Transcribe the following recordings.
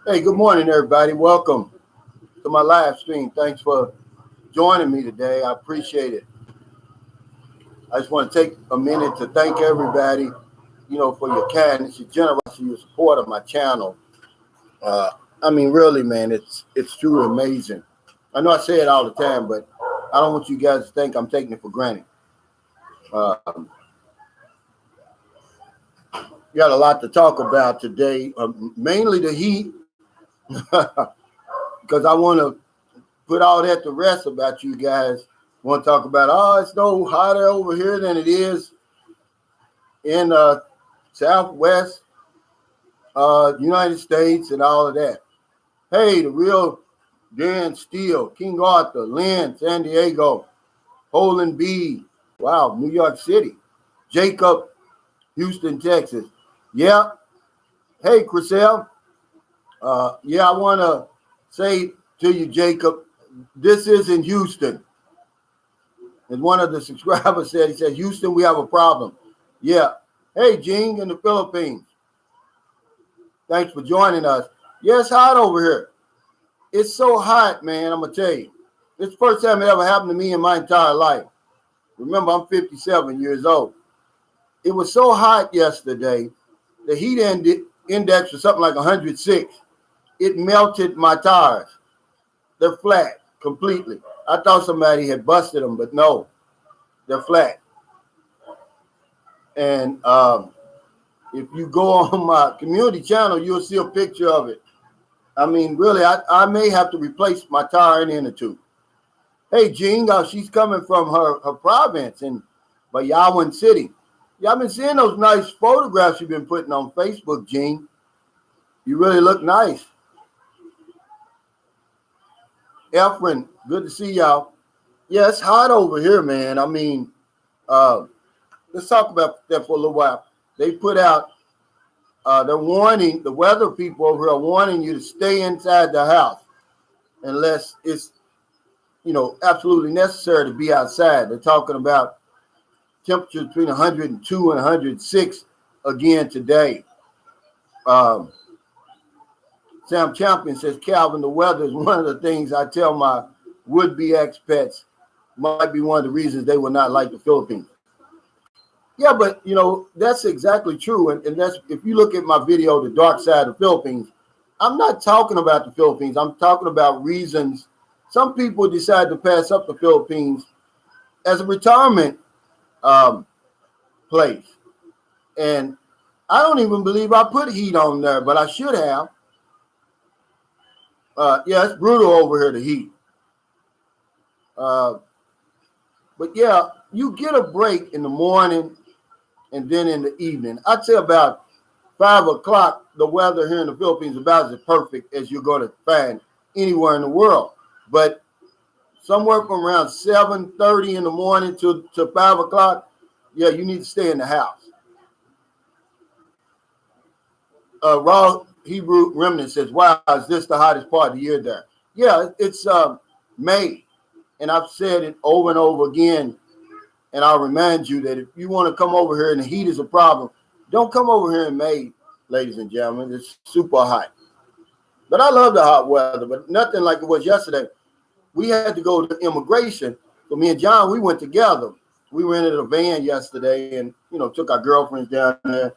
Hey, good morning, everybody. Welcome to my live stream. Thanks for joining me today. I appreciate it. I just want to take a minute to thank everybody, for your kindness, your generosity, your support of my channel. Uh, really, man, it's truly amazing. I know I say it all the time, but I don't want you guys to think I'm taking it for granted. Um, we got a lot to talk about today, mainly the heat, because I want to put all that to rest about you guys. Want to talk about, it's no hotter over here than it is in Southwest United States and all of that. Hey, the real Dan Steele, King Arthur, Lynn, San Diego, Poland B, wow, New York City, Jacob, Houston, Texas. Yeah. Hey, Chriselle. I want to say to you, Jacob, this is in Houston. As one of the subscribers said, he said, Houston, we have a problem. Yeah. Hey, Gene in the Philippines. Thanks for joining us. Yeah, it's hot over here. It's so hot, man, I'm going to tell you. It's the first time it ever happened to me in my entire life. Remember, I'm 57 years old. It was so hot yesterday, the heat index was something like 106. It melted my tires. They're flat completely. I thought somebody had busted them, but no, they're flat. And if you go on my community channel, you'll see a picture of it. Really, I may have to replace my tire in the two. Hey, Jean, she's coming from her province in Bayawan City. Yeah, I've been seeing those nice photographs you've been putting on Facebook, Jean. You really look nice. Efren, good to see y'all. Yeah, it's hot over here, man. Let's talk about that for a little while. They put out, they're warning, the weather people over here are warning you to stay inside the house unless it's, absolutely necessary to be outside. They're talking about temperatures between 102 and 106 again today. Sam Champion says, Calvin, the weather is one of the things I tell my would-be expats might be one of the reasons they would not like the Philippines. Yeah, but, that's exactly true. And that's, if you look at my video, The Dark Side of the Philippines, I'm not talking about the Philippines. I'm talking about reasons. Some people decide to pass up the Philippines as a retirement place. And I don't even believe I put heat on there, but I should have. It's brutal over here, the heat. But yeah, you get a break in the morning and then in the evening. I'd say about 5 o'clock, the weather here in the Philippines is about as perfect as you're going to find anywhere in the world. But somewhere from around 7:30 in the morning to 5 o'clock, yeah, you need to stay in the house. Raw Hebrew Remnant says, wow, is this the hottest part of the year there? Yeah, it's May. And I've said it over and over again. And I'll remind you that if you want to come over here and the heat is a problem, don't come over here in May, ladies and gentlemen. It's super hot. But I love the hot weather, but nothing like it was yesterday. We had to go to immigration. So me and John, we went together. We rented a van yesterday and, took our girlfriends down there.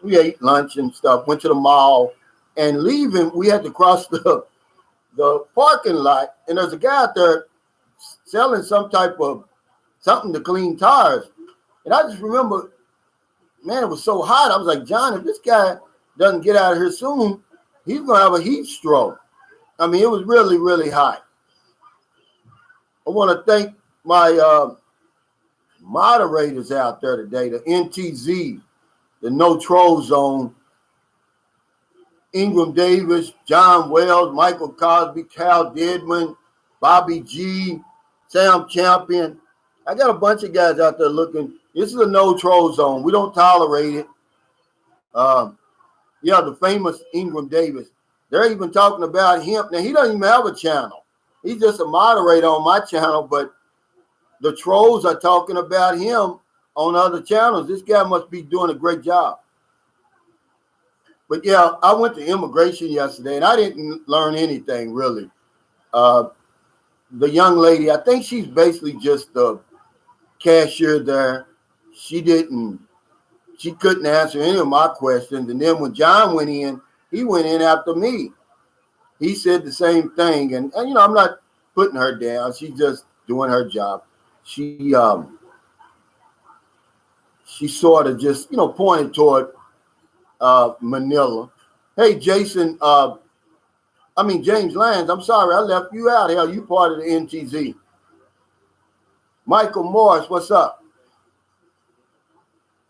We ate lunch and stuff, went to the mall, and leaving, we had to cross the parking lot, and there's a guy out there selling some type of something to clean tires. And I just remember, man, it was so hot. I was like, John, if this guy doesn't get out of here soon, he's going to have a heat stroke. It was really, really hot. I want to thank my moderators out there today, the NTZ, the No Troll Zone, Ingram Davis, John Wells, Michael Cosby, Cal Deadman, Bobby G, Sam Champion. I got a bunch of guys out there looking. This is a no troll zone. We don't tolerate it. The famous Ingram Davis. They're even talking about him. Now, he doesn't even have a channel. He's just a moderator on my channel, but the trolls are talking about him on other channels. This guy must be doing a great job. But yeah, I went to immigration yesterday, and I didn't learn anything really. Uh, the young lady, I think she's basically just the cashier there. She didn't, she couldn't answer any of my questions. And then when John went in, he went in after me. He said the same thing. And you know, I'm not putting her down. She's just doing her job. She she sort of just, you know, pointed toward Manila. Hey, Jason, James Lands, I'm sorry, I left you out. Hell, you part of the NTZ. Michael Morris, what's up?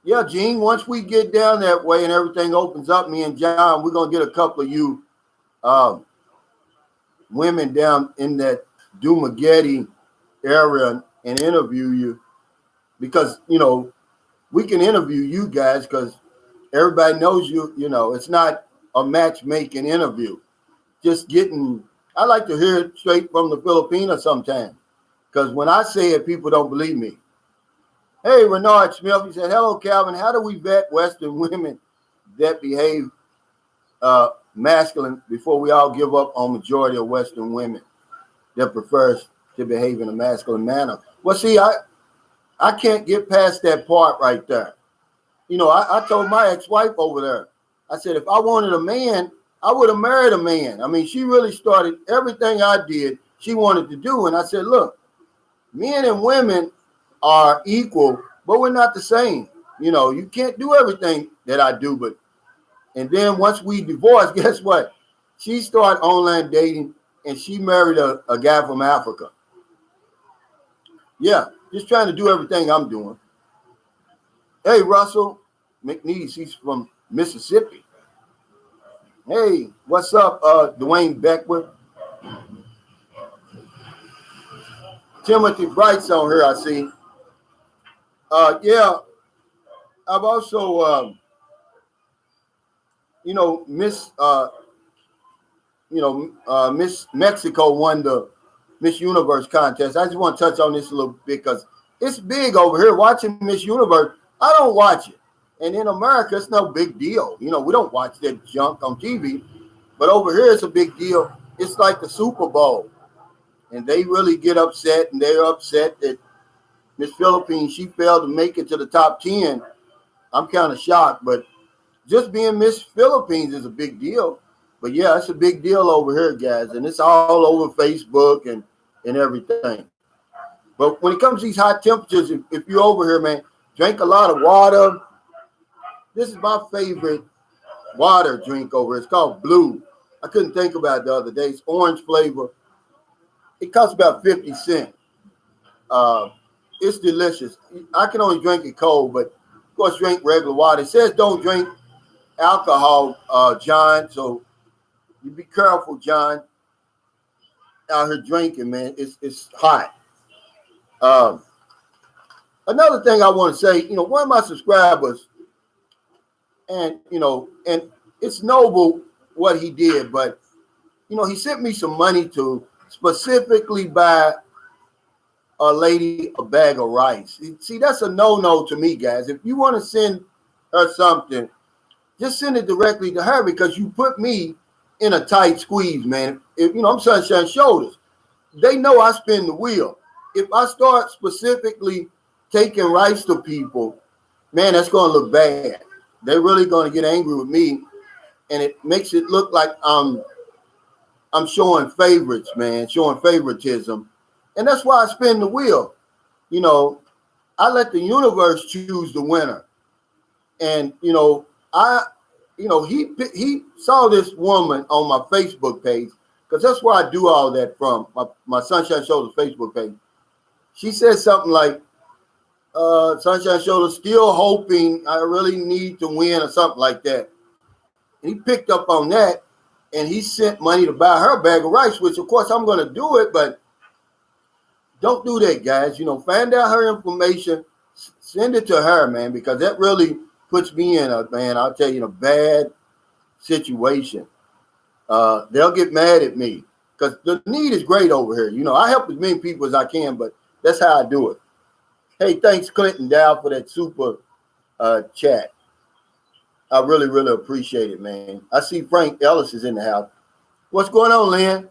Yeah, Gene, once we get down that way and everything opens up, me and John, we're going to get a couple of you women down in that Dumagetti area and interview you because, you know, we can interview you guys because everybody knows you. You know, it's not a matchmaking interview. Just getting, I like to hear it straight from the Filipino sometimes because when I say it, people don't believe me. Hey, Renard Smith, he said, hello, Calvin. How do we vet Western women that behave masculine before we all give up on majority of Western women that prefers to behave in a masculine manner? Well, see, I can't get past that part right there. You know, I told my ex-wife over there, I said, if I wanted a man, I would have married a man. I mean, she really started everything I did, she wanted to do. And I said, look, men and women are equal, but we're not the same. You know, you can't do everything that I do. But and then once we divorced, guess what? She started online dating and she married a guy from Africa. Yeah, just trying to do everything I'm doing. Hey, Russell McNeese, he's from Mississippi. Hey, what's up, Dwayne Beckwith? Timothy Bright's on here, I see. Yeah, I've also, you know, Miss Mexico won the Miss Universe contest. I just want to touch on this a little bit because it's big over here. Watching Miss Universe, I don't watch it. And in America, it's no big deal. You know, we don't watch that junk on TV. But over here, it's a big deal. It's like the Super Bowl. And they really get upset, and they're upset that Miss Philippines, she failed to make it to the top 10. I'm kind of shocked, but just being Miss Philippines is a big deal. But yeah, it's a big deal over here, guys. And it's all over Facebook and everything. But when it comes to these hot temperatures, if you're over here, man, drink a lot of water. This is my favorite water drink over here. It's called Blue. I couldn't think about it the other day. It's orange flavor. It costs about 50 cents. It's delicious. I can only drink it cold, but of course, drink regular water. It says don't drink alcohol, John. So you be careful, John. Out here drinking, man. It's hot. Another thing I want to say, you know, one of my subscribers, and you know, and it's noble what he did, but you know, he sent me some money to specifically buy a lady a bag of rice. See, that's a no-no to me, guys. If you want to send her something, just send it directly to her because you put me in a tight squeeze, man. If you know, I'm Sunshine Shoulders. They know I spin the wheel. If I start specifically taking rice to people, man, that's going to look bad. They're really going to get angry with me, and it makes it look like I'm showing favorites, man, showing favoritism. And that's why I spin the wheel. You know, I let the universe choose the winner. And, you know, he saw this woman on my Facebook page, because that's where I do all that from, my Sunshine Shoulders Facebook page. She said something like, Sunshine Shoulders, still hoping I really need to win or something like that. And he picked up on that, and he sent money to buy her a bag of rice, which, of course, I'm going to do it, but don't do that, guys. You know, find out her information, send it to her, man, because that really puts me in a bad situation. They'll get mad at me because the need is great over here. You know, I help as many people as I can, but that's how I do it. Hey, thanks, Clinton Dow, for that super chat. I really, really appreciate it, man. I see Frank Ellis is in the house. What's going on, Lynn?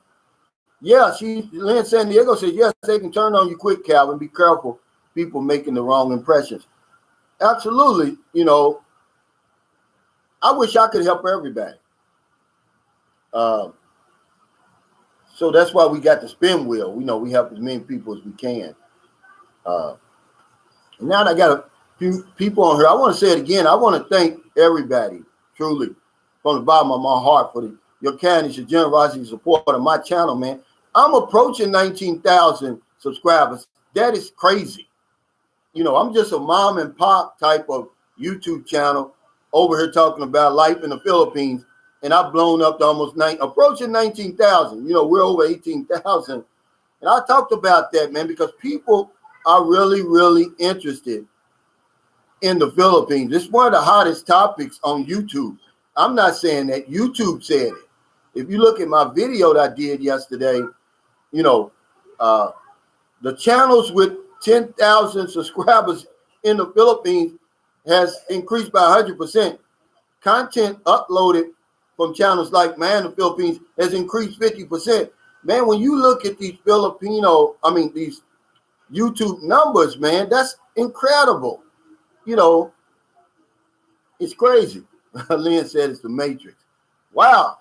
Yeah, Lynn San Diego says, yes, they can turn on you quick, Calvin. Be careful. People making the wrong impressions. Absolutely. I wish I could help everybody. So that's why we got the spin wheel. We help as many people as we can. Now that I got a few people on here, I want to say it again. I want to thank everybody, truly, from the bottom of my heart for your kindness, your generosity, and support of my channel, man. I'm approaching 19,000 subscribers. That is crazy. I'm just a mom and pop type of YouTube channel over here talking about life in the Philippines, and I've blown up to almost approaching 19,000. We're over 18,000. And I talked about that, man, because people are really, really interested in the Philippines. It's one of the hottest topics on YouTube. I'm not saying that. YouTube said it. If you look at my video that I did yesterday, the channels with 10,000 subscribers in the Philippines has increased by 100%. Content uploaded from channels like Man in the Philippines has increased 50%. Man, when you look at these these YouTube numbers, man, that's incredible. It's crazy. Lynn said it's the Matrix. Wow,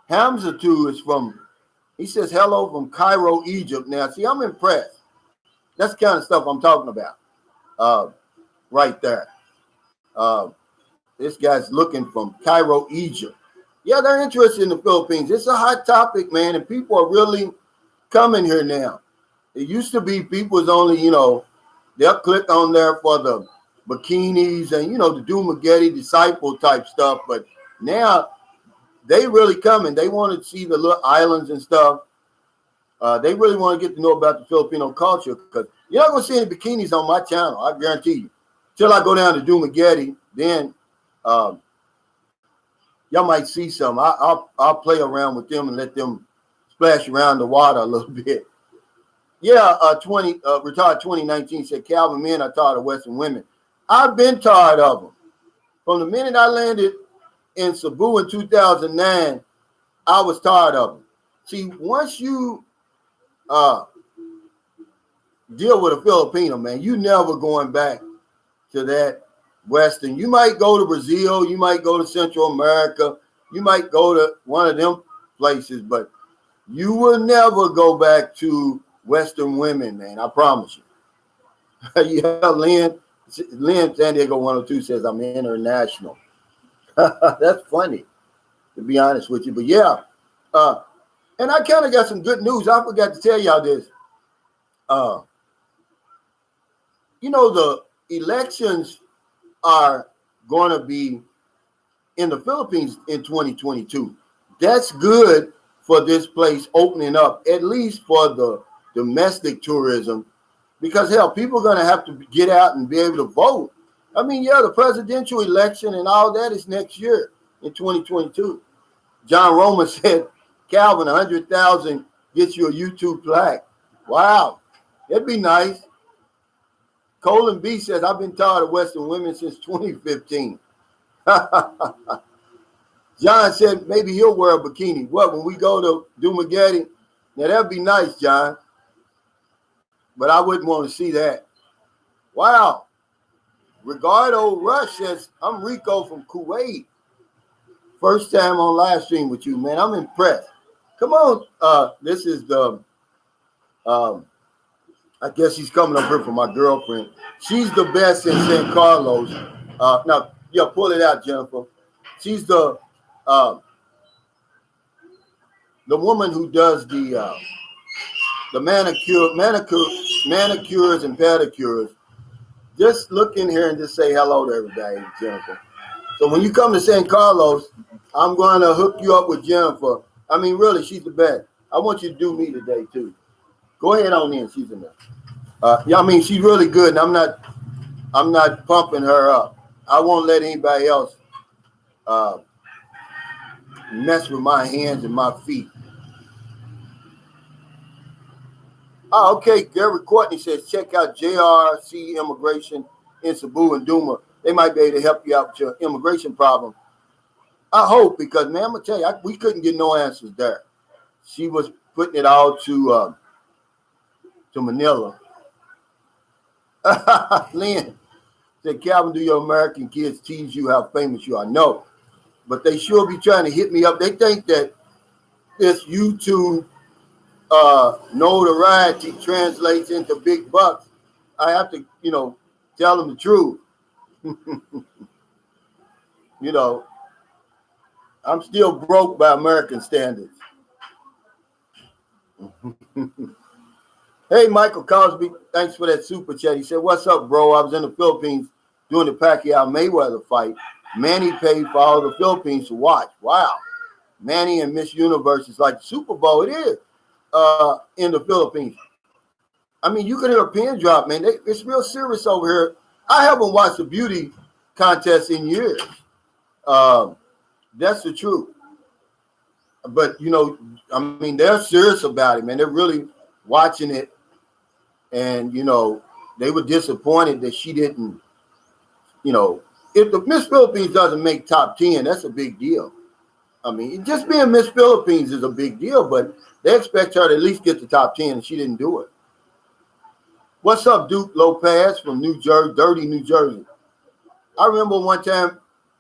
Hamza too is he says hello from Cairo, Egypt. Now, see, I'm impressed. That's the kind of stuff I'm talking about right there. This guy's looking from Cairo, Egypt. Yeah, they're interested in the Philippines. It's a hot topic, man, and people are really coming here now. It used to be people was only, they'll click on there for the bikinis and, the Dumageddon disciple type stuff. But now they really coming. They want to see the little islands and stuff. They really want to get to know about the Filipino culture because you're not going to see any bikinis on my channel. I guarantee you. Till I go down to Dumageddon, then y'all might see some. I'll play around with them and let them splash around the water a little bit. Yeah, retired 2019 said, Calvin, men are tired of Western women. I've been tired of them. From the minute I landed in Cebu in 2009, I was tired of them. See, once you deal with a Filipino, man, you never going back to that Western. You might go to Brazil, you might go to Central America, you might go to one of them places, but you will never go back to Western women, man. I promise you. Yeah, Lynn San Diego 102 says I'm international. That's funny, to be honest with you. But yeah, and I kind of got some good news. I forgot to tell y'all this. The elections are going to be in the Philippines in 2022. That's good for this place opening up, at least for the domestic tourism, because hell, people are going to have to get out and be able to vote. I mean, yeah, the presidential election and all that is next year in 2022. John Roman said, Calvin, 100,000 gets you a YouTube plaque. Wow, that'd be nice. Colin B says, I've been tired of Western women since 2015. John said maybe he'll wear a bikini. What, when we go to Dumageddon? Now, that'd be nice, John. But I wouldn't want to see that. Wow. Ricardo Rush says, I'm Rico from Kuwait. First time on live stream with you, man. I'm impressed. Come on. This is the, I guess he's coming up here for my girlfriend. She's the best in San Carlos. Now, yeah, pull it out, Jennifer. She's the woman who does the manicures and pedicures. Just look in here and just say hello to everybody, Jennifer. So when you come to San Carlos, I'm going to hook you up with Jennifer. I mean, really, she's the best. I want you to do me today, too. Go ahead on in. She's in there. Yeah, I mean, she's really good, and I'm not pumping her up. I won't let anybody else mess with my hands and my feet. Oh, okay. Gary Courtney says, check out JRC Immigration in Cebu and Duma. they might be able to help you out with your immigration problem. I hope, because, man, I'm going to tell you, we couldn't get no answers there. She was putting it all to Manila. Lynn said, Calvin, do your American kids tease you how famous you are? No, but they sure be trying to hit me up. They think that this YouTube notoriety translates into big bucks. I have to, tell them the truth. I'm still broke by American standards. Hey, Michael Cosby, thanks for that super chat. He said, what's up, bro? I was in the Philippines doing the Pacquiao-Mayweather fight. Manny paid for all the Philippines to watch. Wow. Manny and Miss Universe is like the Super Bowl. It is in the Philippines. I mean, you can hear a pin drop, man. It's real serious over here. I haven't watched a beauty contest in years. That's the truth. But, they're serious about it, man. They're really watching it. And, they were disappointed that she didn't, if the Miss Philippines doesn't make top 10, that's a big deal. I mean, just being Miss Philippines is a big deal, but they expect her to at least get the top 10, and she didn't do it. What's up, Duke Lopez from New Jersey, dirty New Jersey? I remember one time,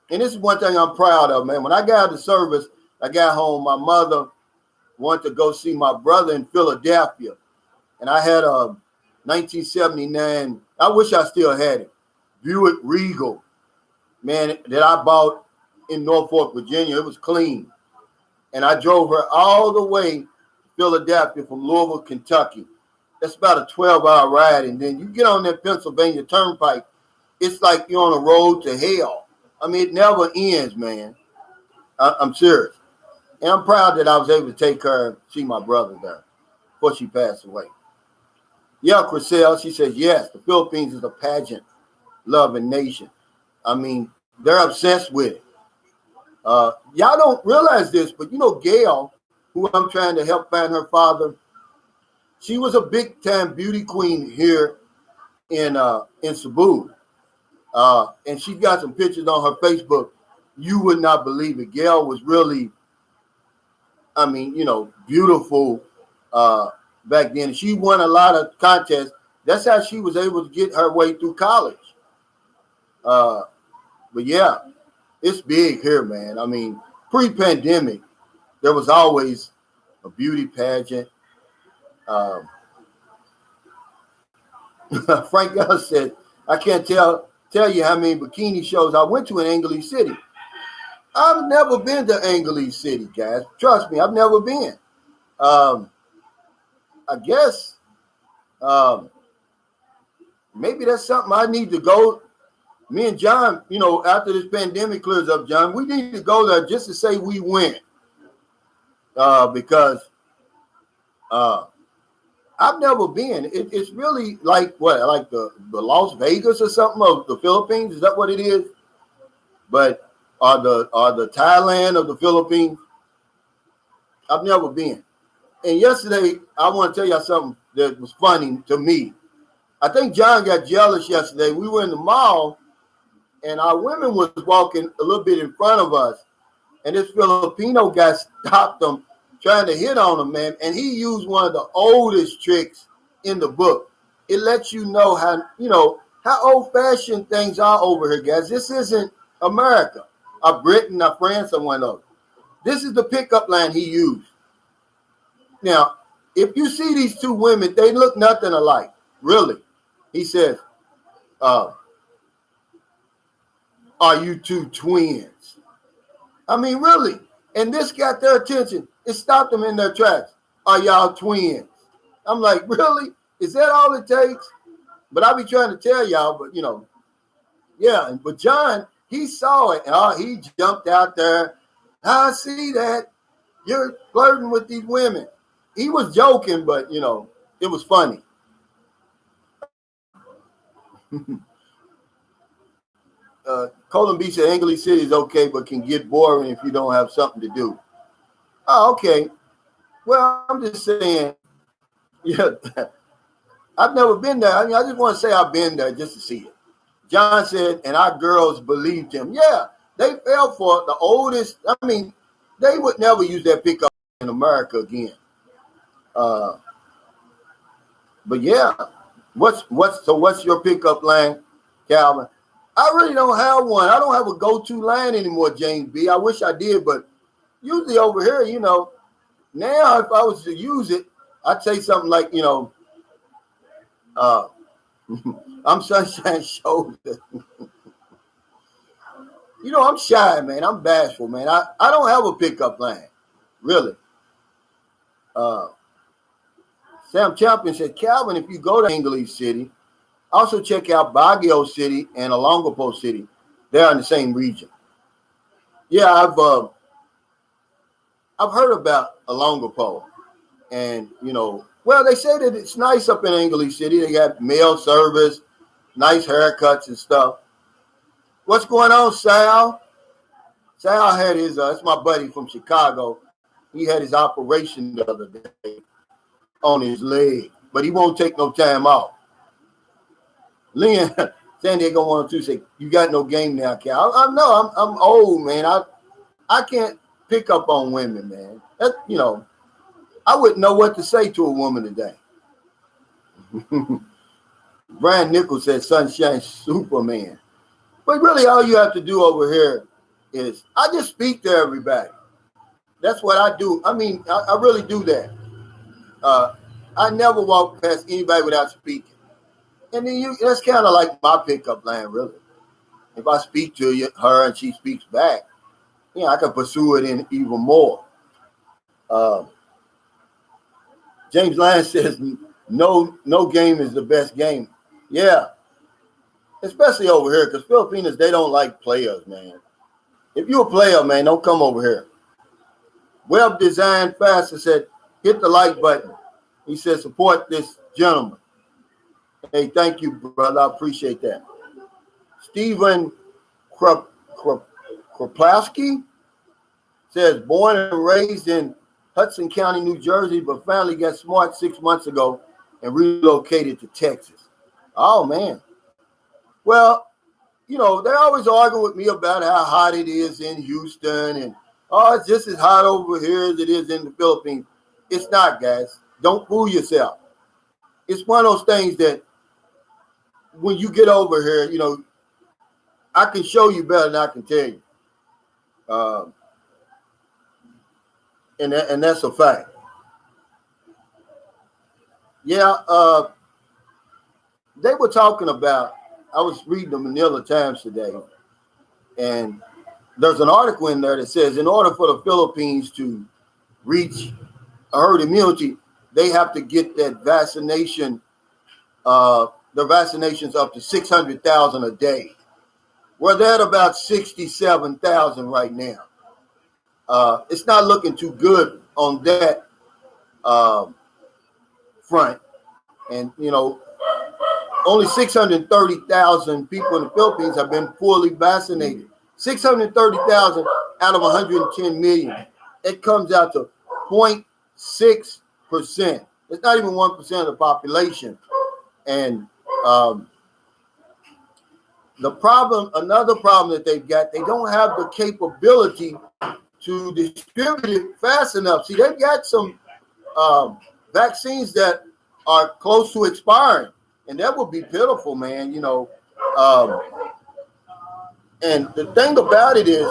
and this is one thing I'm proud of, man. When I got out of the service, I got home, my mother wanted to go see my brother in Philadelphia. And I had a 1979, I wish I still had it, Buick Regal, man, that I bought in Norfolk, Virginia. It was clean. And I drove her all the way to Philadelphia from Louisville, Kentucky. That's about a 12-hour ride. And then you get on that Pennsylvania Turnpike, it's like you're on a road to hell. I mean, it never ends, man. I'm serious. And I'm proud that I was able to take her, see my brother there before she passed away. Yeah, Chriselle, she says, yes, the Philippines is a pageant-loving nation. I mean, they're obsessed with it. Y'all don't realize this, but Gail, who I'm trying to help find her father, she was a big-time beauty queen here in Cebu. And she got some pictures on her Facebook. You would not believe it. Gail was really, beautiful back then. She won a lot of contests. That's how she was able to get her way through college. But yeah, it's big here, man. I mean, pre-pandemic, there was always a beauty pageant. Frank Ellis said, I can't tell you how many bikini shows I went to in Angeles City. I've never been to Angeles City, guys. Trust me, I've never been. I guess maybe that's something I need to go. Me and John, after this pandemic clears up, John, we need to go there just to say we went. Because I've never been. It's really like what, like the Las Vegas or something of the Philippines? Is that what it is? But are the Thailand of the Philippines? I've never been. And yesterday, I want to tell y'all something that was funny to me. I think John got jealous yesterday. We were in the mall, and our women was walking a little bit in front of us, and this Filipino guy stopped them, trying to hit on him, man. And he used one of the oldest tricks in the book. It lets you know how old-fashioned things are over here, guys. This isn't America, or Britain, or France, or one of them. This is the pickup line he used. Now, if you see these two women, they look nothing alike, really. He says, are you two twins? I mean, really. And this got their attention. It stopped them in their tracks. Are y'all twins? I'm like, really? Is that all it takes? But I be trying to tell y'all, but yeah. But John, he saw it. He jumped out there. I see that. You're flirting with these women. He was joking, but it was funny. Colin B said Angeles City is okay, but can get boring if you don't have something to do. Oh, okay. Well, I'm just saying, yeah, I've never been there. I mean, I just want to say I've been there just to see it. John said, and our girls believed him. Yeah, they fell for the oldest. I mean, they would never use that pickup in America again. But yeah, what's your pickup line, Calvin? I really don't have one. I don't have a go-to line anymore, James B. I wish I did, but usually over here, now if I was to use it, I'd say something like, I'm Sunshine Shoulder. I'm shy, man. I'm bashful, man. I don't have a pickup line, really. Sam Champion said, Calvin, if you go to English City, also check out Baguio City and Olongapo City. They're in the same region. Yeah, I've heard about Olongapo, and well, they say that it's nice up in English City. They got mail service, nice haircuts and stuff. What's going on, Sal? Sal had his, that's my buddy from Chicago. He had his operation the other day on his leg, but he won't take no time off. Lynn, San Diego 102 say, you got no game now, Cal. I know, I'm old, man. I can't pick up on women, man. That, I wouldn't know what to say to a woman today. Brian Nichols said, Sunshine Superman. But really, all you have to do over here is I just speak to everybody. That's what I do. I mean, I really do that. I never walk past anybody without speaking. And then that's kind of like my pickup line, really. If I speak to her and she speaks back, I can pursue it in even more. James Lyons says, no game is the best game. Yeah. Especially over here, because Filipinos, they don't like players, man. If you're a player, man, don't come over here. Web Design Faster said, hit the like button. He said, support this gentleman. Hey, thank you, brother. I appreciate that. Stephen Kroplowski says, born and raised in Hudson County, New Jersey, but finally got smart 6 months ago and relocated to Texas. Oh, man. Well, they're always arguing with me about how hot it is in Houston and, it's just as hot over here as it is in the Philippines. It's not, guys. Don't fool yourself. It's one of those things that when you get over here, I can show you better than I can tell you. And that's a fact. Yeah, they were talking about, I was reading the Manila Times today, and there's an article in there that says in order for the Philippines to reach herd immunity, they have to get that vaccination, the vaccinations up to 600,000 a day. We're at about 67,000 right now. It's not looking too good on that front. And, only 630,000 people in the Philippines have been fully vaccinated. 630,000 out of 110 million. It comes out to 0.6%. It's not even 1% of the population. And another problem that they've got, they don't have the capability to distribute it fast enough. See, they've got some vaccines that are close to expiring, and that would be pitiful, man. And the thing about it is,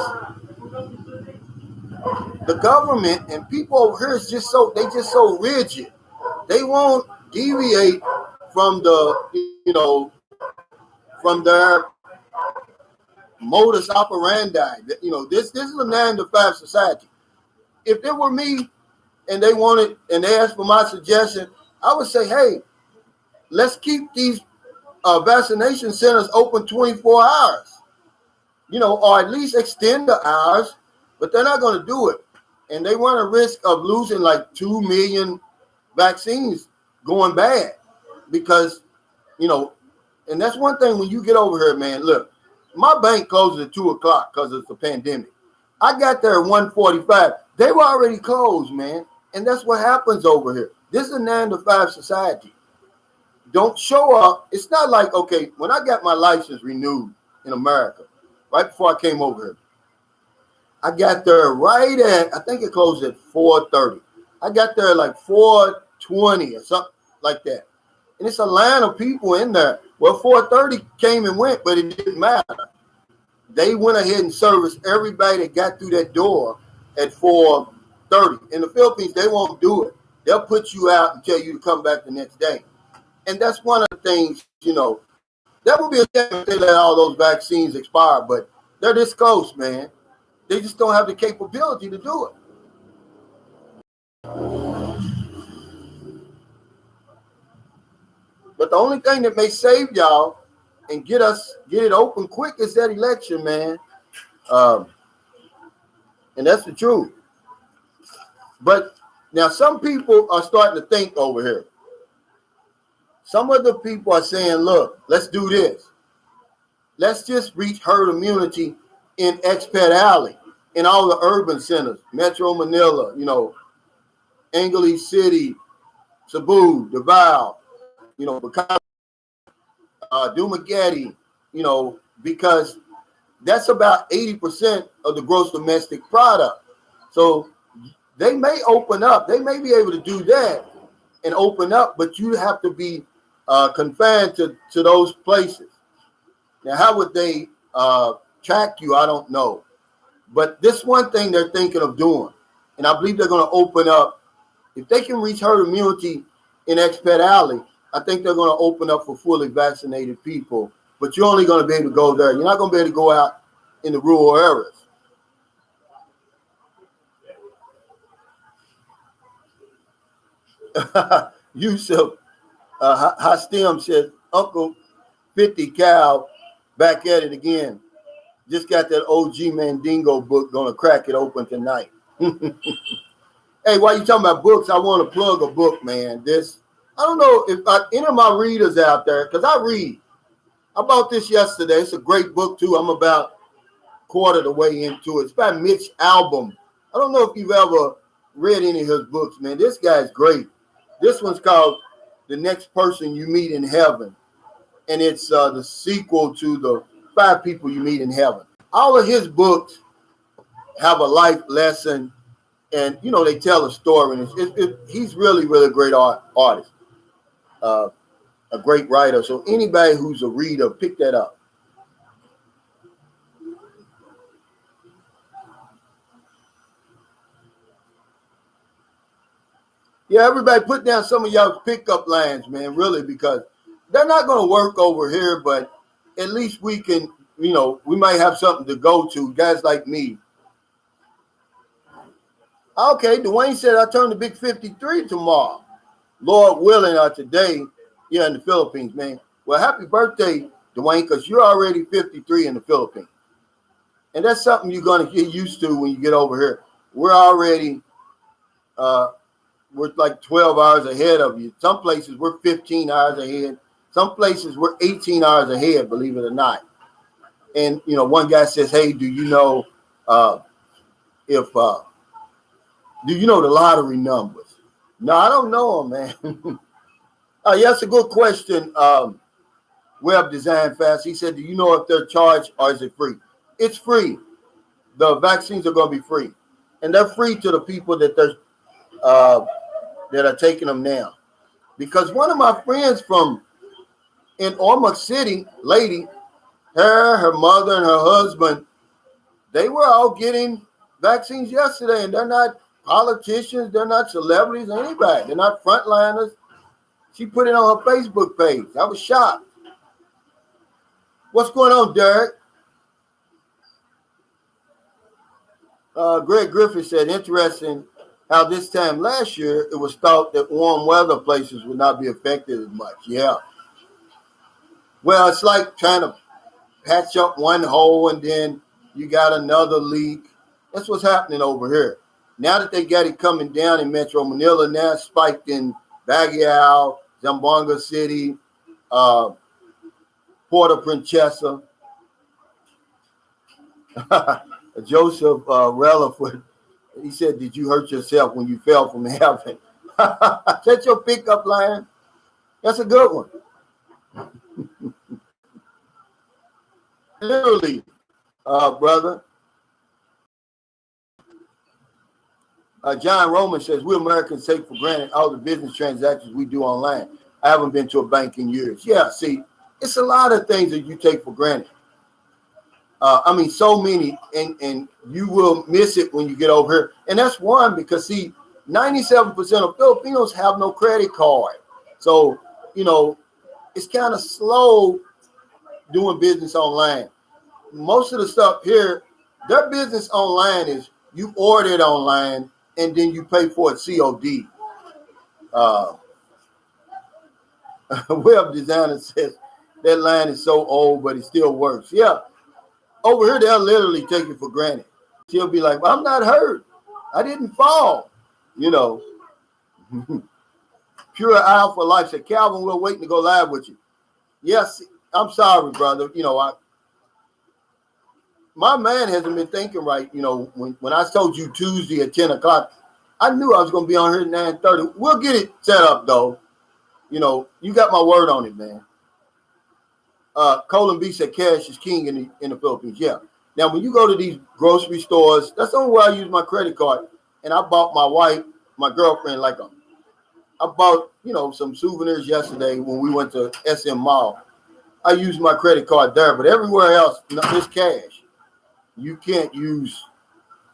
the government and people over here is just so rigid. They won't deviate from from their modus operandi. This is a 9 to 5 society. If it were me and they asked for my suggestion, I would say, hey, let's keep these vaccination centers open 24 hours, or at least extend the hours, but they're not going to do it. And they run a risk of losing like 2 million vaccines going bad because, and that's one thing when you get over here, man, look, my bank closes at 2 o'clock because it's the pandemic. I got there at 1:45. They were already closed, man. And that's what happens over here. This is a 9 to 5 society. don't show up. It's not like, okay, when I got my license renewed in America, right before I came over here, I got there right at, I think it closed at 4:30. I got there like 4:20 or something like that. And it's a line of people in there. Well, 4:30 came and went, but it didn't matter. They went ahead and serviced everybody that got through that door at 4:30. In the Philippines, they won't do it. They'll put you out and tell you to come back the next day. And that's one of the things, that would be a shame if they let all those vaccines expire, but they're this close, man. They just don't have the capability to do it. But the only thing that may save y'all and get it open quick is that election, man. And that's the truth. But now some people are starting to think over here. Some of the people are saying, look, let's do this. Let's just reach herd immunity in Expat Alley, in all the urban centers, Metro Manila, Angeles City, Cebu, Davao, Bacau, Dumaguete, because that's about 80% of the gross domestic product. So they may open up. They may be able to do that and open up, but you have to be confined to those places. Now, how would they track you? I don't know. But this one thing they're thinking of doing, and I believe they're going to open up, if they can reach herd immunity in Expat Alley, I think they're going to open up for fully vaccinated people. But you're only going to be able to go there. You're not going to be able to go out in the rural areas. Yusuf Hastem said, Uncle 50 Cal back at it again. Just got that OG Mandingo book, gonna crack it open tonight. Hey, while you talking about books, I want to plug a book, man. I don't know if any of my readers out there, because I read. I bought this yesterday. It's a great book too. I'm about quarter of the way into it. It's by Mitch Albom. I don't know if you've ever read any of his books, man. This guy's great. This one's called The Next Person You Meet in Heaven. And it's the sequel to the 5 People You Meet in Heaven. All of his books have a life lesson, and they tell a story. And he's really, really a great artist, a great writer. So anybody who's a reader, pick that up. Yeah, everybody put down some of y'all's pickup lines, man, really, because they're not going to work over here, but at least we can, we might have something to go to, guys like me. Okay, Dwayne said I turn the big 53 tomorrow. Lord willing, today, in the Philippines, man. Well, happy birthday, Dwayne, because you're already 53 in the Philippines. And that's something you're going to get used to when you get over here. We're already, we're like 12 hours ahead of you. Some places we're 15 hours ahead. Some places we're 18 hours ahead, believe it or not. And, one guy says, hey, do you know do you know the lottery numbers? No, I don't know them, man. Yeah, that's a good question. Web Design Fast. He said, do you know if they're charged or is it free? It's free. The vaccines are going to be free. And they're free to the people that are taking them now. Because one of my friends in Ormond City, lady, her mother and her husband, they were all getting vaccines yesterday, and they're not politicians, they're not celebrities, anybody. They're not frontliners. She put it on her Facebook page. I was shocked. What's going on, Derek? Greg Griffith said, interesting how this time last year it was thought that warm weather places would not be affected as much. Yeah. Well, it's like trying to patch up one hole and then you got another leak. That's what's happening over here. Now that they got it coming down in Metro Manila, now it's spiked in Baguio, Zamboanga City, Puerto Princesa. Joseph Relaford, he said, did you hurt yourself when you fell from heaven? That's your pickup line. That's a good one. Literally, brother. John Roman says, we Americans take for granted all the business transactions we do online. I haven't been to a bank in years. Yeah, see, it's a lot of things that you take for granted. I mean, so many, and you will miss it when you get over here. And that's one because, see, 97% of Filipinos have no credit card. So, you know, it's kind of slow doing business online. Most of the stuff here, their business online is you order it online and then you pay for it COD. Web designer says that line is so old, but it still works. Yeah. Over here, they'll literally take it for granted. She'll be like, well, I'm not hurt. I didn't fall. You know. Pure Alpha Life said, Calvin, we're waiting to go live with you. Yes, I'm sorry, brother. You know, my man hasn't been thinking right. You know, when I told you Tuesday at 10 o'clock, I knew I was going to be on here at 9:30. We'll get it set up, though. You know, you got my word on it, man. Colin B said cash is king in the Philippines. Yeah. Now, when you go to these grocery stores, that's the only way I use my credit card. And I bought my wife, my girlfriend, I bought, you know, some souvenirs yesterday when we went to SM Mall. I used my credit card there, but everywhere else, it's cash. You can't use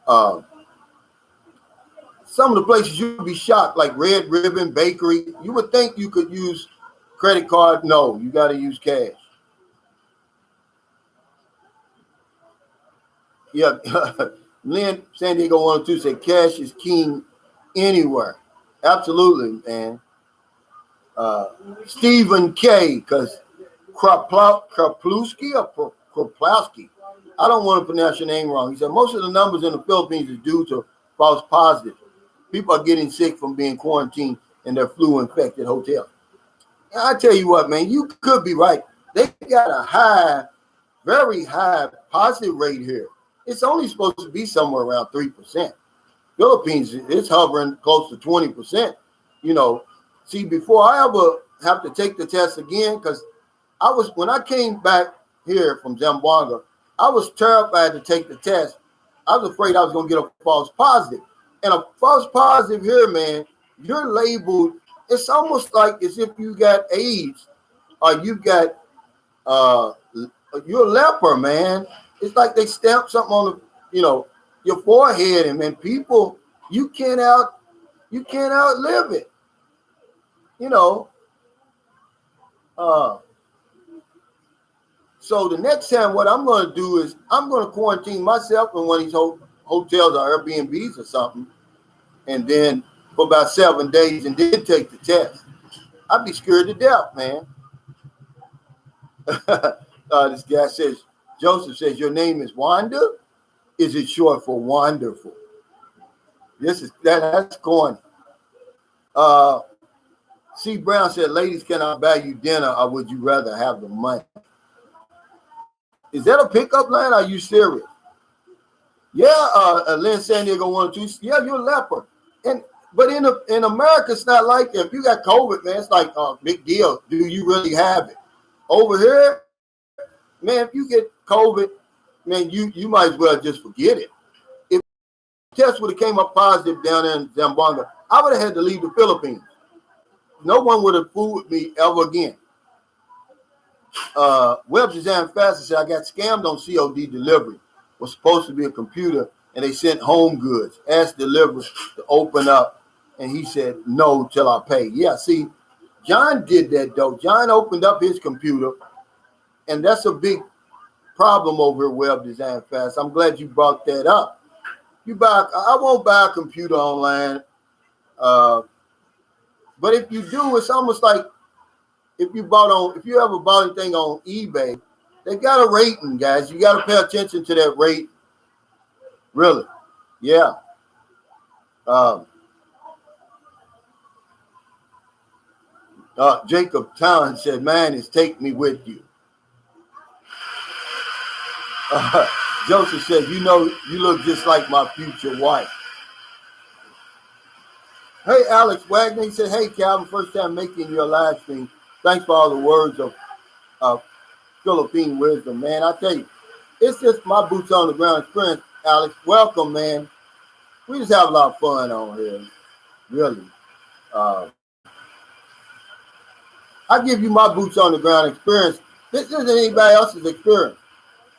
some of the places you'd be shocked, like Red Ribbon Bakery. You would think you could use credit card. No, you got to use cash. Yeah, Lynn San Diego 102 said cash is king anywhere. Absolutely, man. Stephen K, because Kraplowski or Kraplowski. I don't want to pronounce your name wrong. He said most of the numbers in the Philippines is due to false positives. People are getting sick from being quarantined in their flu-infected hotels. And I tell you what, man, you could be right. They got a high, very high positive rate here. It's only supposed to be somewhere around 3%. Philippines, it's hovering close to 20%. You know, see, before I ever have to take the test again, because when I came back here from Zamboanga, I was terrified to take the test. I was afraid I was going to get a false positive. And a false positive here, man, you're labeled, it's almost like as if you got AIDS or you got, you're a leper, man. It's like they stamp something on the, you know, your forehead, and man, people, you can't outlive it. You know. So the next time, what I'm going to do is I'm going to quarantine myself in one of these hotels or Airbnbs or something, and then for about 7 days, and then take the test. I'd be scared to death, man. This guy says, Joseph says, your name is Wanda? Is it short for wonderful? That's corny. C. Brown said, ladies, can I buy you dinner or would you rather have the money? Is that a pickup line? Are you serious? Yeah, Lynn San Diego 102. Yeah, you're a leper. But in America, it's not like that. If you got COVID, man, it's like a big deal. Do you really have it? Over here, man, if you get COVID, man, you might as well just forget it. If the test would have came up positive down there in Zamboanga, I would have had to leave the Philippines. No one would have fooled with me ever again. Web Design Faster said, I got scammed on COD delivery. Was supposed to be a computer, and they sent home goods. Asked delivery to open up, and he said, no, till I pay. Yeah, see, John did that, though. John opened up his computer, and that's a big problem over at Web Design Fast. I'm glad you brought that up. I won't buy a computer online, but if you do, it's almost like if you ever bought anything on eBay, they got a rating, guys. You got to pay attention to that rate. Really, yeah. Jacob Town said, "Man, is take me with you." Joseph said, "You know, you look just like my future wife." Hey, Alex Wagner, he said, hey, Calvin, first time making your live stream. Thanks for all the words of Philippine wisdom, man. I tell you, it's just my boots on the ground experience, Alex. Welcome, man. We just have a lot of fun on here, really. Uh, I give you my boots on the ground experience. This isn't anybody else's experience.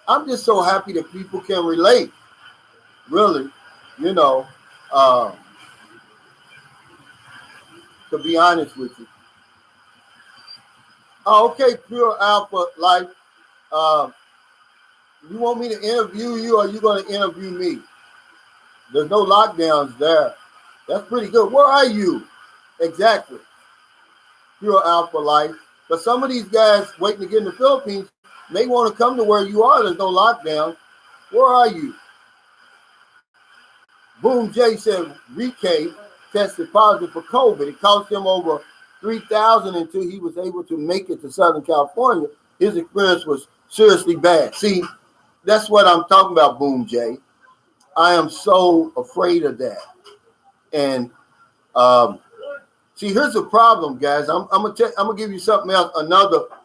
I'm just so happy that people can relate, really, you know, uh, to be honest with you. Oh, okay, Pure Alpha Life. Uh, you want me to interview you or are you going to interview me? There's no lockdowns there. That's pretty good. Where are you? Exactly. Pure Alpha Life. But some of these guys waiting to get in the Philippines may want to come to where you are. There's no lockdown. Where are you? Boom J said Rike tested positive for COVID. It cost him over $3,000 until he was able to make it to Southern California. His experience was seriously bad. See, that's what I'm talking about, Boom J. I am so afraid of that. And see, here's the problem, guys. I'm gonna give you something else.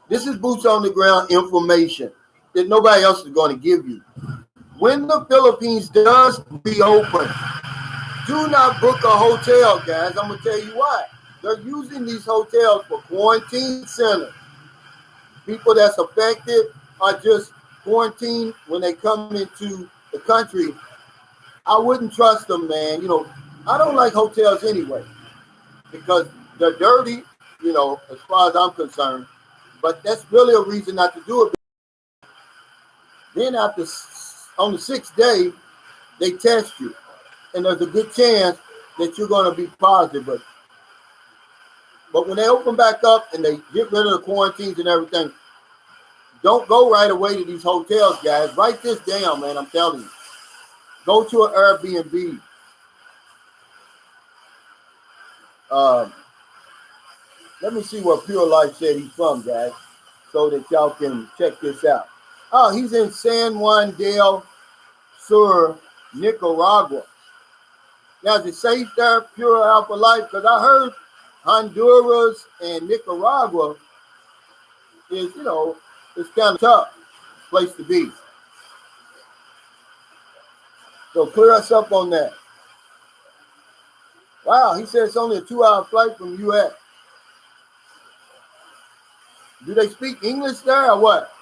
This is boots on the ground information that nobody else is going to give you. When the Philippines does reopen, do not book a hotel, guys. I'm gonna tell you why. They're using these hotels for quarantine centers. People that's affected are just quarantined when they come into the country. I wouldn't trust them, man. You know, I don't like hotels anyway because they're dirty, you know, as far as I'm concerned. But that's really a reason not to do it. Then on the 6th day, they test you. And there's a good chance that you're going to be positive. But when they open back up and they get rid of the quarantines and everything, don't go right away to these hotels, guys. Write this down, man. I'm telling you. Go to an Airbnb. Let me see where Pure Life said he's from, guys, so that y'all can check this out. Oh, he's in San Juan del Sur, Nicaragua. Now, is it safe there, Pure Alpha Life? Because I heard Honduras and Nicaragua is, you know, it's kind of tough place to be. So clear us up on that. Wow, he said it's only a 2-hour flight from U.S. Do they speak English there or what?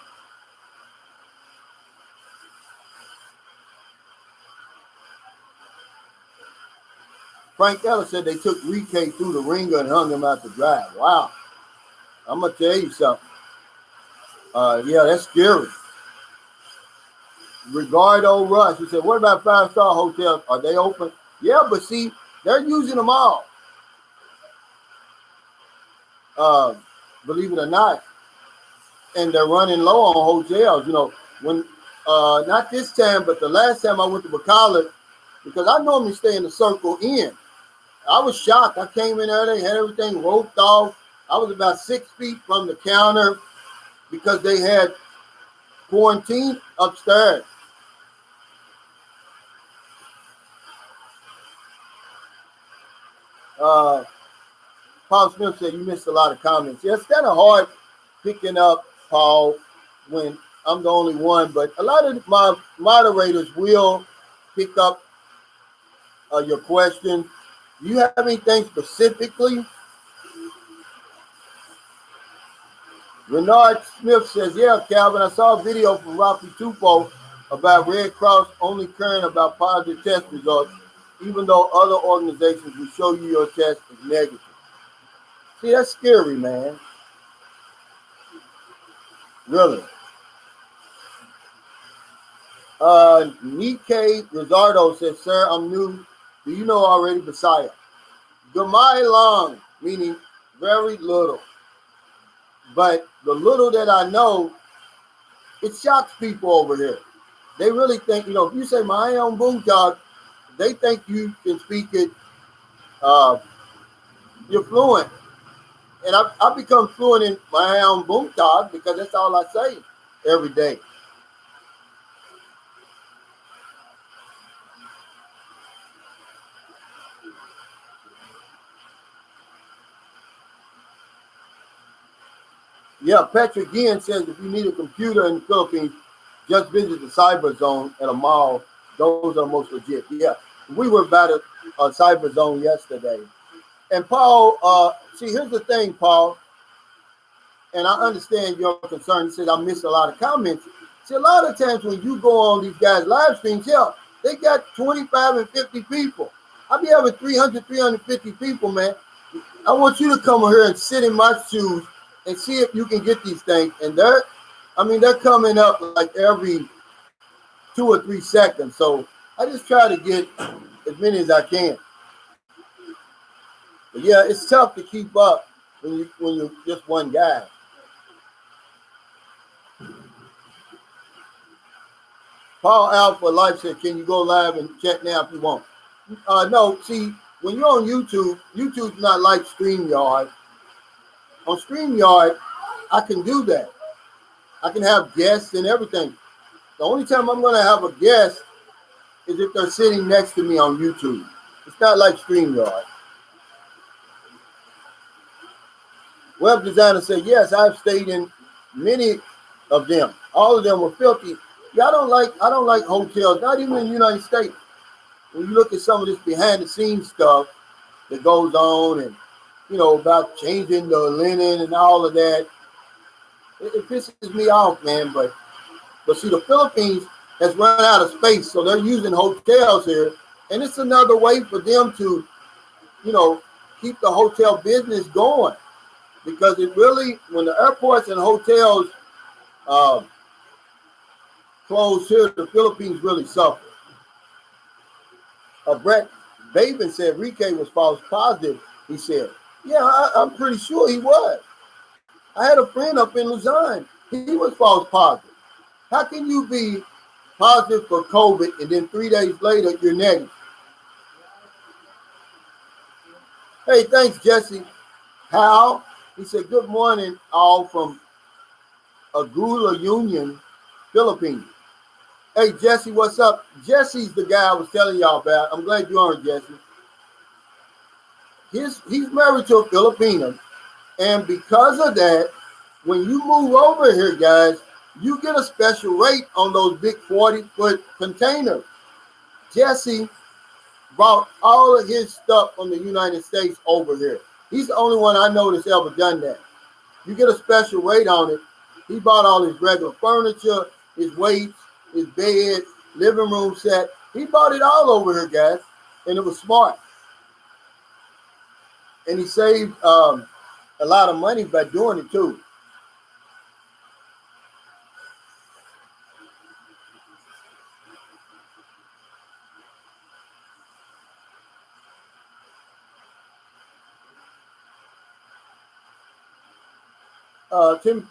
Frank Ellis said they took Rike through the ringer and hung him out to dry. Wow. I'm going to tell you something. Yeah, that's scary. Ricardo Rush, he said, what about 5-star hotels? Are they open? Yeah, but see, they're using them all. Believe it or not. And they're running low on hotels. You know, when not this time, but the last time I went to Bacolod, because I normally stay in the Circle Inn. I was shocked. I came in there, they had everything roped off. I was about 6 feet from the counter because they had quarantine upstairs. Paul Smith said you missed a lot of comments. Yeah, it's kind of hard picking up, Paul, when I'm the only one, but a lot of my moderators will pick up your question. Do you have anything specifically? Renard Smith says, yeah, Calvin, I saw a video from Rafi Tufo about Red Cross only caring about positive test results, even though other organizations will show you your test is negative. See, that's scary, man. Really. Nikkei Rizzardo says, sir, I'm new. Do you know already Messiah? Gamai Long, meaning very little. But the little that I know, it shocks people over here. They really think, you know, if you say my own boom talk, they think you can speak it, you're fluent. And I've become fluent in my own boom talk because that's all I say every day. Yeah, Patrick again says if you need a computer in the Philippines, just visit the Cyber Zone at a mall. Those are most legit. Yeah, we were about a Cyber Zone yesterday. And Paul, see, here's the thing, Paul, and I understand your concern. He said I missed a lot of comments. See, a lot of times when you go on these guys' live streams, yeah, they got 25 and 50 people. I be having 300, 350 people, man. I want you to come here and sit in my shoes and see if you can get these things. And they're coming up like every 2 or 3 seconds. So I just try to get as many as I can. But yeah, it's tough to keep up when you're just one guy. Paul Alpha Life said, "Can you go live and chat now if you want?" No, see, when you're on YouTube, YouTube's not like StreamYard. On StreamYard, I can do that. I can have guests and everything. The only time I'm going to have a guest is if they're sitting next to me on YouTube. It's not like StreamYard. Web designer said, yes, I've stayed in many of them. All of them were filthy. Yeah, I don't like hotels, not even in the United States. When you look at some of this behind the scenes stuff that goes on and, about changing the linen and all of that, it pisses me off, man. But see, the Philippines has run out of space, so they're using hotels here. And it's another way for them to, keep the hotel business going. Because it really, when the airports and hotels close here, the Philippines really suffer. Brett Babin said Rike was false positive. He said, yeah, I'm pretty sure he was. I had a friend up in Luzon. He was false positive. How can you be positive for COVID and then 3 days later you're negative? Hey, thanks, Jesse. How? He said, good morning, all from Agula Union, Philippines. Hey, Jesse, what's up? Jesse's the guy I was telling y'all about. I'm glad you're on, Jesse. He's married to a Filipino. And because of that, when you move over here, guys, you get a special rate on those big 40-foot containers. Jesse brought all of his stuff from the United States over here. He's the only one I know that's ever done that. You get a special rate on it. He bought all his regular furniture, his weights, his bed, living room set. He bought it all over here, guys, and it was smart. And he saved a lot of money by doing it too.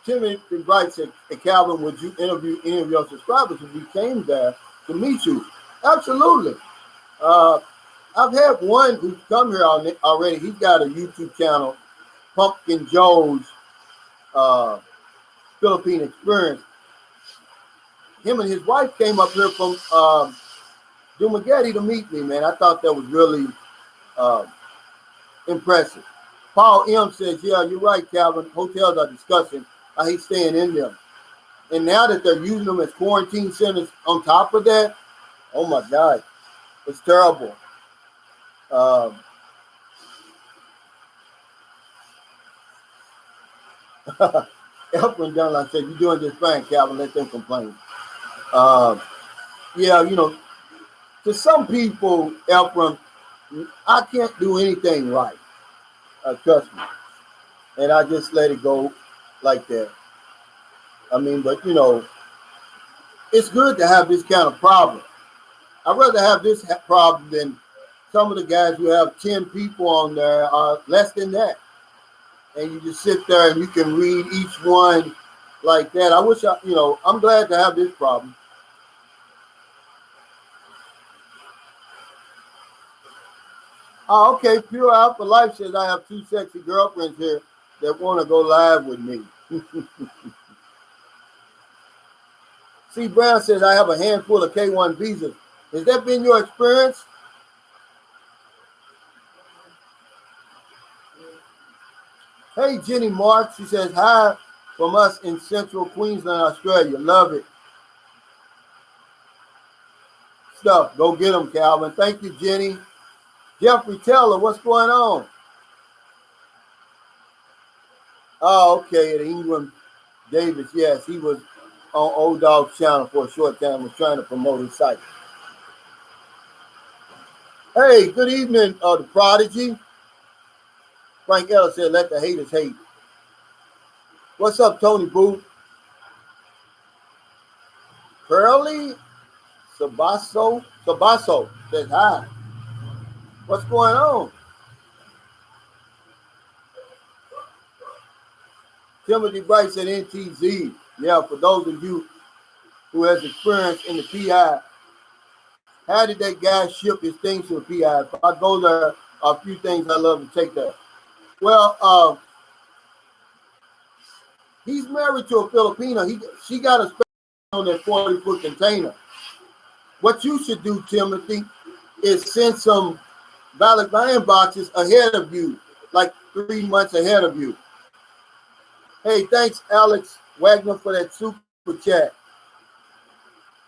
Timmy Bright said, hey, Calvin, would you interview any of your subscribers if we came there to meet you? Absolutely. I've had one who's come here already. He's got a YouTube channel, Pumpkin Joe's Philippine Experience. Him and his wife came up here from Dumaguete to meet me, man. I thought that was really impressive. Paul M. says, yeah, you're right, Calvin. Hotels are disgusting. I hate staying in them. And now that they're using them as quarantine centers on top of that, oh, my God, it's terrible. Elfrin Dunlap said, you're doing just fine, Calvin. Let them complain. Yeah, to some people, Elfrin, I can't do anything right. Trust me. And I just let it go like that. I mean, but, it's good to have this kind of problem. I'd rather have this problem than some of the guys who have 10 people on there, less than that. And you just sit there and you can read each one like that. I wish I'm glad to have this problem. Oh, okay. Pure Alpha Life says I have 2 sexy girlfriends here that want to go live with me. C. Brown says I have a handful of K1 visas. Has that been your experience? Hey, Jenny Marks. She says, hi, from us in Central Queensland, Australia. Love it. Stuff. Go get them, Calvin. Thank you, Jenny. Jeffrey Taylor, what's going on? Oh, okay. At England Davis, yes, he was on Old Dog's channel for a short time, was trying to promote his site. Hey, good evening, the Prodigy. Frank Ellis said, let the haters hate. What's up, Tony Booth? Curly Sabasso says hi. What's going on? Timothy Bright said NTZ. Yeah, for those of you who has experience in the PI, how did that guy ship his things to the PI? If I go there, a few things I love to take there. Well, he's married to a Filipino. She got a special on that 40-foot container. What you should do, Timothy, is send some ballot buying boxes ahead of you, like 3 months ahead of you. Hey, thanks, Alex Wagner, for that super chat.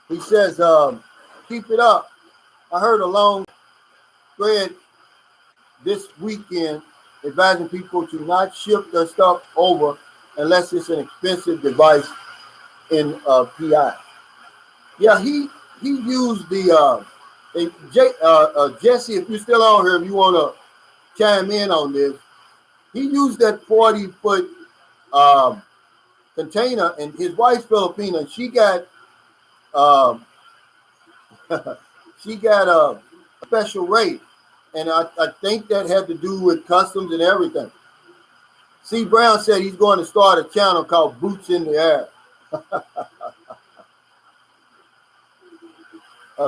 He says, keep it up. I heard a long thread this weekend advising people to not ship their stuff over unless it's an expensive device in PI. Yeah, he used the Jesse, if you're still on here, if you want to chime in on this, he used that 40-foot container, and his wife's Filipino. She got she got a special rate, and I think that had to do with customs and everything. C. Brown said he's going to start a channel called Boots in the Air.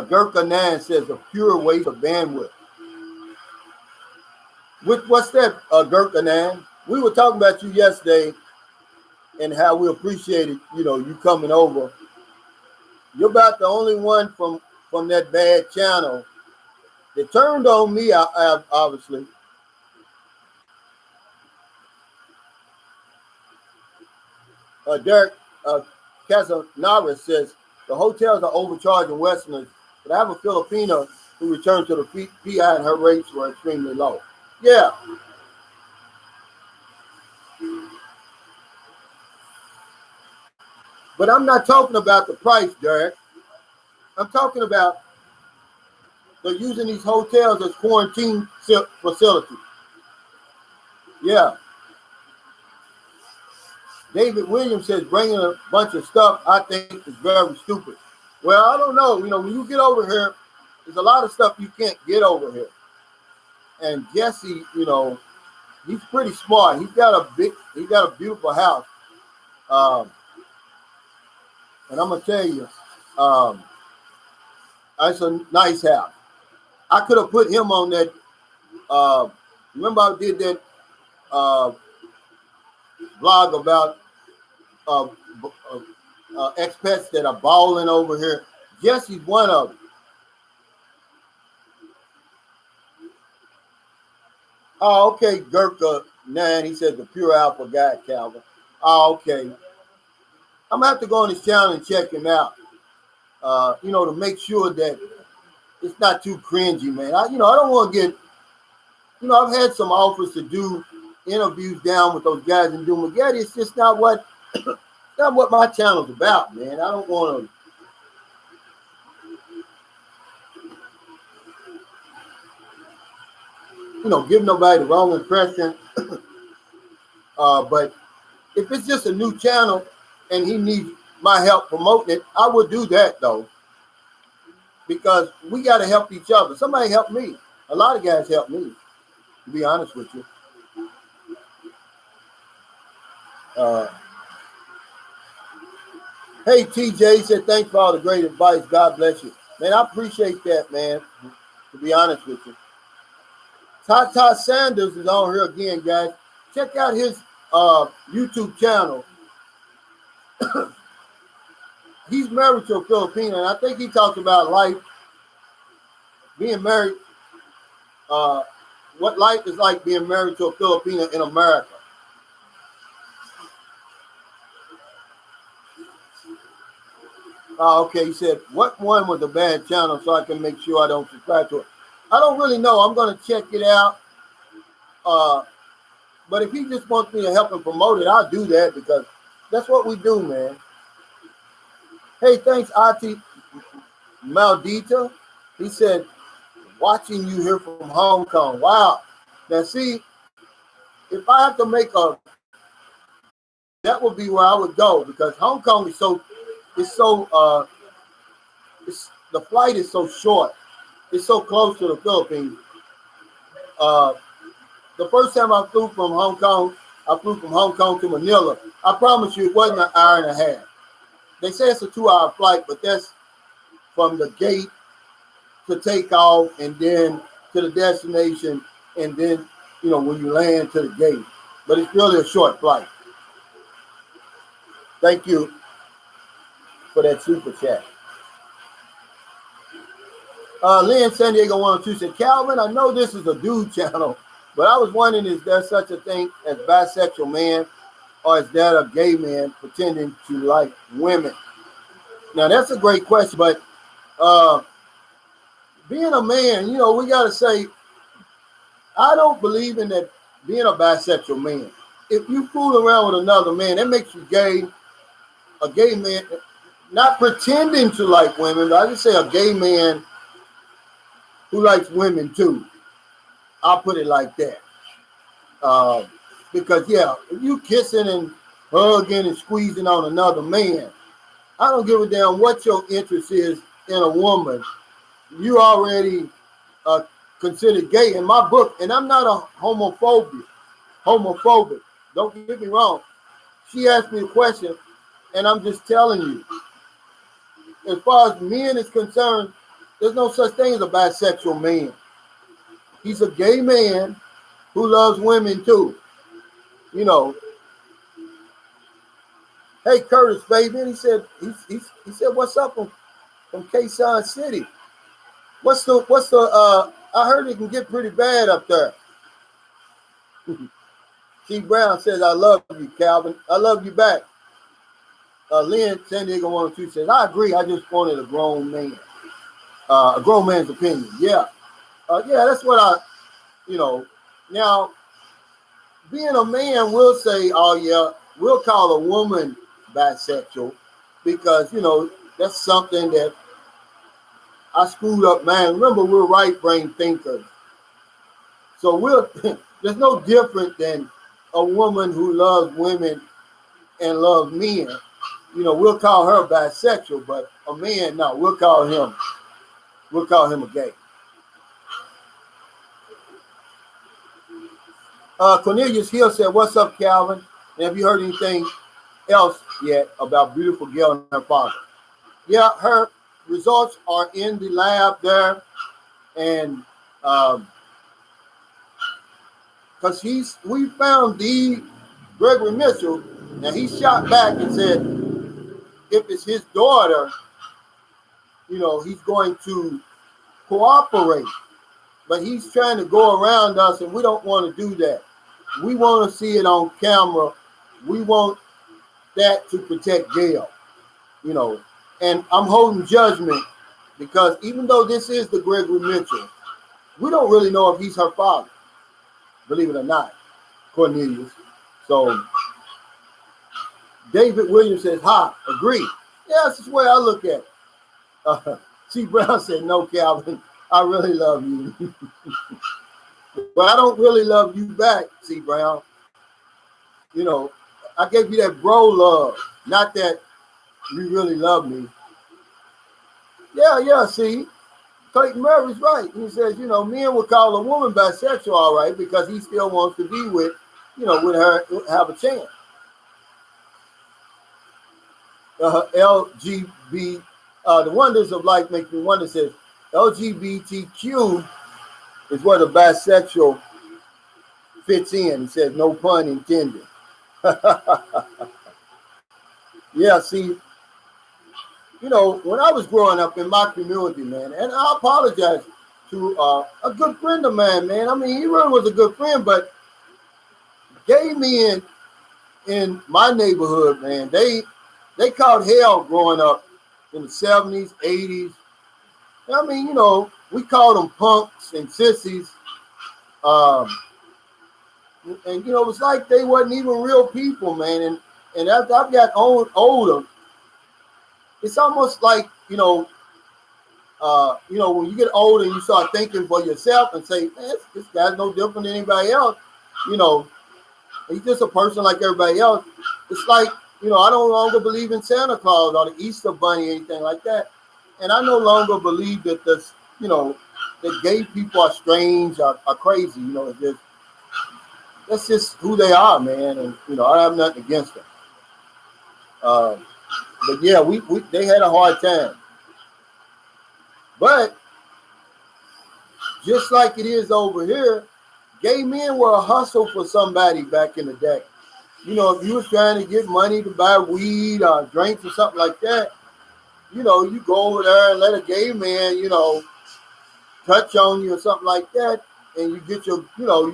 Gurkha 9 says a pure waste of bandwidth. What's that, Gurkha 9? We were talking about you yesterday and how we appreciated, you coming over. You're about the only one from that bad channel that turned on me, obviously. Derek Casanara says the hotels are overcharging Westerners, but I have a Filipino who returned to the PI and her rates were extremely low. Yeah. But I'm not talking about the price, Derek. I'm talking about they're using these hotels as quarantine facilities. Yeah. David Williams says bringing a bunch of stuff I think is very stupid. Well, I don't know. When you get over here, there's a lot of stuff you can't get over here. And Jesse, he's pretty smart. He's got a beautiful house. And I'm gonna tell you, it's a nice house. I could have put him on that. Remember I did that blog about expats that are balling over here. Jesse's one of them. Oh, okay, Gurkha 9. He said the pure alpha guy, Calvin. Oh, okay. I'm gonna have to go on his channel and check him out. To make sure that it's not too cringy, man. I don't want to get. I've had some offers to do interviews down with those guys in Dumageddon. It's just not what my channel's about, man. I don't want to, give nobody the wrong impression. But if it's just a new channel and he needs my help promoting it, I would do that though, because we got to help each other. Somebody help me. A lot of guys help me, to be honest with you. Hey, TJ said, thanks for all the great advice. God bless you. Man, I appreciate that, man, to be honest with you. Tata Sanders is on here again, guys. Check out his YouTube channel. He's married to a Filipino, and I think he talks about life, being married, what life is like being married to a Filipino in America. Okay, he said, what one was a bad channel so I can make sure I don't subscribe to it? I don't really know. I'm going to check it out. But if he just wants me to help him promote it, I'll do that because that's what we do, man. Hey, thanks, Ati Maldita. He said, watching you here from Hong Kong. Wow. Now, see, if I have to make that would be where I would go because Hong Kong is the flight is so short. It's so close to the Philippines. The first time I flew from Hong Kong, I flew from Hong Kong to Manila. I promise you it wasn't an hour and a half. They say it's a 2-hour flight, but that's from the gate to take off and then to the destination and then, when you land to the gate. But it's really a short flight. Thank you for that super chat. Lynn San Diego 102 said, Calvin, I know this is a dude channel, but I was wondering, is there such a thing as bisexual man, or is that a gay man pretending to like women? Now, that's a great question, but being a man, we got to say, I don't believe in that being a bisexual man. If you fool around with another man, that makes you gay. A gay man, not pretending to like women, but I just say a gay man who likes women too. I'll put it like that. Because, if you kissing and hugging and squeezing on another man, I don't give a damn what your interest is in a woman. You already considered gay in my book, and I'm not a homophobic. Don't get me wrong. She asked me a question, and I'm just telling you. As far as men is concerned, there's no such thing as a bisexual man. He's a gay man who loves women too. Hey, Curtis Fabian, he said, what's up from Quezon City? What's the I heard it can get pretty bad up there. T. Brown says, I love you, Calvin. I love you back. Lynn San Diego 102 says, I agree. I just wanted a grown man. A grown man's opinion. Yeah. That's what now being a man will say, oh yeah, we'll call a woman bisexual because, that's something that I screwed up, man. Remember, we're right brain thinkers. So there's no different than a woman who loves women and loves men. We'll call her bisexual, but a man, no, we'll call him a gay. Cornelius Hill said, what's up, Calvin? And have you heard anything else yet about beautiful girl and her father? Yeah, her results are in the lab there. And because we found Gregory Mitchell, and he shot back and said, if it's his daughter, he's going to cooperate. But he's trying to go around us, and we don't want to do that. We want to see it on camera. We want that to protect Gail, And I'm holding judgment because even though this is the Gregory Mitchell, we don't really know if he's her father, believe it or not, Cornelius. So David Williams says, agree. Yeah, that's the way I look at it. T. Brown said, no, Calvin, I really love you. But I don't really love you back, T. Brown. I gave you that bro love, not that you really love me. Yeah, see, Clayton Murray's right. He says, men would call a woman bisexual, all right, because he still wants to be with her, have a chance. LGB, the wonders of life make me wonder, says LGBTQ is where the bisexual fits in. He says, no pun intended. Yeah, see, when I was growing up in my community, man, and I apologize to a good friend of mine, man. I mean, he really was a good friend, but gay men in my neighborhood, man, they caught hell growing up in the 70s, 80s. I mean, you know, we called them punks and sissies. Um, and, you know, it was like they wasn't even real people, man. And after I've got older, it's almost like, when you get older and you start thinking for yourself and say, man, this guy's no different than anybody else, you know, he's just a person like everybody else. It's like, I no longer believe in Santa Claus or the Easter Bunny, anything like that. And I no longer believe that that gay people are strange or are crazy. That's just who they are, man. And, I have nothing against them. But yeah, they had a hard time. But just like it is over here, gay men were a hustle for somebody back in the day. If you was trying to get money to buy weed or drinks or something like that, you go over there and let a gay man, touch on you or something like that, and you get you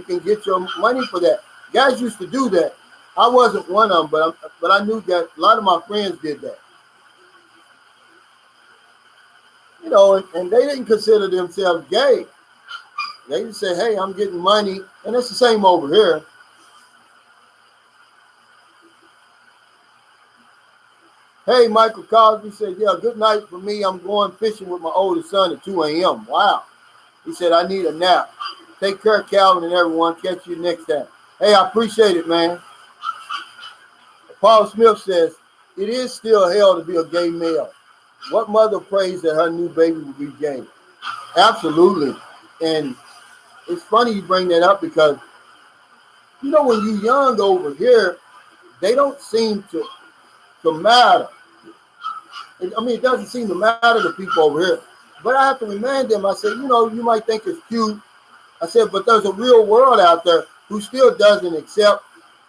can get your money for that. Guys used to do that. I wasn't one of them, but I knew that a lot of my friends did that. And they didn't consider themselves gay. They just say, hey, I'm getting money. And it's the same over here. Hey, Michael Cosby said, yeah, good night for me. I'm going fishing with my oldest son at 2 a.m. Wow. He said, I need a nap. Take care, Calvin and everyone. Catch you next time. Hey, I appreciate it, man. Paul Smith says, it is still hell to be a gay male. What mother prays that her new baby will be gay? Absolutely. And it's funny you bring that up because, when you're young over here, they don't seem to matter. I mean, it doesn't seem to matter to people over here. But I have to remind them, I said, you might think it's cute. I said, but there's a real world out there who still doesn't accept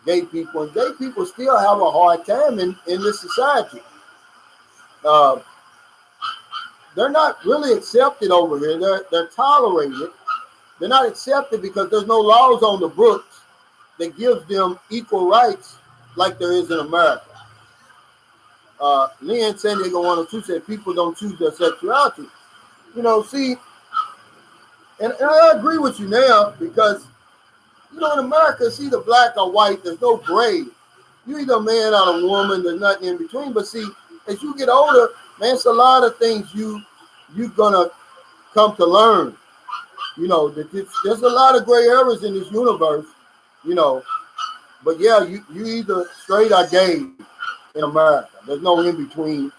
gay people. And gay people still have a hard time in this society. They're not really accepted over here. They're tolerated. They're not accepted because there's no laws on the books that gives them equal rights like there is in America. Lynn San Diego 102 said people don't choose their sexuality. See, and I agree with you now because, in America, it's either black or white. There's no gray. You're either a man or a woman. There's nothing in between. But see, as you get older, man, it's a lot of things you're going to come to learn. That there's a lot of gray areas in this universe, But yeah, you either straight or gay in America. There's no in between.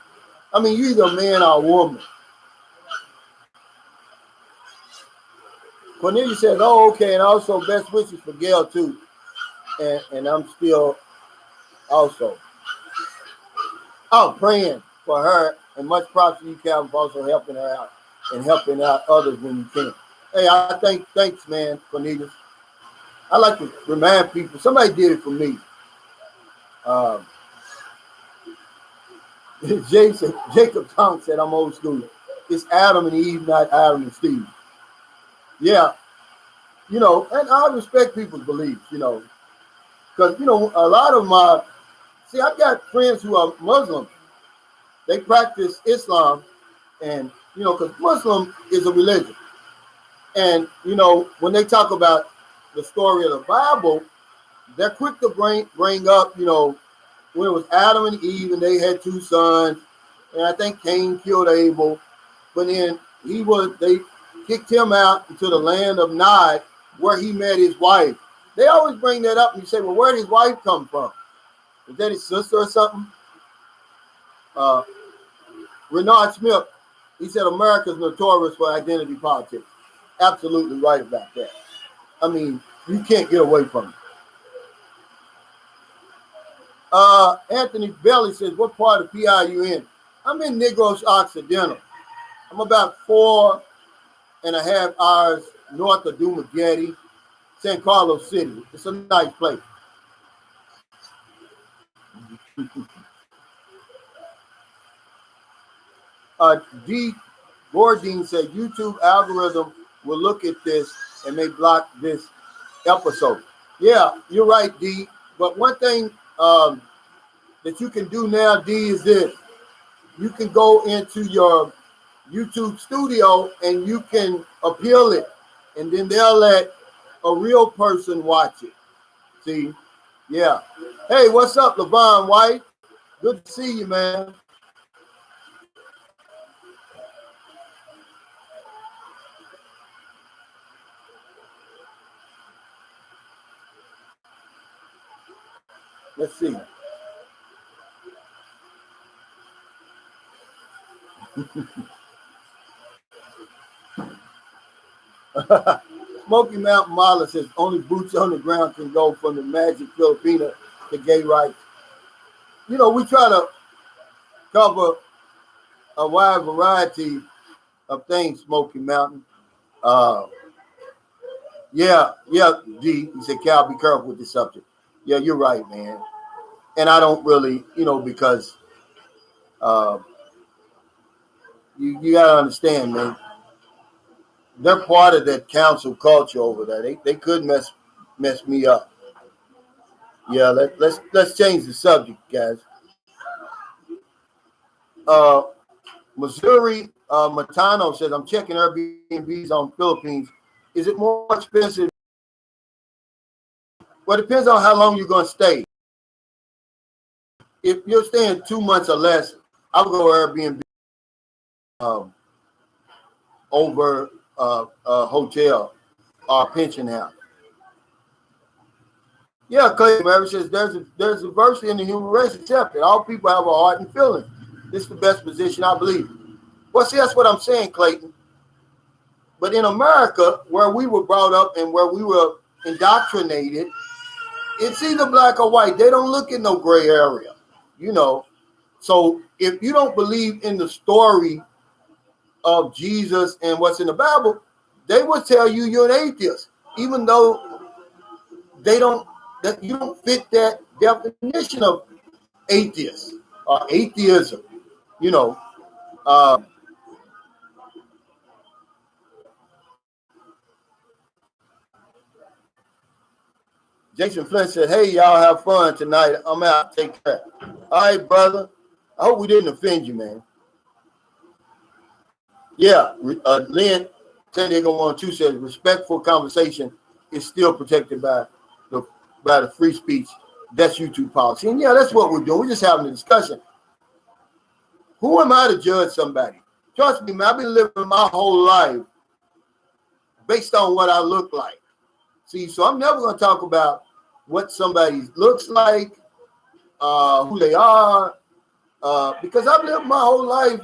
I mean, you're either a man or a woman. Cornelia says, oh, okay, and also best wishes for Gail too. And I'm still also praying for her, and much props to you, Calvin, for also helping her out and helping out others when you can. Hey, thanks, man, Cornelius. I like to remind people, somebody did it for me. Jacob Tonk said, I'm old school. It's Adam and Eve, not Adam and Steve. Yeah, and I respect people's beliefs, because, a lot of I've got friends who are Muslim. They practice Islam, and, because Muslim is a religion. And, when they talk about the story of the Bible, they're quick to bring up, when it was Adam and Eve and they had 2 sons, and I think Cain killed Abel, but then they kicked him out into the land of Nod where he met his wife. They always bring that up and you say, well, where did his wife come from? Is that his sister or something? Renard Smith, he said America's notorious for identity politics. Absolutely right about that. I mean, you can't get away from it. Anthony Belly says, what part of PI are you in? I'm in Negros Occidental. I'm about 4.5 hours north of Dumaguete, San Carlos City. It's a nice place. D. Gordine said, YouTube algorithm will look at this and may block this episode. Yeah, you're right, D. But one thing that you can do now, D, is this. you can go into your YouTube studio and you can appeal it, and then they'll let a real person watch it. See? Yeah. Hey, what's up, Levon White? Good to see you, man. Let's see. Smoky Mountain Marla says only boots on the ground can go from the Magic Filipina to gay rights. You know, we try to cover a wide variety of things, Smoky Mountain. Yeah, G. He said, Cal, be careful with this subject. Yeah, you're right, man. And I don't really, because you got to understand, man. They're part of that council culture over there. They could mess me up. Yeah, let's change the subject, guys. Missouri Matano says, I'm checking Airbnbs on Philippines. Is it more expensive? Well, it depends on how long you're going to stay. If you're staying 2 months or less, I would go Airbnb over a hotel or pension house. Yeah, Clay Mary says there's a verse in the human race accepted. All people have a heart and feeling. This is the best position, I believe. Well, see, that's what I'm saying, Clayton. But in America, where we were brought up and where we were indoctrinated, it's either black or white. They don't look in no gray area, So if you don't believe in the story of Jesus and what's in the Bible, they will tell you you're an atheist, even though you don't fit that definition of atheist or atheism, Jason Flint said, hey, y'all have fun tonight. I'm out. Take care. All right, brother. I hope we didn't offend you, man. Yeah, Lynn, San Diego 1-2 says respectful conversation is still protected by the free speech. That's YouTube policy. And yeah, that's what we're doing. We're just having a discussion. Who am I to judge somebody? Trust me, man, I've been living my whole life based on what I look like. See, so I'm never going to talk about what somebody looks like, who they are, because I've lived my whole life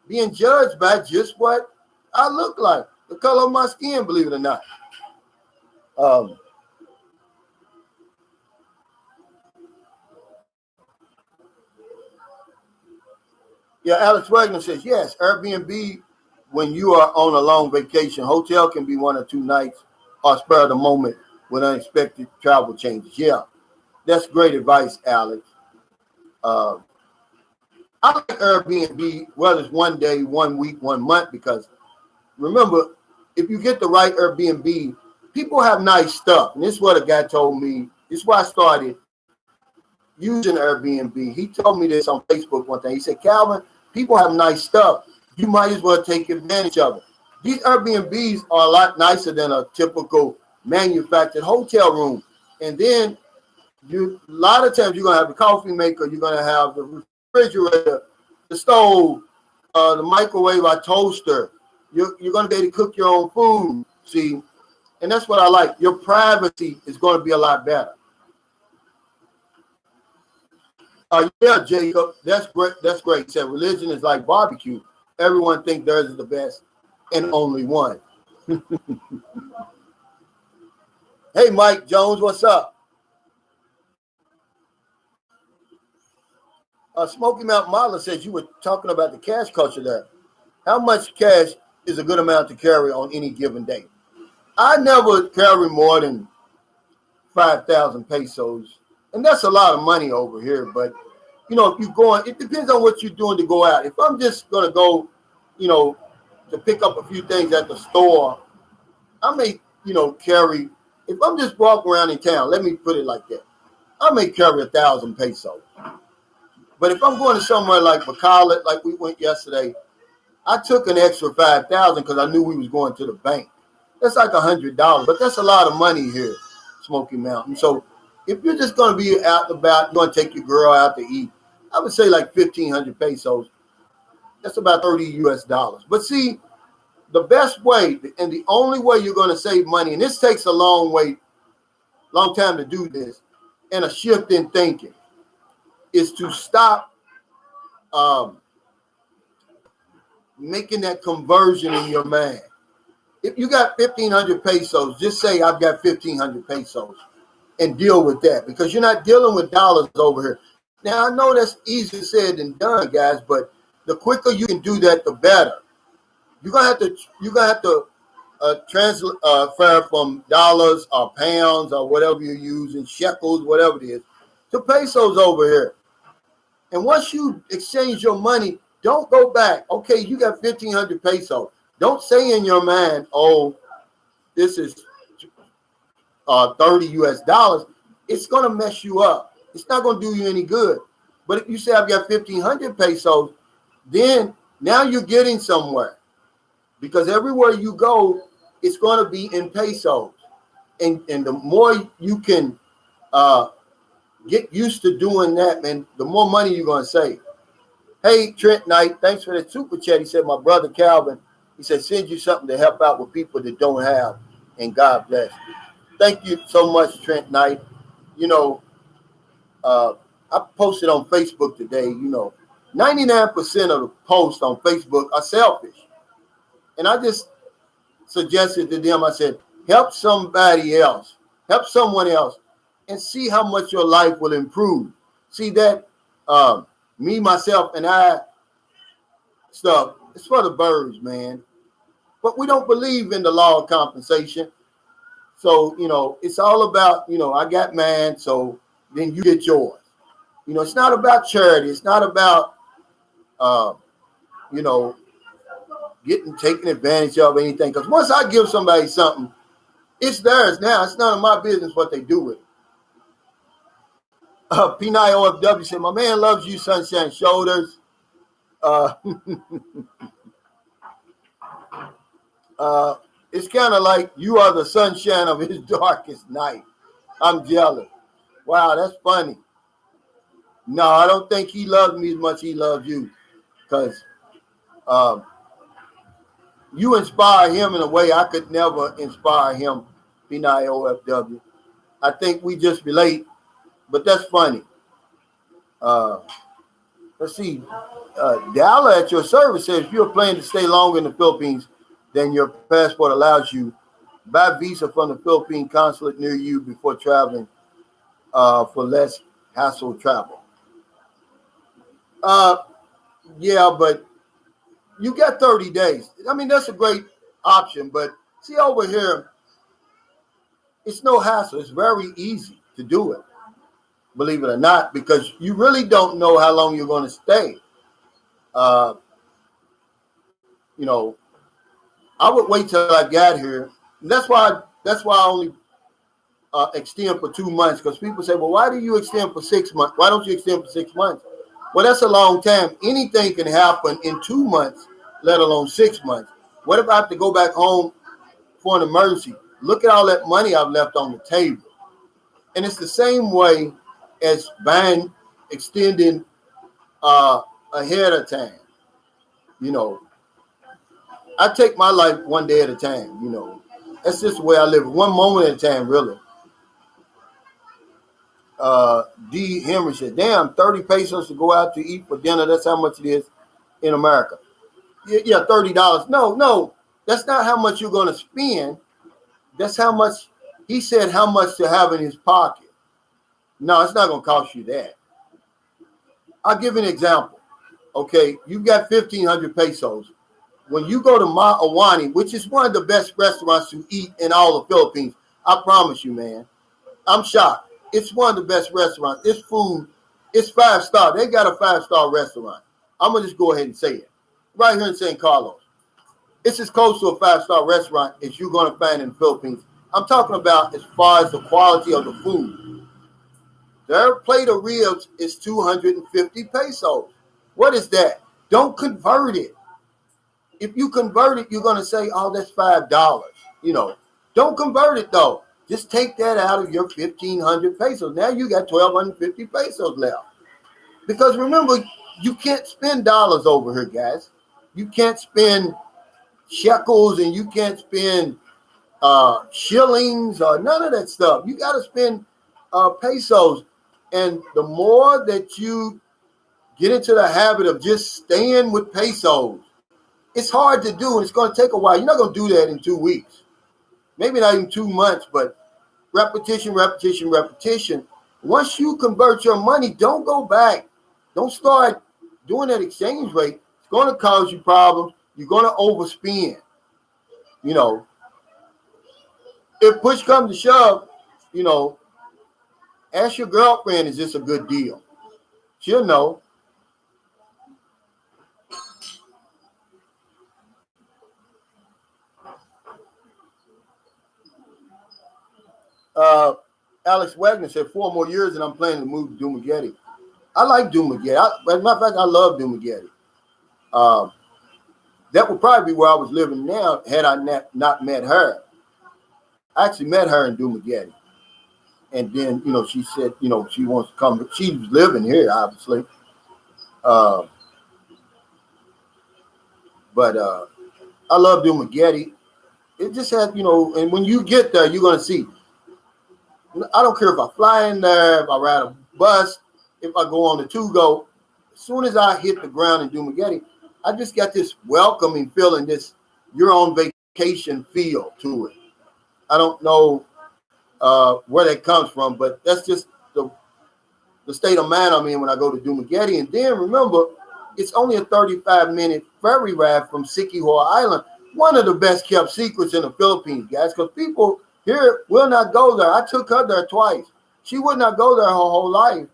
being judged by just what I look like, the color of my skin, believe it or not. Yeah, Alex Wagner says, yes, Airbnb, when you are on a long vacation, hotel can be 1 or 2 nights or spur of the moment when unexpected travel changes. Yeah, that's great advice, Alex. I like Airbnb, whether it's 1 day, 1 week, 1 month, because remember, if you get the right Airbnb, people have nice stuff. And this is what a guy told me. This is why I started using Airbnb. He told me this on Facebook one day. He said, Calvin, people have nice stuff. You might as well take advantage of it. These Airbnbs are a lot nicer than a typical manufactured hotel room. And then a lot of times you're going to have the coffee maker, you're going to have the refrigerator, the stove, the microwave, or toaster. You're going to be able to cook your own food, see? And that's what I like. Your privacy is going to be a lot better. Yeah, Jacob, that's great. That's great. He said religion is like barbecue. Everyone thinks theirs is the best and only one. Hey, Mike Jones, what's up? Smoky Mountain Marla says you were talking about the cash culture there. How much cash is a good amount to carry on any given day? I never carry more than 5,000 pesos. And that's a lot of money over here. But, if you're going, it depends on what you're doing to go out. If I'm just going to go, to pick up a few things at the store, I may, carry, if I'm just walking around in town, let me put it like that, I may carry 1,000 pesos. But if I'm going to somewhere like Bacalat, like we went yesterday, I took an extra 5,000 because I knew we was going to the bank. That's like $100, but that's a lot of money here, Smoky Mountain. So if you're just going to be out and about, you want to take your girl out to eat, I would say like 1,500 pesos. That's about 30 US dollars. But see, the best way and the only way you're going to save money, and this takes a long time to do this, and a shift in thinking, is to stop making that conversion in your mind. If you got 1,500 pesos, just say I've got 1,500 pesos and deal with that, because you're not dealing with dollars over here. Now, I know that's easier said than done, guys, but the quicker you can do that, the better. You're gonna have to transfer from dollars or pounds or whatever you're using, shekels, whatever it is, to pesos over here. And once you exchange your money, don't go back. Okay, you got 1,500 pesos. Don't say in your mind, oh, this is 30 US dollars. It's going to mess you up. It's not going to do you any good. But if you say I've got 1,500 pesos, then now you're getting somewhere. Because everywhere you go, it's going to be in pesos. And the more you can get used to doing that, man, the more money you're going to save. Hey, Trent Knight, thanks for the super chat. He said, my brother Calvin, he said, send you something to help out with people that don't have, and God bless. Thank you so much, Trent Knight. You know, I posted on Facebook today, 99% of the posts on Facebook are selfish. And I just suggested to them, I said, help somebody else, help someone else, and see how much your life will improve. See that me, myself, and I stuff, it's for the birds, man. But we don't believe in the law of compensation. So, it's all about, I got mine, so then you get yours. It's not about charity. It's not about, getting taken advantage of anything. Because once I give somebody something, it's theirs now. It's none of my business what they do with it. P9 OFW said, my man loves you, Sunshine Shoulders. It's kind of like you are the sunshine of his darkest night. I'm jealous. Wow, that's funny. No, I don't think he loves me as much as he loves you, because you inspire him in a way I could never inspire him, P9 OFW. I think we just relate, but that's funny. Let's see. Dalla at your service says, if you're planning to stay longer in the Philippines than your passport allows you, buy visa from the Philippine consulate near you before traveling for less hassle travel. Yeah, but you got 30 days. I mean, that's a great option, but see over here, it's no hassle. It's very easy to do it, believe it or not, because you really don't know how long you're going to stay. I would wait till I got here. And that's why I only extend for 2 months, because people say, well, why do you extend for 6 months? Why don't you extend for 6 months? Well, that's a long time. Anything can happen in 2 months, let alone 6 months. What if I have to go back home for an emergency? Look at all that money I've left on the table. And it's the same way as extending ahead of time. I take my life one day at a time, That's just the way I live, one moment at a time, really. D. Henry said, damn, 30 pesos to go out to eat for dinner. That's how much it is in America. Yeah, $30. No, that's not how much you're going to spend. That's how much, he said, how much to have in his pocket. No, it's not going to cost you that. I'll give you an example. Okay, you've got 1,500 pesos. When you go to Ma Awani, which is one of the best restaurants to eat in all the Philippines, I promise you, man, I'm shocked. It's one of the best restaurants. It's food. It's 5-star. They got a 5-star restaurant. I'm going to just go ahead and say it. Right here in San Carlos. It's as close to a 5-star restaurant as you're going to find in the Philippines. I'm talking about as far as the quality of the food. Their plate of ribs is 250 pesos. What is that? Don't convert it. If you convert it, you're going to say, oh, that's $5. Don't convert it, though. Just take that out of your 1,500 pesos. Now you got 1,250 pesos left. Because remember, you can't spend dollars over here, guys. You can't spend shekels and you can't spend shillings or none of that stuff. You got to spend pesos. And the more that you get into the habit of just staying with pesos, it's hard to do and it's going to take a while. You're not going to do that in 2 weeks. Maybe not even 2 months, but repetition. Once you convert your money, don't go back. Don't start doing that exchange rate. It's going to cause you problems. You're going to overspend. If push comes to shove, ask your girlfriend, is this a good deal? She'll know. Alex Wagner said 4 more years and I'm planning to move to Dumaguete. I like Dumaguete. As a matter of fact, I love Dumaguete. That would probably be where I was living now had I not met her. I actually met her in Dumaguete. And then, she said, she wants to come. She's living here, obviously. But I love Dumaguete. It just has, and when you get there, you're going to see. I don't care if I fly in there, if I ride a bus, if I go on the to-go. As soon as I hit the ground in Dumaguete, I just got this welcoming feeling, this you're on vacation feel to it. I don't know where that comes from, but that's just the state of mind I'm in when I go to Dumaguete. And then remember, it's only a 35-minute ferry ride from Siquijor Island, one of the best kept secrets in the Philippines, guys, because people here will not go there. I took her there twice. She would not go there her whole life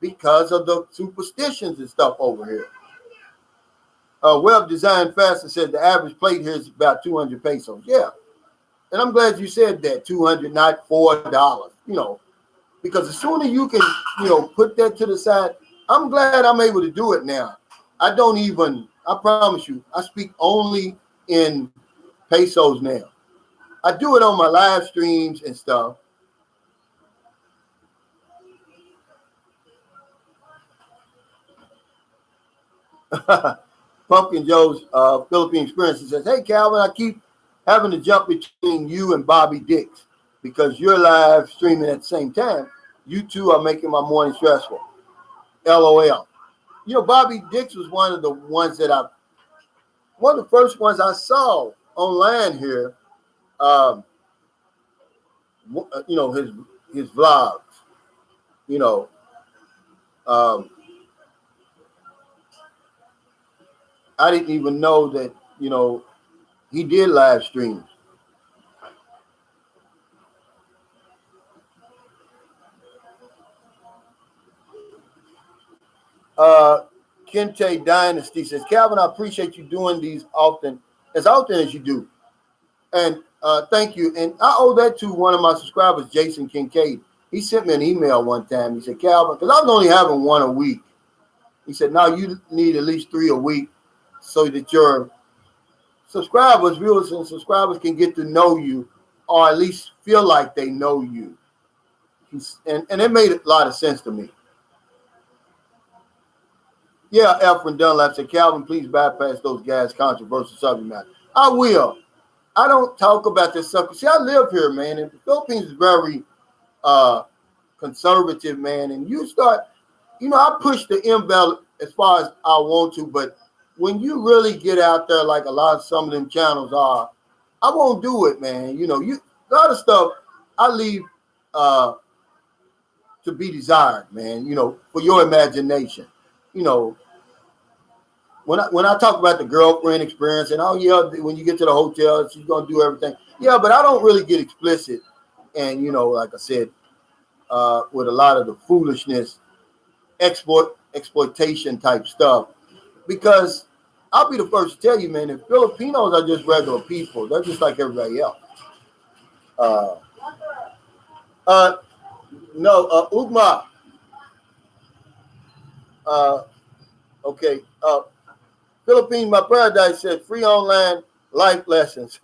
because of the superstitions and stuff over here. Web Design Faster said the average plate here is about 200 pesos. Yeah. And I'm glad you said that, 200, not $4, because as soon as you can, put that to the side, I'm glad I'm able to do it now. I promise you, I speak only in pesos now. I do it on my live streams and stuff. Pumpkin Joe's Philippine Experience says, hey, Calvin, I keep having to jump between you and Bobby Dix because you're live streaming at the same time. You two are making my morning stressful. LOL. Bobby Dix was one of the first ones I saw online here. His vlogs. I didn't even know that, he did live streams. Kente Dynasty says, Calvin, I appreciate you doing these as often as you do. And thank you. And I owe that to one of my subscribers, Jason Kincaid. He sent me an email one time. He said, Calvin, because I was only having one a week. He said, now you need at least 3 a week so that your viewers and subscribers can get to know you or at least feel like they know you. And it made a lot of sense to me. Yeah, Efren Dunlap said, Calvin, please bypass those guys' controversial subject matter. I will. I don't talk about this stuff. See, I live here, man, and the Philippines is very conservative, man. And you start, I push the envelope as far as I want to, but when you really get out there like some of them channels are, I won't do it, man. A lot of stuff I leave to be desired, man, for your imagination. When I talk about the girlfriend experience and when you get to the hotel, she's gonna do everything. Yeah, but I don't really get explicit. And like I said, with a lot of the foolishness, exploitation type stuff, because I'll be the first to tell you, man, if Filipinos are just regular people, they're just like everybody else. Ugma, Okay. Philippines, my paradise said free online life lessons.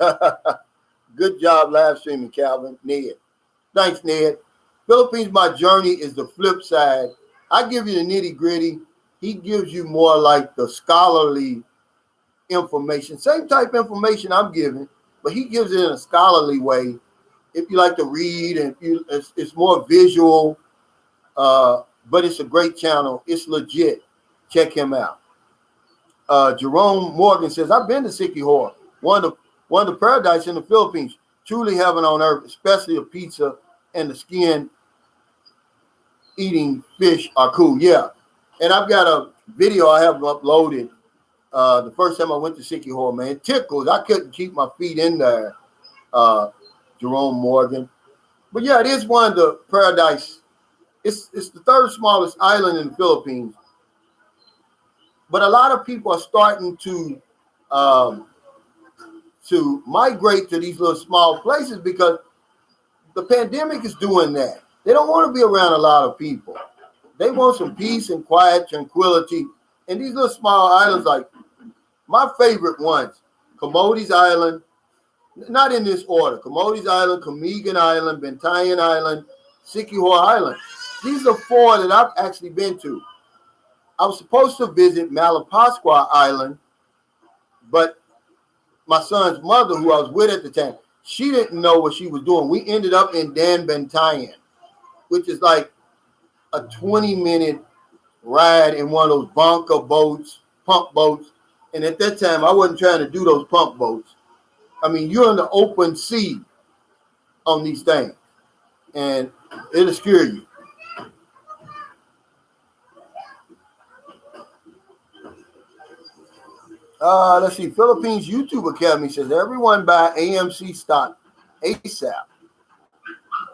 Good job live streaming, Calvin. Ned. Thanks, Ned. Philippines, my journey is the flip side. I give you the nitty gritty. He gives you more like the scholarly information. Same type information I'm giving, but he gives it in a scholarly way. If you like to read and it's more visual, but it's a great channel. It's legit. Check him out. Jerome Morgan says, I've been to Siquijor, one of the paradise in the Philippines. Truly heaven on earth, especially the pizza and the skin eating fish are cool. Yeah. And I've got a video I have uploaded. The first time I went to Siquijor, man, it tickles. I couldn't keep my feet in there, Jerome Morgan. But yeah, it is one of the paradise. It's the third smallest island in the Philippines. But a lot of people are starting to migrate to these little small places because the pandemic is doing that. They don't want to be around a lot of people. They want some peace and quiet, tranquility. And these little small islands, like my favorite ones, Camotes Island, not in this order, Camotes Island, Camiguin Island, Bantayan Island, Siquijor Island. These are four that I've actually been to. I was supposed to visit Malapascua Island, but my son's mother, who I was with at the time, she didn't know what she was doing. We ended up in Dan Bantayan, which is like a 20-minute ride in one of those bunker boats, pump boats. And at that time, I wasn't trying to do those pump boats. I mean, you're in the open sea on these things, and it'll scare you. Let's see. Philippines YouTube Academy says everyone buy AMC stock ASAP.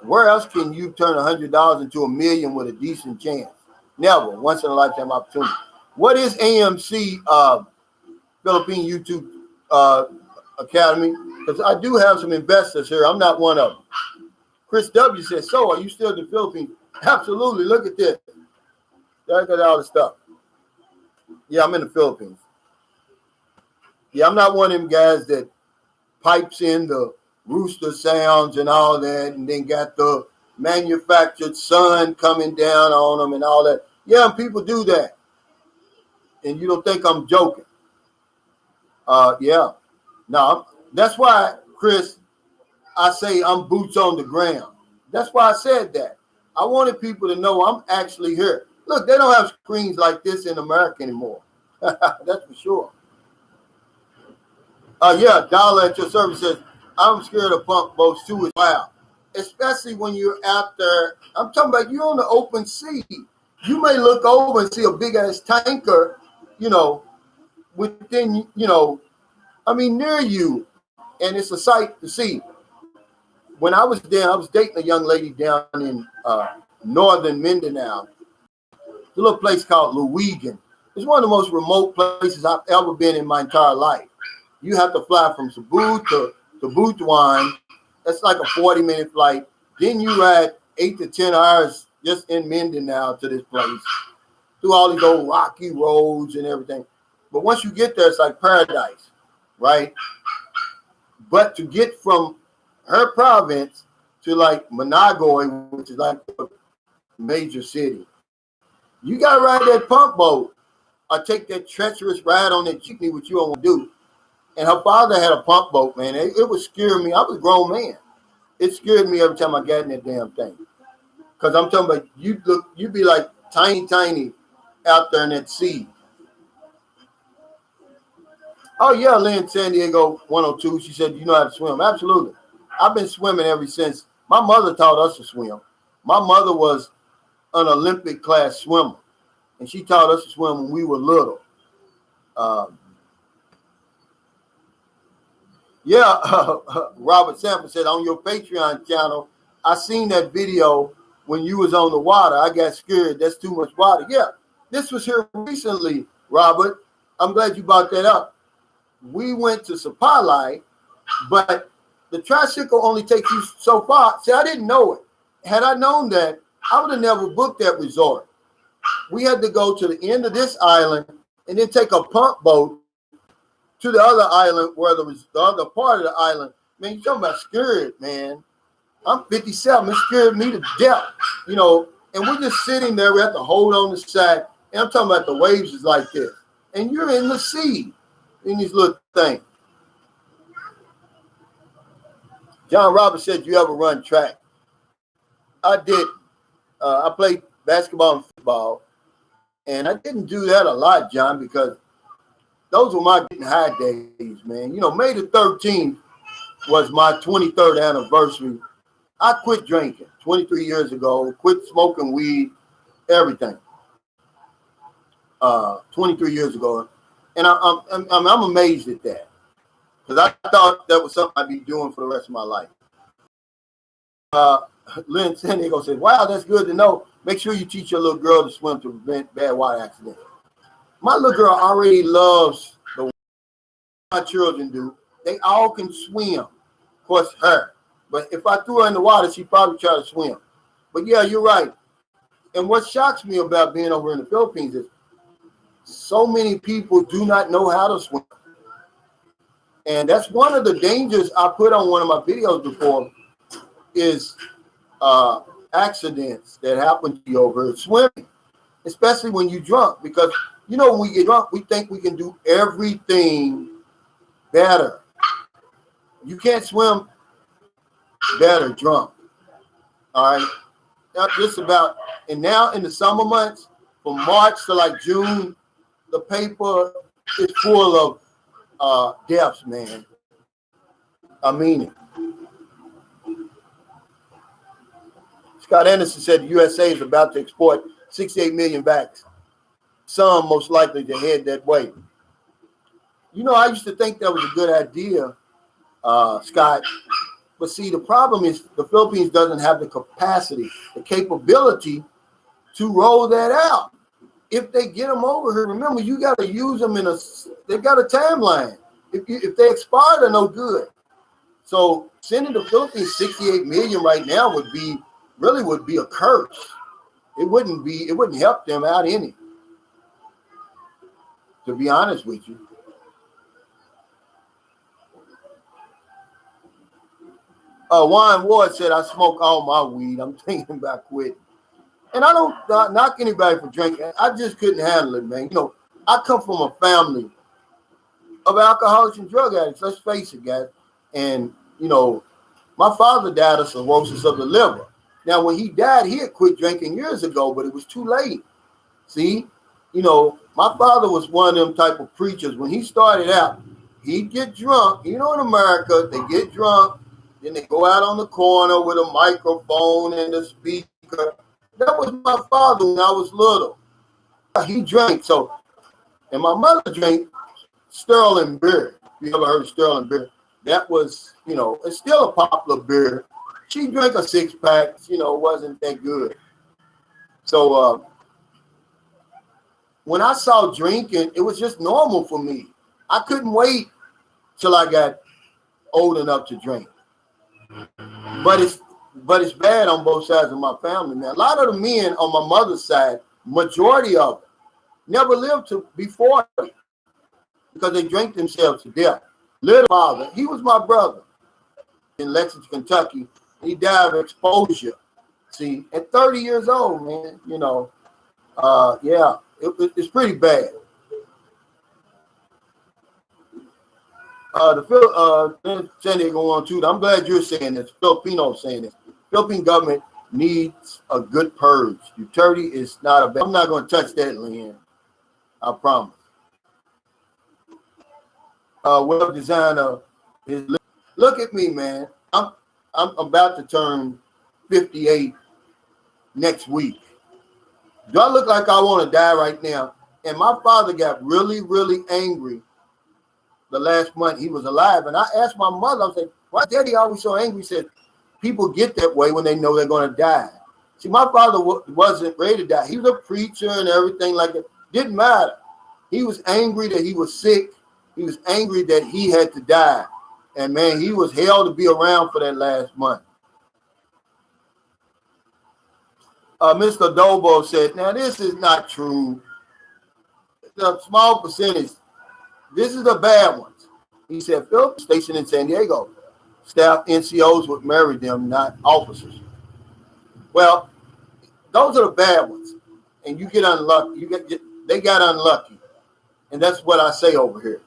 Where else can you turn $100 into $1 million with a decent chance? Never. Once in a lifetime opportunity. What is AMC Philippine YouTube Academy? Because I do have some investors here. I'm not one of them. Chris W says, so are you still in the Philippines? Absolutely. Look at this. I got all the stuff. Yeah, I'm in the Philippines. Yeah, I'm not one of them guys that pipes in the rooster sounds and all that, and then got the manufactured sun coming down on them and all that. Yeah, people do that. And you don't think I'm joking. Yeah. No, that's why, Chris, I say I'm boots on the ground. That's why I said that. I wanted people to know I'm actually here. Look, they don't have screens like this in America anymore. That's for sure. Yeah, Dollar at your service says, I'm scared of pump boats too as well. Especially when you're out there. I'm talking about you're on the open sea. You may look over and see a big ass tanker, within, near you. And it's a sight to see. When I was there, I was dating a young lady down in northern Mindanao. It's a little place called Luwigan. It's one of the most remote places I've ever been in my entire life. You have to fly from Cebu to Butuan. That's like a 40-minute flight. Then you ride 8 to 10 hours just in Mindanao to this place, through all these old rocky roads and everything. But once you get there, it's like paradise, right? But to get from her province to like Managua, which is like a major city, you got to ride that pump boat or take that treacherous ride on that jeepney, which you don't want to do. And her father had a pump boat, man. It would scare me. I was a grown man. It scared me every time I got in that damn thing. Because I'm talking about you'd be like tiny out there in that sea. Oh, yeah, Lynn San Diego 102. She said, you know how to swim. Absolutely. I've been swimming ever since. My mother taught us to swim. My mother was an Olympic class swimmer. And she taught us to swim when we were little. Robert Sanford said, on your Patreon channel, I seen that video when you was on the water. I got scared. That's too much water. Yeah, this was here recently, Robert. I'm glad you brought that up. We went to Sapalai, but the tricycle only takes you so far. See, I didn't know it. Had I known that, I would have never booked that resort. we had to go to the end of this island and then take a pump boat to the other island where there was the other part of the island. Man, you talking about scared, man. I'm 57. It scared me to death, you know. And we're just sitting there. We have to hold on the side. And I'm talking about the waves is like this. And you're in the sea in these little things. John Roberts said, "You ever run track?" I did. I played basketball and football. And I didn't do that a lot, John, because those were my getting high days, man. You know, May the 13th was my 23rd anniversary. I quit drinking 23 years ago, quit smoking weed, everything. 23 years ago. And I'm amazed at that. Because I thought that was something I'd be doing for the rest of my life. Lynn San Diego said, "Wow, that's good to know. Make sure you teach your little girl to swim to prevent bad water accidents." My little girl already loves the water. My children do. They all can swim. Of course, her. But if I threw her in the water, she'd probably try to swim. But yeah, you're right. And what shocks me about being over in the Philippines is so many people do not know how to swim. And that's one of the dangers I put on one of my videos before is accidents that happen to you over swimming, especially when you're drunk. Because, you know, when we get drunk, we think we can do everything better. You can't swim better drunk. All right. Not just about, and now in the summer months, from March to like June, the paper is full of deaths, man. I mean it. Scott Anderson said the USA is about to export 68 million vaccines. Some most likely to head that way. You know, I used to think that was a good idea, Scott. But see, the problem is the Philippines doesn't have the capacity, the capability to roll that out. If they get them over here, remember, you got to use them they've got a timeline. If they expire, they're no good. So sending the Philippines 68 million right now would be a curse. It wouldn't help them out any, to be honest with you. Warren Ward said, "I smoke all my weed. I'm thinking about quitting." And I don't knock anybody for drinking. I just couldn't handle it, man. You know, I come from a family of alcoholics and drug addicts. Let's face it, guys. And, you know, my father died of cirrhosis of the liver. Now, when he died, he had quit drinking years ago, but it was too late. See, you know, my father was one of them type of preachers. When he started out, he'd get drunk. You know, in America, they get drunk. Then they go out on the corner with a microphone and a speaker. That was my father when I was little. He drank. So, and my mother drank Sterling beer. You ever heard of Sterling beer? That was, you know, it's still a popular beer. She drank a 6-pack, you know, wasn't that good. So when I saw drinking, it was just normal for me. I couldn't wait till I got old enough to drink. But it's bad on both sides of my family, man. A lot of the men on my mother's side, majority of them, never lived to be 40 because they drank themselves to death. Little father, he was my brother in Lexington, Kentucky. He died of exposure. See, at 30 years old, man, you know, yeah, it's pretty bad. San Diego on too. I'm glad you're saying this. Filipinos saying this. Philippine government needs a good purge. Duterte is not a bad. I'm not going to touch that, Lynn. I promise. Web designer is. Look at me, man. I'm about to turn 58 next week. Do I look like I want to die right now? And my father got really, really angry the last month he was alive. And I asked my mother, I said, "Why is Daddy always so angry?" He said, "People get that way when they know they're going to die." See, my father wasn't ready to die. He was a preacher and everything like that. Didn't matter. He was angry that he was sick. He was angry that he had to die. And, man, he was hell to be around for that last month. Mr. Dobo said, now this is not true. The small percentage. This is the bad ones. He said, Philip station in San Diego. Staff NCOs would marry them, not officers. Well, those are the bad ones. And you get unlucky. They got unlucky. And that's what I say over here.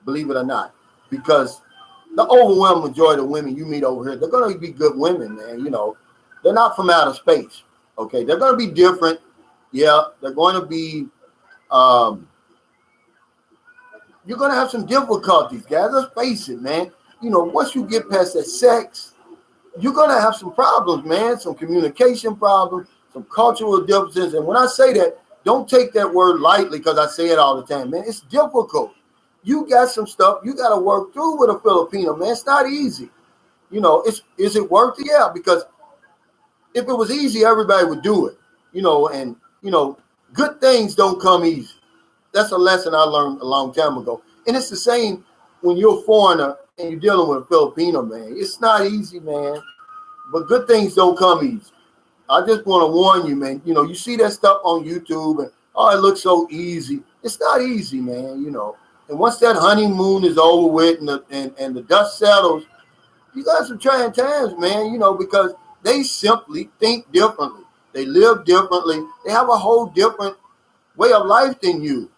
Believe it or not. Because the overwhelming majority of women you meet over here, they're going to be good women, man. You know, they're not from outer space. Okay. They're going to be different. Yeah. They're going to be, you're going to have some difficulties, guys. Let's face it, man. You know, once you get past that sex, you're going to have some problems, man. Some communication problems, some cultural differences. And when I say that, don't take that word lightly because I say it all the time, man. It's difficult. You got some stuff you got to work through with a Filipino, man. It's not easy. You know, is it worth it? Yeah, because if it was easy, everybody would do it. You know, and, you know, good things don't come easy. That's a lesson I learned a long time ago. And it's the same when you're a foreigner and you're dealing with a Filipino, man. It's not easy, man. But good things don't come easy. I just want to warn you, man. You know, you see that stuff on YouTube and, oh, it looks so easy. It's not easy, man, you know. And once that honeymoon is over with and the dust settles, you got some trying times, man, you know, because they simply think differently. They live differently. They have a whole different way of life than you.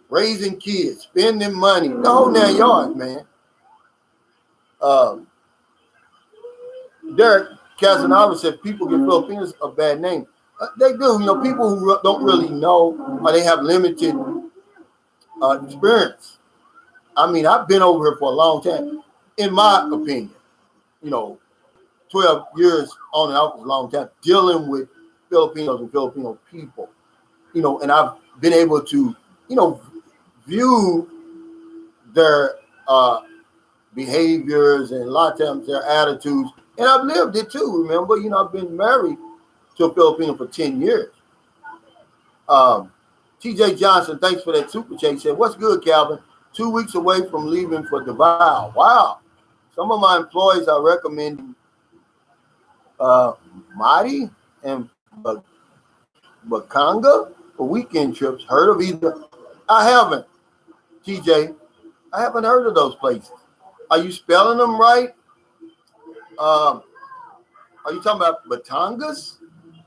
Raising kids, spending money, the whole 9 yards, man. Derek Casanova said people give Filipinos a bad name. They do. You know, people who don't really know or they have limited experience. I mean, I've been over here for a long time. In my opinion, you know, 12 years on and off is a long time dealing with Filipinos and Filipino people. You know, and I've been able to, you know, view their behaviors and a lot of times their attitudes. And I've lived it too, remember? You know, I've been married to a Filipino for 10 years. TJ Johnson, thanks for that super chat. He said, what's good, Calvin? 2 weeks away from leaving for Davao. Wow. Some of my employees are recommending Mati and Bakanga for weekend trips. Heard of either? I haven't. TJ, I haven't heard of those places. Are you spelling them right? Are you talking about Batangas?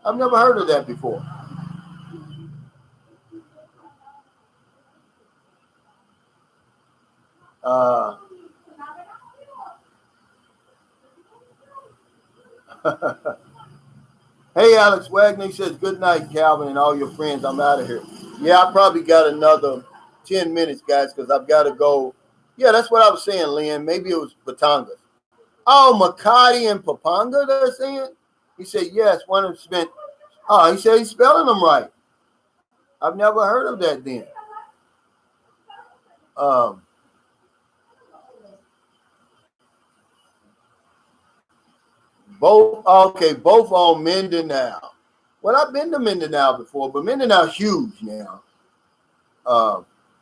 I've never heard of that before. Hey, Alex Wagner, he says, good night, Calvin, and all your friends. I'm out of here. Yeah, I probably got another 10 minutes, guys, because I've got to go. Yeah, that's what I was saying, Lynn. Maybe it was Batangas. Oh, Makati and Pampanga, they're saying? He said, yes, one of them spent. Oh, he said he's spelling them right. I've never heard of that then. Both on Mindanao. Well, I've been to Mindanao before, but Mindanao's huge now.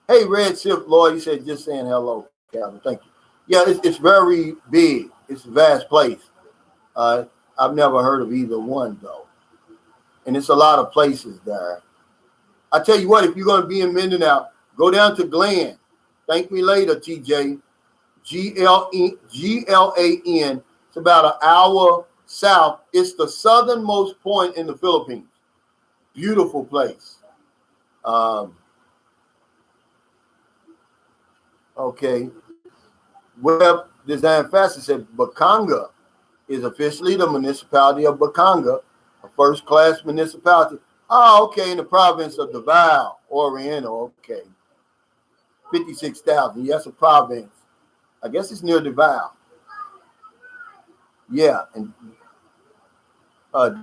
Hey, Red Sif Lloyd, he said, just saying hello, Calvin. Thank you. Yeah, it's very big. It's a vast place. I've never heard of either one, though. And it's a lot of places there. I tell you what, if you're going to be in Mindanao, go down to Glen. Thank me later, TJ. Glan. It's about an hour south. It's the southernmost point in the Philippines. Beautiful place. Okay. Web Design Facet said Bakanga is officially the municipality of Bakanga, a first-class municipality. Oh, okay, in the province of Davao, Oriental. Okay. 56,000. Yes, a province. I guess it's near Davao. Yeah, and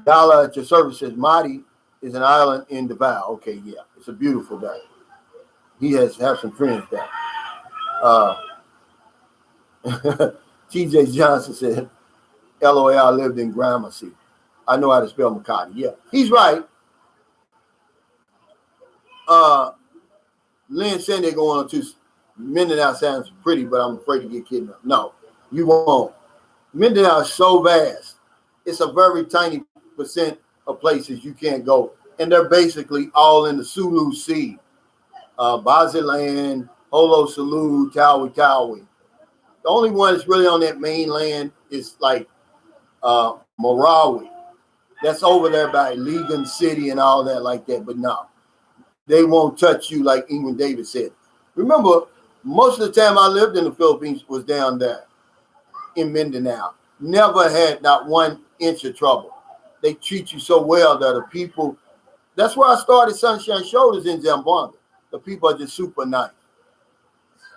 Dollar at your service says Mati is an island in Davao. Okay, yeah, it's a beautiful day. He has some friends there. TJ Johnson said, LOL, I lived in Gramercy. I know how to spell Makati. Yeah, he's right. Lynn said they're going on to Mindanao sounds pretty, but I'm afraid to get kidnapped. No, you won't. Mindanao is so vast. It's a very tiny of places you can't go. And they're basically all in the Sulu Sea. Baziland, Holo Sulu, Tawi Tawi. The only one that's really on that mainland is like Marawi. That's over there by Legan City and all that like that. But no, they won't touch you like England David said. Remember, most of the time I lived in the Philippines was down there in Mindanao. Never had not 1 inch of trouble. They treat you so well that the people, that's where I started Sunshine Shoulders in Zamboanga. The people are just super nice.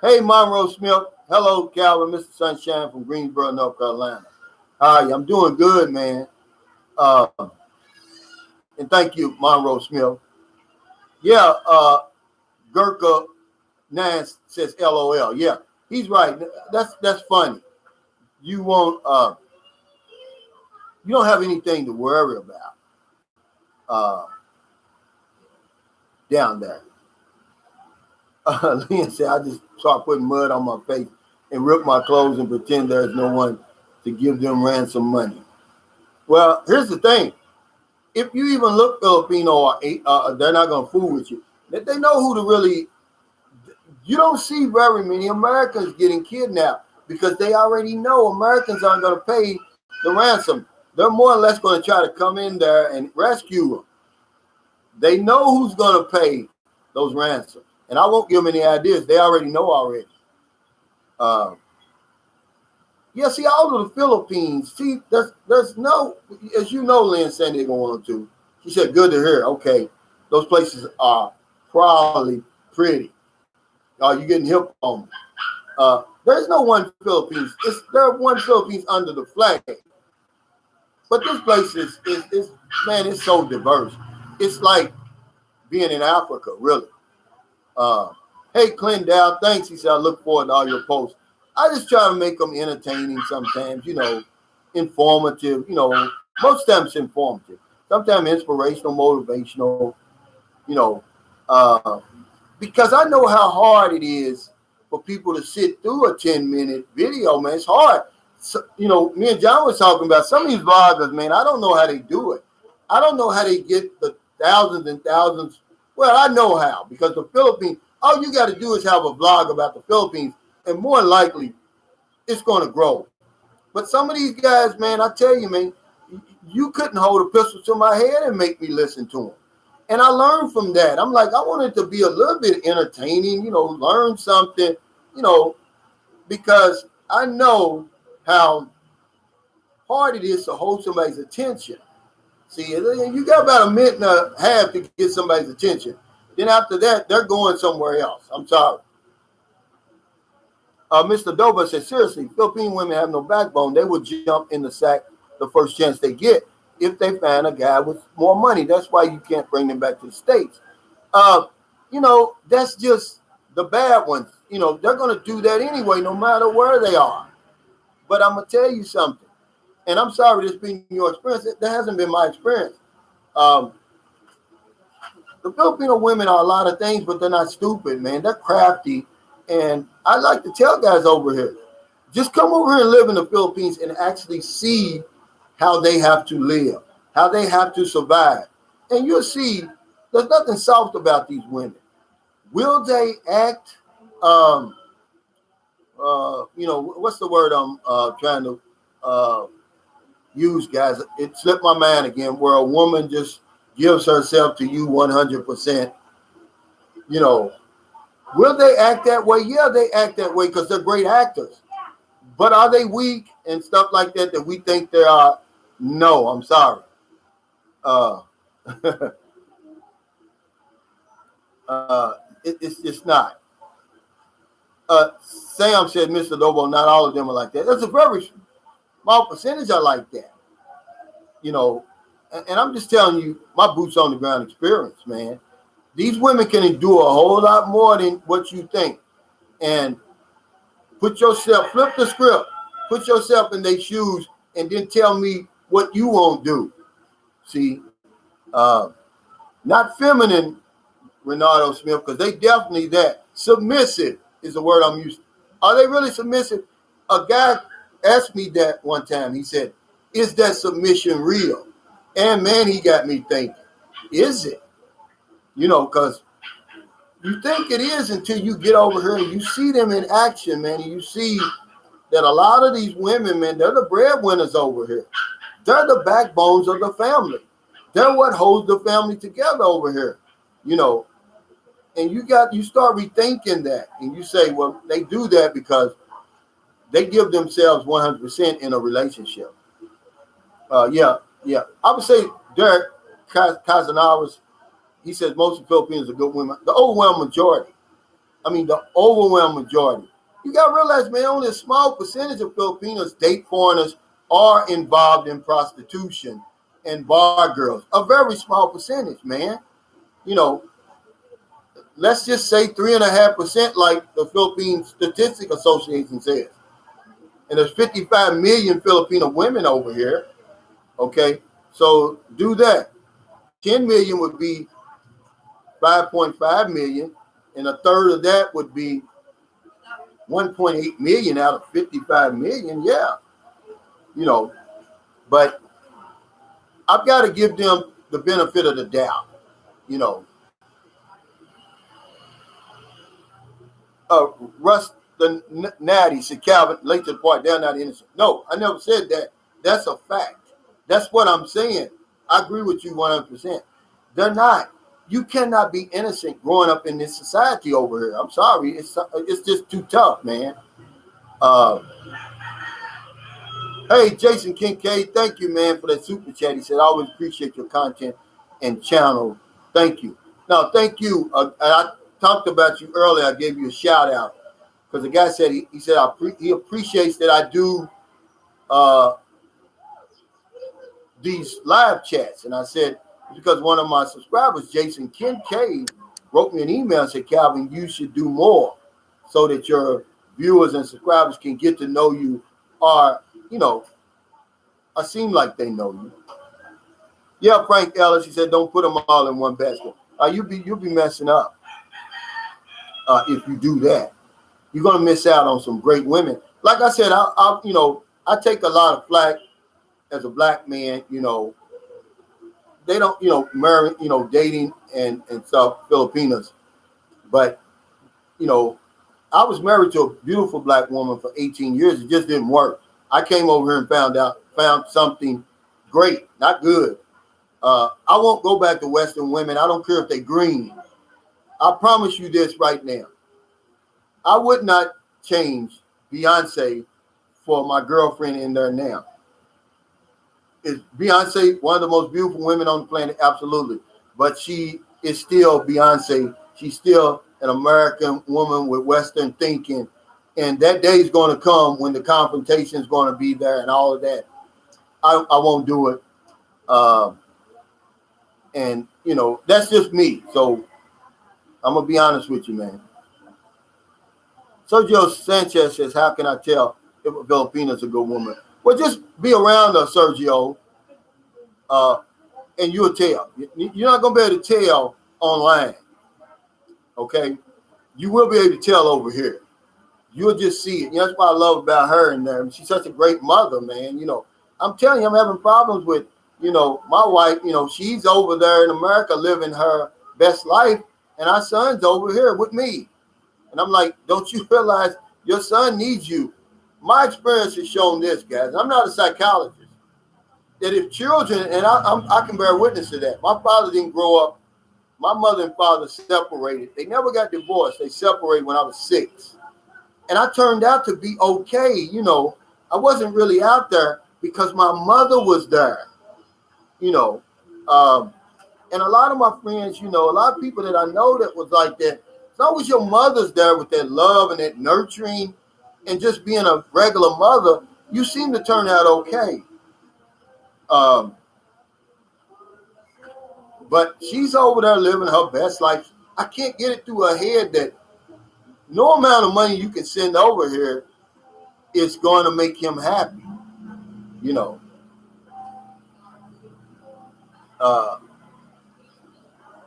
Hey, Monroe Smith. Hello, Calvin, Mr. Sunshine from Greensboro, North Carolina. How are you? I'm doing good, man. And thank you, Monroe Smith. Yeah, Gurkha Nance says LOL. Yeah, he's right. That's funny. You won't you don't have anything to worry about down there. Leon said, I just start putting mud on my face and rip my clothes and pretend there's no one to give them ransom money. Well, here's the thing. If you even look Filipino, they're not going to fool with you. They know who to really, you don't see very many Americans getting kidnapped because they already know Americans aren't going to pay the ransom. They're more or less going to try to come in there and rescue them. They know who's going to pay those ransoms. And I won't give them any ideas. They already know already. Yeah, see, all of the Philippines, see, there's no, as you know, Lynn San Diego 102. She said, good to hear. Okay, those places are probably pretty. You getting hip on. There's no one Philippines. There are one Philippines under the flag. But this place is man, it's so diverse. It's like being in Africa, really. Hey, Clint Dow, thanks. He said, I look forward to all your posts. I just try to make them entertaining sometimes, informative, most times informative, sometimes inspirational, motivational, because I know how hard it is for people to sit through a 10-minute video, man. It's hard. So, me and John was talking about some of these vloggers, man. I don't know how they do it. I don't know how they get the thousands and thousands. Well, I know how, because the Philippines, all you got to do is have a vlog about the Philippines, and more likely, it's going to grow. But some of these guys, man, I tell you, man, you couldn't hold a pistol to my head and make me listen to them. And I learned from that. I'm like, I want it to be a little bit entertaining, learn something, because I know how hard it is to hold somebody's attention. See, you got about a minute and a half to get somebody's attention. Then after that, they're going somewhere else. I'm sorry. Mr. Doba said, seriously, Philippine women have no backbone. They will jump in the sack the first chance they get if they find a guy with more money. That's why you can't bring them back to the States. That's just the bad ones. They're going to do that anyway, no matter where they are. But I'm going to tell you something. And I'm sorry this being your experience. That hasn't been my experience. The Filipino women are a lot of things, but they're not stupid, man. They're crafty. And I like to tell guys over here, just come over here and live in the Philippines and actually see how they have to live, how they have to survive. And you'll see there's nothing soft about these women. Will they act, what's the word I'm trying to use, guys? It slipped my mind again, where a woman just gives herself to you 100%, Will they act that way? Yeah, they act that way because they're great actors. But are they weak and stuff like that we think they are? No, I'm sorry. It's not. Sam said, Mr. Dobo, not all of them are like that. There's a very small percentage are like that. And I'm just telling you, my boots on the ground experience, man. These women can endure a whole lot more than what you think. And flip the script, put yourself in their shoes, and then tell me what you won't do. See, not feminine, Renato Smith, because they definitely that. Submissive is the word I'm using. Are they really submissive? A guy asked me that one time. He said, is that submission real? And man, he got me thinking, is it? You know, because you think it is until you get over here and you see them in action, man, and you see that a lot of these women, man, they're the breadwinners over here. They're the backbones of the family. They're what holds the family together over here, you know. And you start rethinking that, and you say, well, they do that because they give themselves 100% in a relationship. Yeah. I would say Derek Casanavas, he says most of the Filipinos are good women. The overwhelming majority. You got to realize, man, only a small percentage of Filipinos date foreigners are involved in prostitution and bar girls. A very small percentage, man. You know, let's just say 3.5%, like the Philippine Statistics Association says. And there's 55 million Filipino women over here. Okay, so do that. 10 million would be 5.5 million, and a third of that would be 1.8 million out of 55 million. Yeah, you know, but I've got to give them the benefit of the doubt. You know, Russ the Natty said, Calvin, late to the part, they're not innocent. No, I never said that. That's a fact. That's what I'm saying. I agree with you 100%. They're not. You cannot be innocent growing up in this society over here. I'm sorry. It's just too tough, man. Hey, Jason Kincaid, thank you, man, for that super chat. He said, I always appreciate your content and channel. Thank you. No, thank you. I talked about you earlier. I gave you a shout out because the guy said he said he appreciates that I do these live chats. And I said, because one of my subscribers, Jason Kincaid, wrote me an email and said, Calvin, you should do more so that your viewers and subscribers can get to know you, or, you know, I seem like they know you. Yeah, Frank Ellis, he said, don't put them all in one basket. You'll be messing up if you do that. You're going to miss out on some great women. Like I said, I take a lot of flack as a black man, you know. They don't, you know, marry, you know, dating and stuff, Filipinas. But, you know, I was married to a beautiful black woman for 18 years. It just didn't work. I came over here and found something great, not good. I won't go back to Western women. I don't care if they're green. I promise you this right now. I would not change Beyonce for my girlfriend in there now. Is Beyonce one of the most beautiful women on the planet? Absolutely. But she is still Beyonce. She's still an American woman with Western thinking. And that day is going to come when the confrontation is going to be there and all of that. I won't do it. And, you know, that's just me. So I'm going to be honest with you, man. Sergio Sanchez says, how can I tell if a Filipino is a good woman? Well, just be around her, Sergio, and you'll tell. You're not going to be able to tell online, okay? You will be able to tell over here. You'll just see it. You know, that's what I love about her and there. She's such a great mother, man. You know, I'm telling you, I'm having problems with, you know, my wife. You know, she's over there in America living her best life, and our son's over here with me. And I'm like, don't you realize your son needs you? My experience has shown this, guys. I'm not a psychologist. That if children, and I can bear witness to that. My father didn't grow up. My mother and father separated. They never got divorced. They separated when I was 6. And I turned out to be okay. You know, I wasn't really out there because my mother was there. You know, and a lot of my friends, you know, a lot of people that I know that was like that. As long as your mother's there with that love and that nurturing and just being a regular mother, you seem to turn out okay. But she's over there living her best life. I can't get it through her head that no amount of money you can send over here is going to make him happy. You know.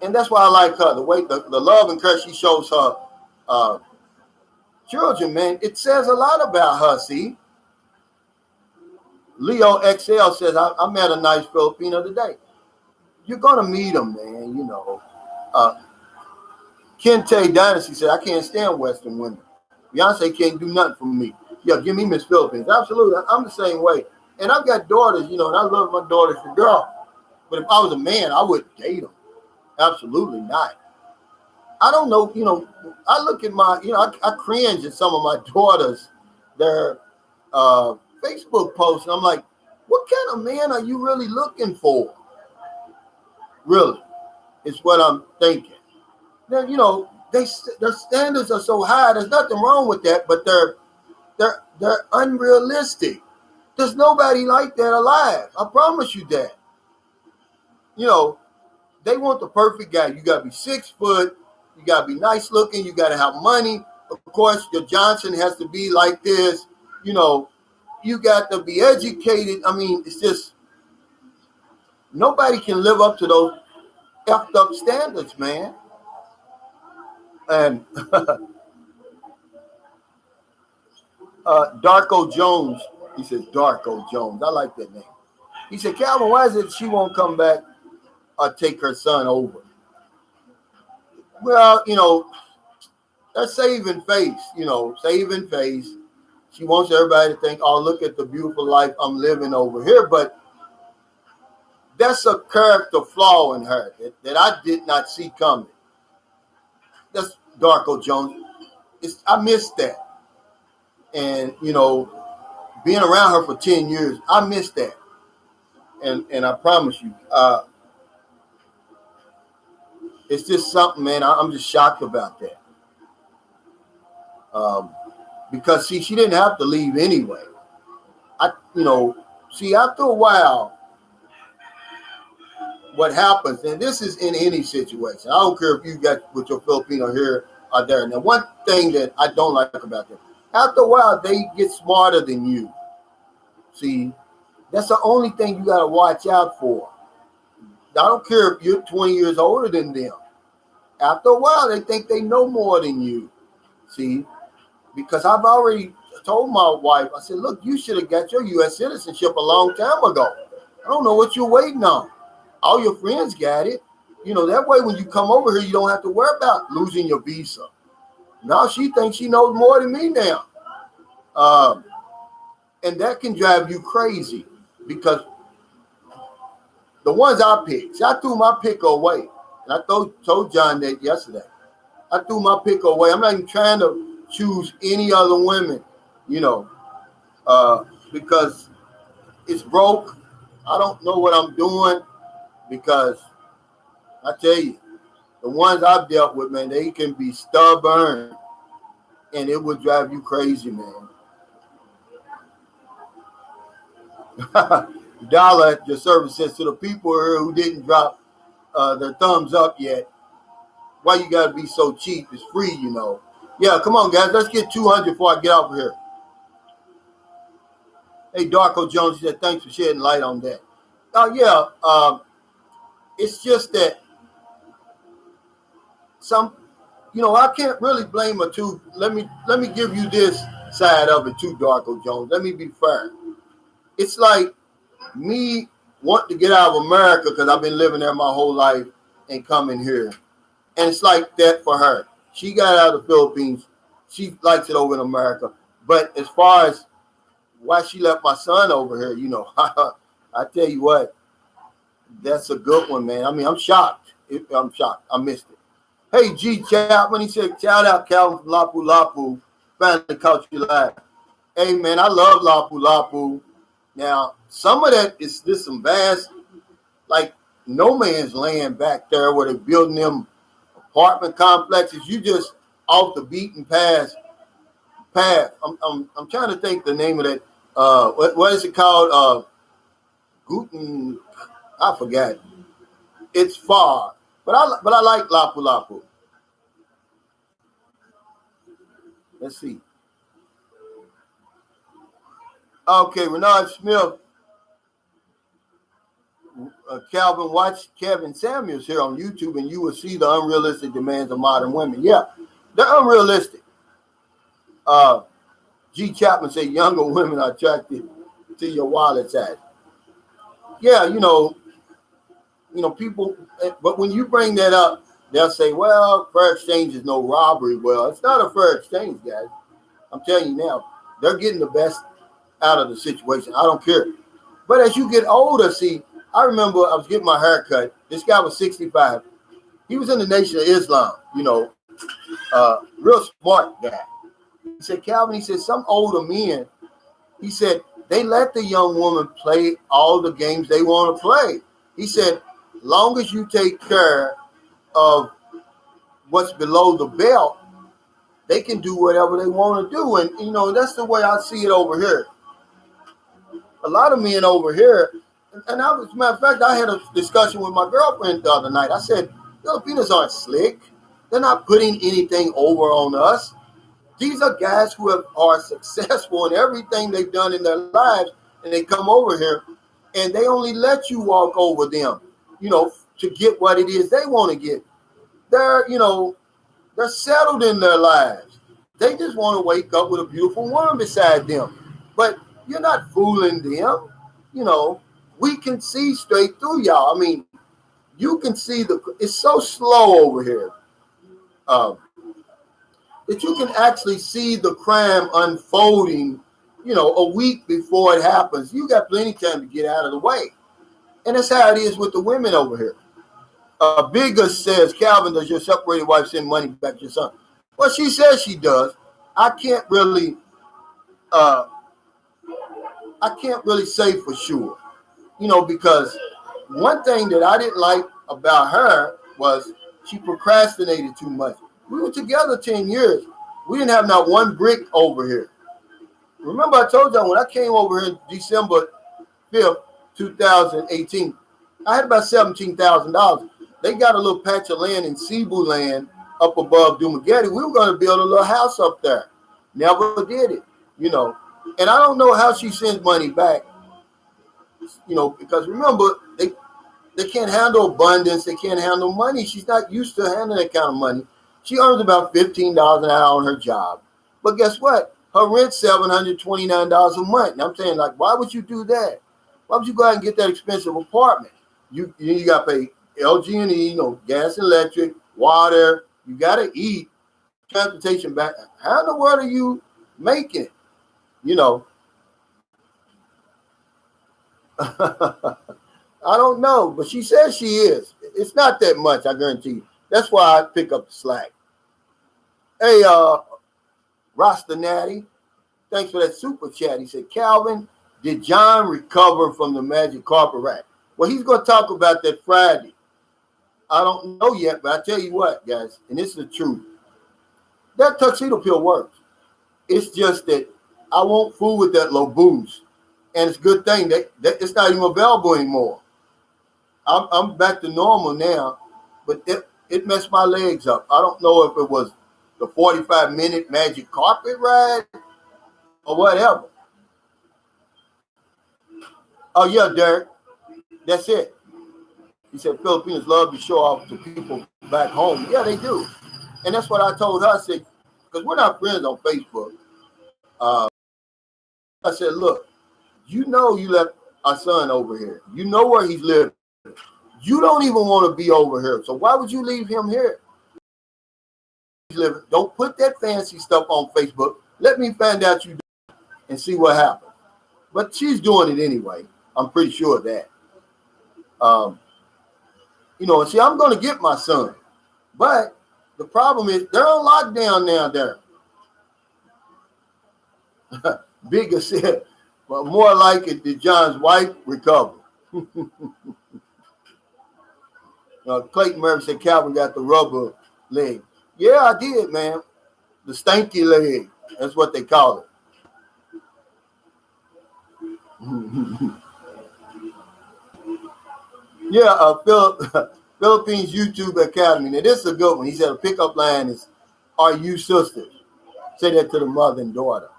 And that's why I like her. The way the love and care she shows her children, man, it says a lot about her, see? Leo XL says, I met a nice Filipino today. You're gonna meet them, man. You know. Kente Dynasty said, I can't stand Western women. Beyonce can't do nothing for me. Yeah, give me Miss Philippines. Absolutely. I'm the same way. And I've got daughters, you know, and I love my daughters for girl. But if I was a man, I wouldn't date them. Absolutely not. I don't know, you know, I look at my, you know, I cringe at some of my daughters, their Facebook posts, and I'm like, what kind of man are you really looking for? Really, is what I'm thinking. Now, you know, their standards are so high. There's nothing wrong with that, but they're unrealistic. There's nobody like that alive. I promise you that. You know, they want the perfect guy. You got to be 6 foot. You got to be nice looking. You got to have money. Of course, your Johnson has to be like this. You know, you got to be educated. I mean, it's just nobody can live up to those effed up standards, man. And Darko Jones, he says Darko Jones. I like that name. He said, Calvin, why is it she won't come back or take her son over? Well, you know, that's saving face, you know, saving face. She wants everybody to think, oh, look at the beautiful life I'm living over here. But that's a character flaw in her that I did not see coming. That's Darko Jones. I missed that. And, you know, being around her for 10 years, I missed that. And I promise you, it's just something, man. I'm just shocked about that. Because, see, she didn't have to leave anyway. After a while, what happens, and this is in any situation. I don't care if you got with your Filipino here or there. Now, one thing that I don't like about them, after a while, they get smarter than you. See, that's the only thing you got to watch out for. I don't care if you're 20 years older than them. After a while, they think they know more than you. See, because I've already told my wife, I said, look, you should have got your U.S. citizenship a long time ago. I don't know what you're waiting on. All your friends got it. You know, that way when you come over here, you don't have to worry about losing your visa. Now she thinks she knows more than me now. And that can drive you crazy because the ones I picked, see, I threw my pick away. And I told John that yesterday. I threw my pick away. I'm not even trying to choose any other women, you know, because it's broke. I don't know what I'm doing because I tell you, the ones I've dealt with, man, they can be stubborn and it would drive you crazy, man. Dollar at your service says to the people here who didn't drop their thumbs up yet, why you got to be so cheap? It's free, you know. Yeah, come on, guys. Let's get 200 before I get off of here. Hey, Darko Jones said, thanks for shedding light on that. It's just that I can't really blame her too. Let me give you this side of it too, Darko Jones. Let me be fair. It's like me wanting to get out of America because I've been living there my whole life and coming here. And it's like that for her. She got out of the Philippines. She likes it over in America. But as far as why she left my son over here, you know, I tell you what, that's a good one, man. I mean, I'm shocked. I'm shocked. I missed it. Hey, G. Chapman, he said, shout out Calvin from Lapu Lapu. Finally caught you live. Hey, man, I love Lapu Lapu. Now, some of that is just some vast, like, no man's land back there where they're building them apartment complexes. You just off the beaten path. I'm trying to think the name of that. What is it called? Guten. I forgot. It's far, but I like Lapu Lapu. Let's see. Okay, Renard Smith. Calvin, watch Kevin Samuels here on YouTube, and you will see the unrealistic demands of modern women. Yeah, they're unrealistic. G. Chapman said younger women are attracted to your wallet size. Yeah, people, but when you bring that up, they'll say, well, fair exchange is no robbery. Well, it's not a fair exchange, guys. I'm telling you now, they're getting the best out of the situation. I don't care. But as you get older, see, I remember I was getting my hair cut. This guy was 65. He was in the Nation of Islam, real smart guy. He said, Calvin, he said, some older men, he said, they let the young woman play all the games they want to play. He said, long as you take care of what's below the belt, they can do whatever they want to do. And, that's the way I see it over here. A lot of men over here, and as a matter of fact, I had a discussion with my girlfriend the other night. I said, Filipinos aren't slick. They're not putting anything over on us. These are guys who are successful in everything they've done in their lives, and they come over here, and they only let you walk over them, to get what it is they want to get. They're settled in their lives. They just want to wake up with a beautiful woman beside them. But you're not fooling them. We can see straight through y'all. I mean, you can see it's so slow over here. That you can actually see the crime unfolding, a week before it happens. You got plenty of time to get out of the way. And that's how it is with the women over here. Bigger says, Calvin, does your separated wife send money back to your son? Well, she says she does. I can't really say for sure, because one thing that I didn't like about her was she procrastinated too much. We were together 10 years. We didn't have not one brick over here. Remember, I told y'all when I came over here December 5th, 2018, I had about $17,000. They got a little patch of land in Cebu land up above Dumaguete. We were going to build a little house up there. Never did it, And I don't know how she sends money back, because remember, they can't handle abundance. They can't handle money. She's not used to handling that kind of money. She earns about $15 an hour on her job. But guess what? Her rent's $729 a month. And I'm saying, why would you do that? Why would you go out and get that expensive apartment? You got to pay LG&E, gas, electric, water. You got to eat, transportation back. How in the world are you making? I don't know, but she says she is. It's not that much, I guarantee you. That's why I pick up the slack. Hey, Rasta Natty, thanks for that super chat. He said, Calvin, did John recover from the magic carpet rack? Well, he's going to talk about that Friday. I don't know yet, but I tell you what, guys, and this is the truth. That tuxedo pill works. It's just that I won't fool with that low booze. And it's a good thing that it's not even available anymore. I'm back to normal now, but it messed my legs up. I don't know if it was the 45-minute magic carpet ride or whatever. Oh, yeah, Derek. That's it. He said Filipinos love to show off to people back home. Yeah, they do. And that's what I told her. I said, because we're not friends on Facebook. I said, look, you left our son over here. You know where he's living. You don't even want to be over here. So why would you leave him here? Don't put that fancy stuff on Facebook. Let me find out you do and see what happens. But she's doing it anyway. I'm pretty sure of that. And see, I'm going to get my son. But the problem is they're on lockdown now there. Bigger said, but more like it did John's wife recover. Clayton Murphy said Calvin got the rubber leg. Yeah, I did, man. The stanky leg. That's what they call it. Yeah, Philippines YouTube Academy. Now, this is a good one. He said a pickup line is, are you sisters? Say that to the mother and daughter.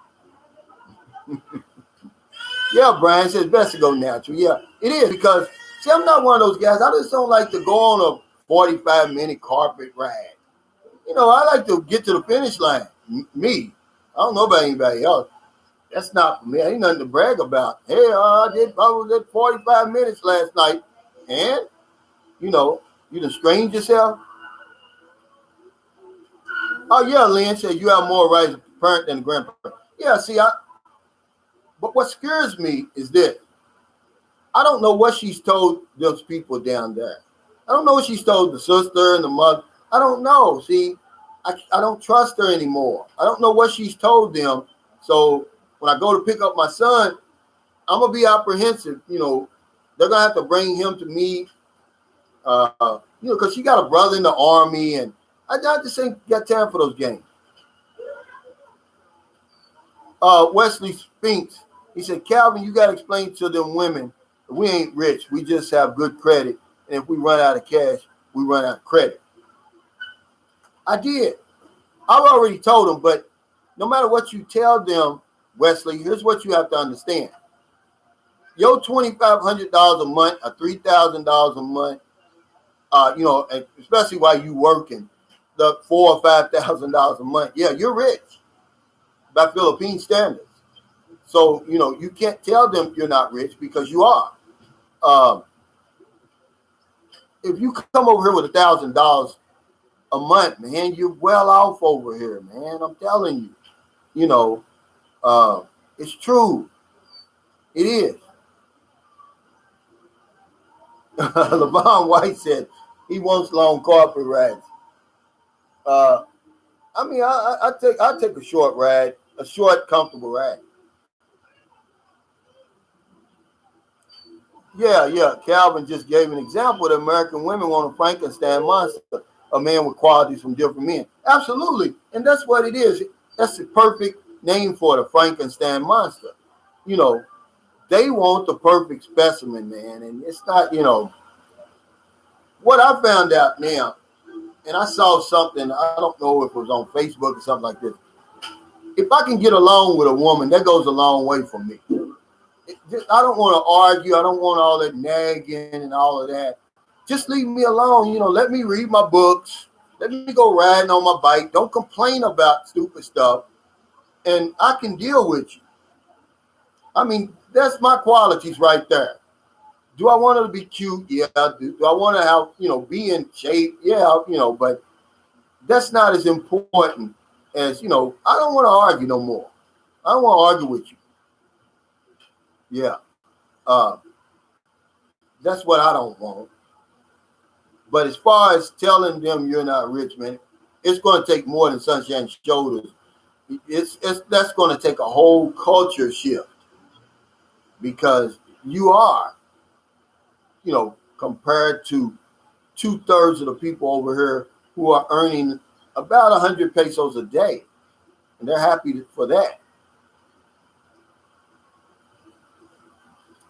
Yeah, Brian says best to go natural. Yeah, it is because, see, I'm not one of those guys. I just don't like to go on a 45-minute carpet ride. I like to get to the finish line. Me. I don't know about anybody else. That's not for me. Ain't nothing to brag about. Hey, I was at 45 minutes last night, and you done strained yourself. Oh yeah, Lynn said you have more rights as a parent than a grandparent. Yeah, see, but what scares me is this. I don't know what she's told those people down there. I don't know what she's told the sister and the mother. I don't know. See, I don't trust her anymore. I don't know what she's told them. So when I go to pick up my son, I'm gonna be apprehensive. They're gonna have to bring him to me. Because she got a brother in the army, and I just ain't got time for those games. Wesley Spinks, he said, Calvin, you got to explain to them women, we ain't rich. We just have good credit. And if we run out of cash, we run out of credit. I did. I've already told them, but no matter what you tell them, Wesley, here's what you have to understand. Your $2,500 a month or $3,000 a month, especially while you working, the $4,000 or $5,000 a month, yeah, you're rich by Philippine standards. So, you can't tell them you're not rich because you are. If you come over here with $1,000 a month, man, you're well off over here, man. I'm telling you, it's true. It is. LeVon White said he wants long carpet rides. I take a short ride, a short, comfortable ride. Yeah. Calvin just gave an example that American women want a Frankenstein monster, a man with qualities from different men. Absolutely. And that's what it is. That's the perfect name for the Frankenstein monster. They want the perfect specimen, man. And it's not, what I found out now, and I saw something, I don't know if it was on Facebook or something like this. If I can get along with a woman, that goes a long way for me. I don't want to argue. I don't want all that nagging and all of that. Just leave me alone. Let me read my books. Let me go riding on my bike. Don't complain about stupid stuff. And I can deal with you. I mean, that's my qualities right there. Do I want her to be cute? Yeah. Do I want to have, be in shape? Yeah, but that's not as important as, I don't want to argue no more. I don't want to argue with you. Yeah. That's what I don't want. But as far as telling them you're not rich, man, it's going to take more than sunshine shoulders. That's going to take a whole culture shift because you are, compared to 2/3 of the people over here who are earning about 100 pesos a day, and they're happy for that.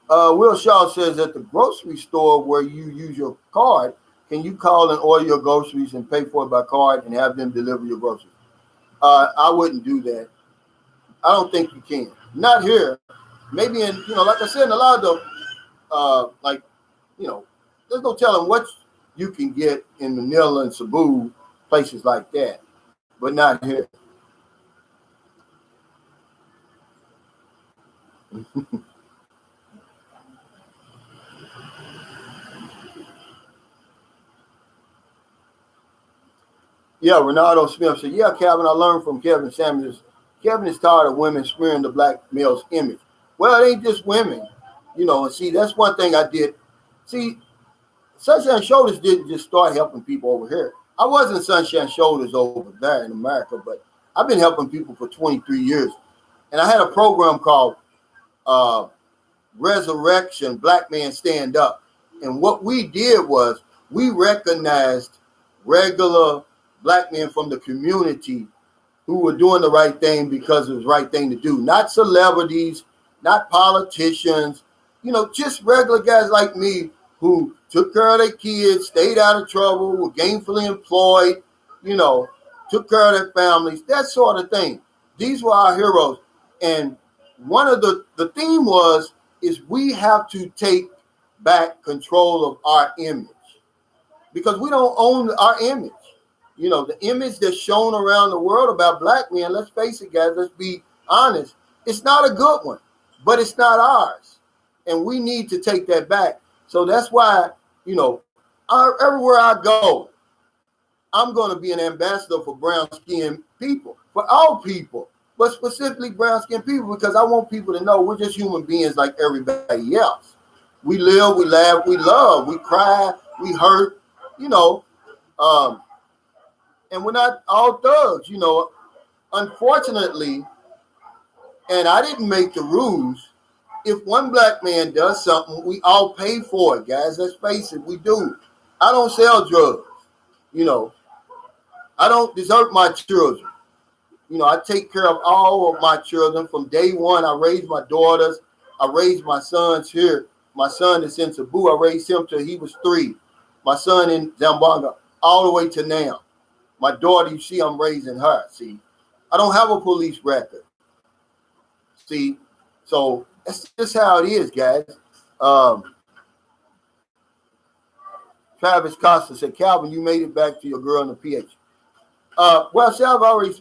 Will Shaw says at the grocery store where you use your card, can you call and order your groceries and pay for it by card and have them deliver your groceries? I wouldn't do that. I don't think you can. Not here. Maybe in, like I said, in a lot of the, there's no telling what you can get in Manila and Cebu, places like that, but not here. Yeah, Ronaldo Smith said, yeah, Calvin, I learned from Kevin Samuels. Kevin is tired of women smearing the black male's image. Well, it ain't just women, and see, that's one thing I did. See, Sunshine Shoulders didn't just start helping people over here. I wasn't Sunshine Shoulders over there in America, but I've been helping people for 23 years. And I had a program called Resurrection, Black Man Stand Up. And what we did was we recognized regular black men from the community who were doing the right thing because it was the right thing to do. Not celebrities, not politicians, just regular guys like me who took care of their kids, stayed out of trouble, were gainfully employed, took care of their families, that sort of thing. These were our heroes. And one of the theme is we have to take back control of our image because we don't own our image. The image that's shown around the world about black men, let's face it, guys, let's be honest. It's not a good one, but it's not ours. And we need to take that back. So that's why, you know, everywhere I go, I'm going to be an ambassador for brown-skinned people, for all people, but specifically brown-skinned people, because I want people to know we're just human beings like everybody else. We live, we laugh, we love, we cry, we hurt, you know, and we're not all thugs, you know. Unfortunately, and I didn't make the rules, if one black man does something, we all pay for it, guys. Let's face it, we do. I don't sell drugs, you know. I don't desert my children. You know, I take care of all of my children from day one. I raised my daughters. I raised my sons here. My son is in Cebu. I raised him till he was 3. My son in Zamboanga, all the way to now. My daughter, you see, I'm raising her. See, I don't have a police record. See, so that's just how it is, guys. Travis Costa said, Calvin, you made it back to your girl in the PH. Well, see, I've already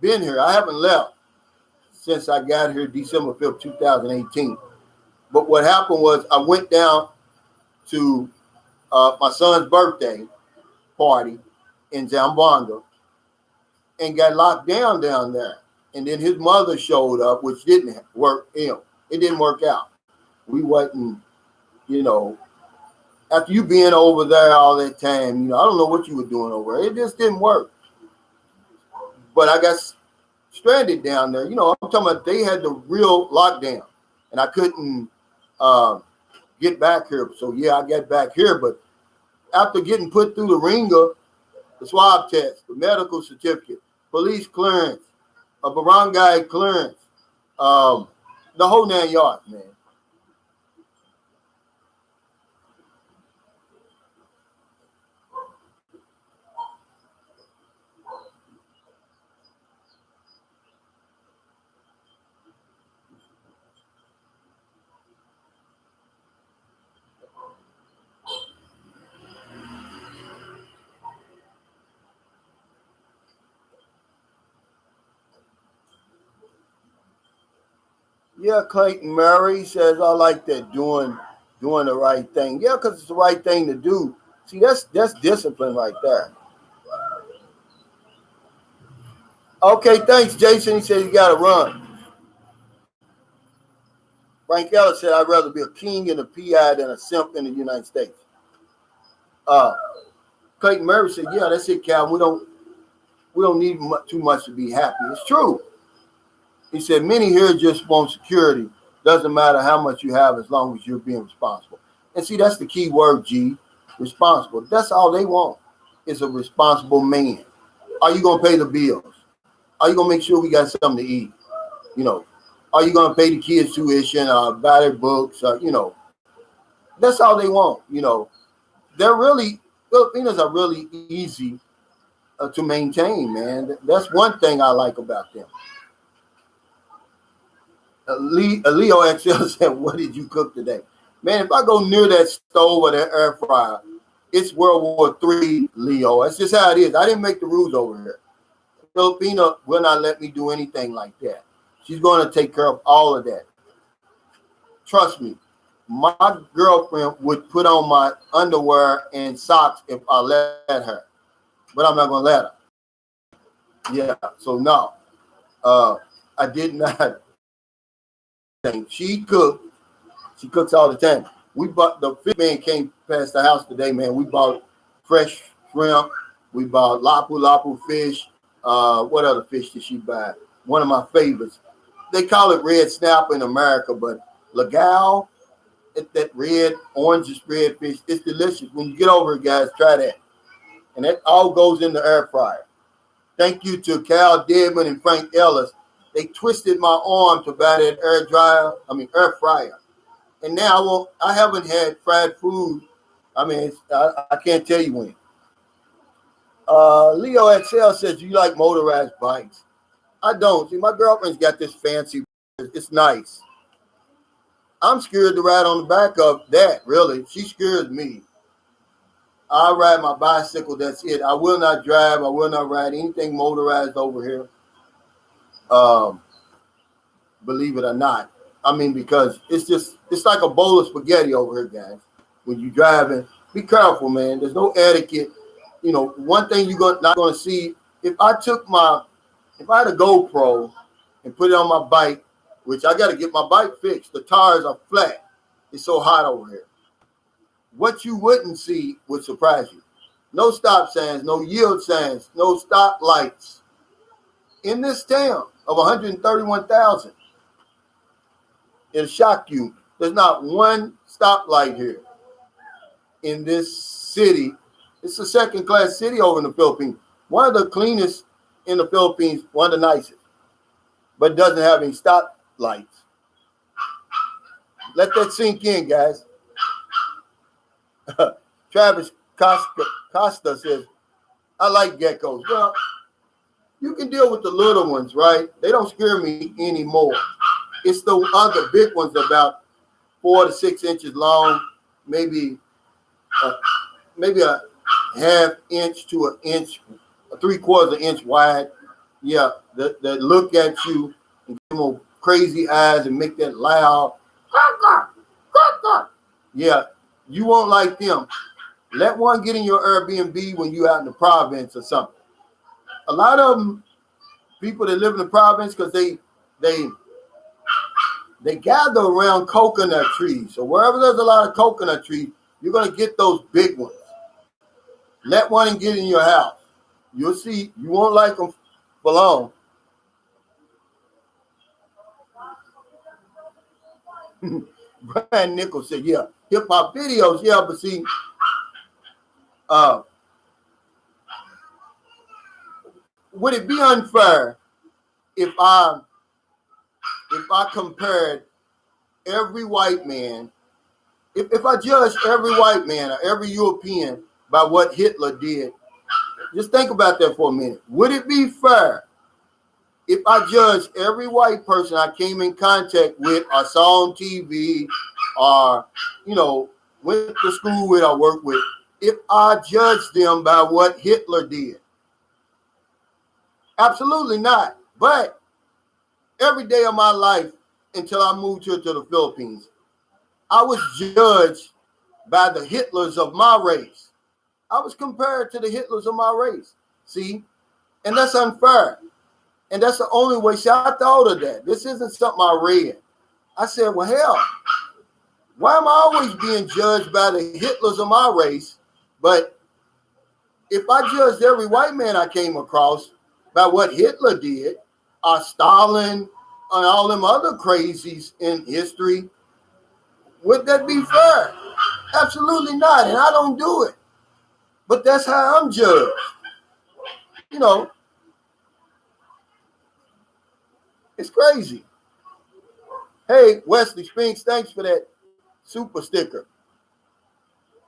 been here. I haven't left since I got here December 5th, 2018. But what happened was I went down to my son's birthday party in Zamboanga and got locked down there. And then his mother showed up, which didn't work. You know, it didn't work out. We wasn't, you know, after you being over there all that time, you know, I don't know what you were doing over there. It just didn't work. But I got stranded down there. You know, I'm talking about they had the real lockdown, and I couldn't get back here. So, yeah, I got back here. But after getting put through the ringer, the swab test, the medical certificate, police clearance, a barangay clearance, the whole 9 yards, man. Yeah, Clayton Murray says, I like that, doing the right thing. Yeah, because it's the right thing to do. See, that's discipline right there. Okay, thanks, Jason. He said you got to run. Frank Ellis said, I'd rather be a king and a PI than a simp in the United States. Clayton Murray said, yeah, that's it, Cal. We don't need too much to be happy. It's true. He said, many here just want security. Doesn't matter how much you have as long as you're being responsible. And see, that's the key word, G, responsible. That's all they want is a responsible man. Are you going to pay the bills? Are you going to make sure we got something to eat? You know, are you going to pay the kids tuition, buy their books? You know, that's all they want. You know, Filipinos are really easy to maintain, man. That's one thing I like about them. Leo XL said, what did you cook today? Man, if I go near that stove or that air fryer, it's World War III, Leo. That's just how it is. I didn't make the rules over here. Filipina will not let me do anything like that. She's going to take care of all of that. Trust me, my girlfriend would put on my underwear and socks if I let her. But I'm not going to let her. Yeah, so no. I did not. She cooked. She cooks all the time. We bought, the fish man came past the house today, man. We bought fresh shrimp. We bought lapu fish. What other fish did she buy? One of my favorites. They call it red snapper in America, but lagal, that red, orange red fish, it's delicious. When you get over it, guys, try that. And that all goes in the air fryer. Thank you to Cal Deadman and Frank Ellis. They twisted my arm to buy that air fryer. And now I haven't had fried food. I mean, I can't tell you when. Leo XL says, you like motorized bikes? I don't. See, my girlfriend's got this fancy. It's nice. I'm scared to ride on the back of that, really. She scares me. I ride my bicycle, that's it. I will not drive. I will not ride anything motorized over here. believe it or not. I mean, because it's like a bowl of spaghetti over here, guys. When you're driving, be careful, man. There's no etiquette. You know, one thing you're not going to see, if I had a GoPro and put it on my bike, which I got to get my bike fixed. The tires are flat. It's so hot over here. What you wouldn't see would surprise you. No stop signs, no yield signs, no stop lights. In this town of 131,000, it'll shock you. There's not one stoplight here in this city. It's a second-class city over in the Philippines. One of the cleanest in the Philippines, one of the nicest, but doesn't have any stop lights. Let that sink in, guys. Travis Costa says, I like geckos. Well, you can deal with the little ones, right? They don't scare me anymore. It's the other big ones about 4 to 6 inches long, maybe a half inch to an inch, 3/4 inch wide. Yeah, that look at you and give them crazy eyes and make that loud. Yeah, you won't like them. Let one get in your Airbnb when you're out in the province or something. A lot of them, people that live in the province, because they gather around coconut trees. So wherever there's a lot of coconut trees, you're going to get those big ones. Let one get in your house. You'll see, you won't like them for long. Brian Nichols said, yeah, hip hop videos, yeah, but see, would it be unfair if I compared every white man, if I judged every white man or every European by what Hitler did? Just think about that for a minute. Would it be fair if I judged every white person I came in contact with or saw on TV or, went to school with or worked with, if I judged them by what Hitler did? Absolutely not. But every day of my life until I moved here to the Philippines, I was judged by the Hitlers of my race. I was compared to the Hitlers of my race. See? And that's unfair. And that's the only way. See, I thought of that. This isn't something I read. I said, well, hell, why am I always being judged by the Hitlers of my race? But if I judged every white man I came across by what Hitler did, or Stalin, and all them other crazies in history, would that be fair? Absolutely not. And I don't do it. But that's how I'm judged. It's crazy. Hey, Wesley Spinks, thanks for that super sticker.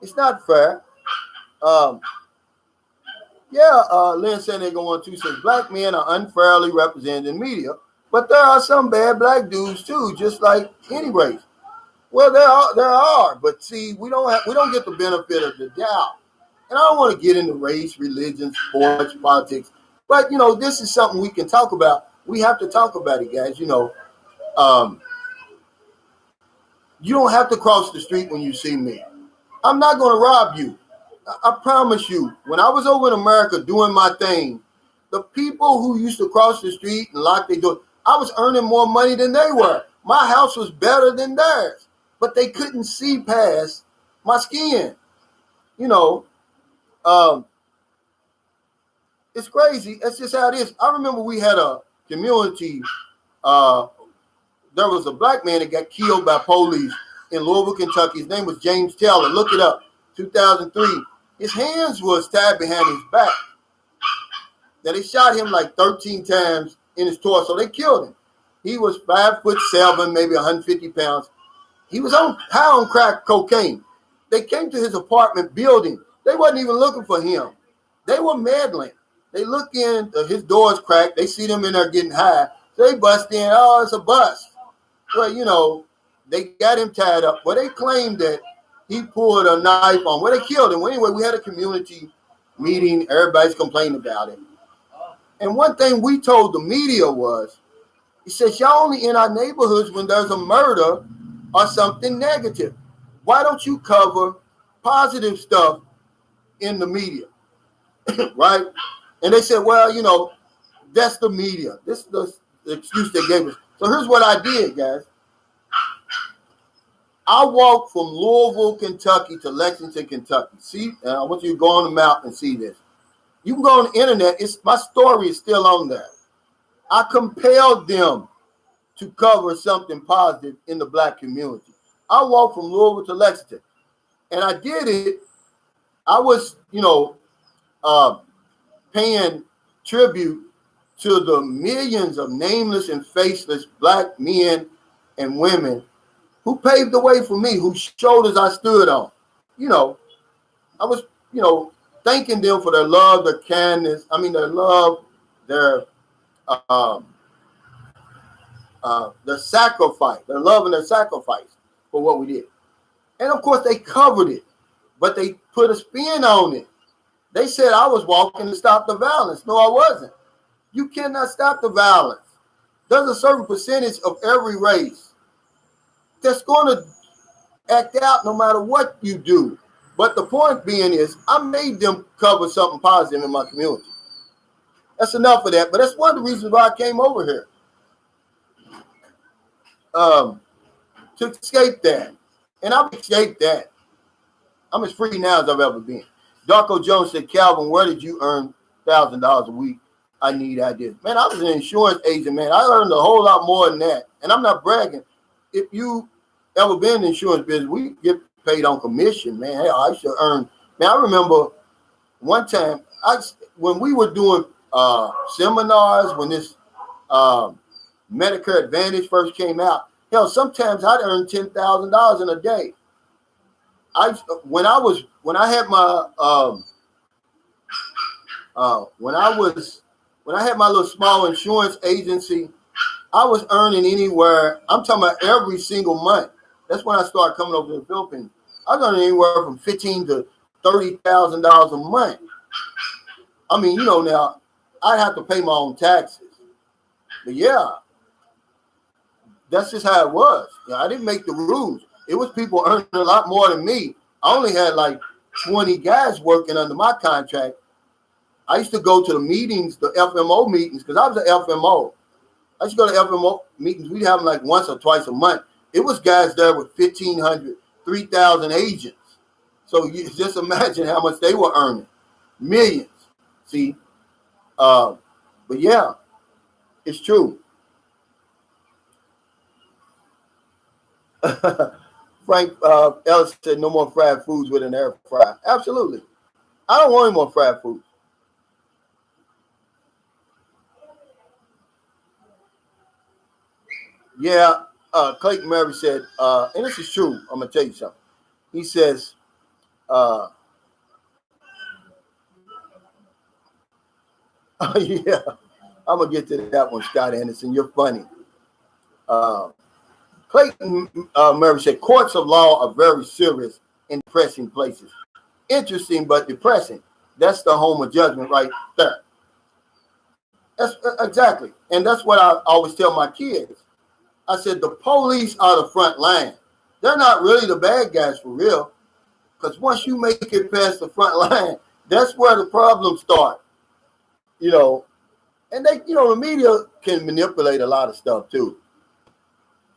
It's not fair. Lynn San Diego 1-2 says black men are unfairly represented in media, but there are some bad black dudes too, just like any race. Well, there are, but see, we don't get the benefit of the doubt. And I don't want to get into race, religion, sports, politics, but this is something we can talk about. We have to talk about it, guys. You don't have to cross the street when you see me. I'm not going to rob you. I promise you, when I was over in America doing my thing, the people who used to cross the street and lock their door, I was earning more money than they were. My house was better than theirs, but they couldn't see past my skin. It's crazy. That's just how it is. I remember we had a community. There was a black man that got killed by police in Louisville, Kentucky. His name was James Taylor. Look it up. 2003. His hands was tied behind his back. Now they shot him like 13 times in his torso. They killed him. He was 5'7", maybe 150 pounds. He was high on crack cocaine. They came to his apartment building. They wasn't even looking for him. They were meddling. They look in, his door's cracked. They see them in there getting high. So they bust in. Oh, it's a bust. Well, they got him tied up. Well, they claimed that he pulled a knife on. Well, they killed him. Well, anyway, we had a community meeting. Everybody's complaining about it. And one thing we told the media was, He says, y'all only in our neighborhoods when there's a murder or something negative. Why don't you cover positive stuff in the media? Right? And they said, well, you know, that's the media. This is the excuse they gave us. So here's what I did, guys. I walked from Louisville, Kentucky to Lexington, Kentucky. See, I want you to go on the map and see this. You can go on the internet. My story is still on there. I compelled them to cover something positive in the black community. I walked from Louisville to Lexington, and I did it. I was, paying tribute to the millions of nameless and faceless black men and women who paved the way for me, whose shoulders I stood on. I was, thanking them for their love, their kindness. Their love, their sacrifice, their love and their sacrifice for what we did. And of course, they covered it, but they put a spin on it. They said I was walking to stop the violence. No, I wasn't. You cannot stop the violence. There's a certain percentage of every race that's going to act out no matter what you do. But the point being is, I made them cover something positive in my community. That's enough of that. But that's one of the reasons why I came over here. To escape that. And I've escaped that. I'm as free now as I've ever been. Darko Jones said, Calvin, where did you earn $1,000 a week? I need ideas. Man, I was an insurance agent, man. I earned a whole lot more than that. And I'm not bragging. If you ever been in the insurance business, we get paid on commission, man. Hey, I should earn. Man, I remember one time, when we were doing seminars, when this Medicare Advantage first came out, hell, sometimes I'd earn $10,000 in a day. When I had my little small insurance agency, I was earning anywhere. I'm talking about every single month. That's when I started coming over to the Philippines. I was earning anywhere from $15,000 to $30,000 a month. Now I'd have to pay my own taxes, but yeah, that's just how it was. I didn't make the rules. It was people earning a lot more than me. I only had like 20 guys working under my contract. I used to go to the meetings, the FMO meetings, because I was an FMO. I used to go to FMO meetings. We'd have them like once or twice a month. It was guys there with 1,500, 3,000 agents. So you just imagine how much they were earning. Millions. See? But yeah, it's true. Frank Ellis said no more fried foods with an air fryer. Absolutely. I don't want any more fried foods. Yeah, Clayton Murray said, and this is true, I'm going to tell you something. He says, yeah, I'm going to get to that one, Scott Anderson. You're funny. Clayton Murray said, courts of law are very serious and depressing places. Interesting, but depressing. That's the home of judgment right there. That's exactly. And that's what I always tell my kids. I said, the police are the front line. They're not really the bad guys for real. Because once you make it past the front line, that's where the problems start. And they, the media can manipulate a lot of stuff too.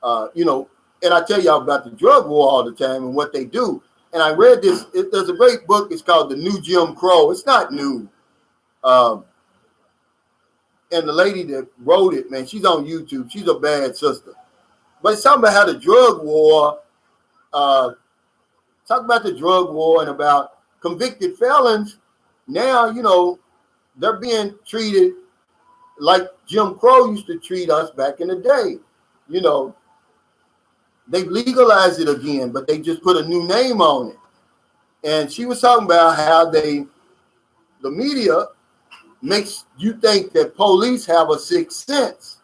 And I tell y'all about the drug war all the time and what they do. And I read this. There's a great book. It's called The New Jim Crow. It's not new. And the lady that wrote it, man, she's on YouTube. She's a bad sister. But it's talking about how the drug war, and about convicted felons. Now, they're being treated like Jim Crow used to treat us back in the day. They've legalized it again, but they just put a new name on it. And she was talking about how the media makes you think that police have a sixth sense,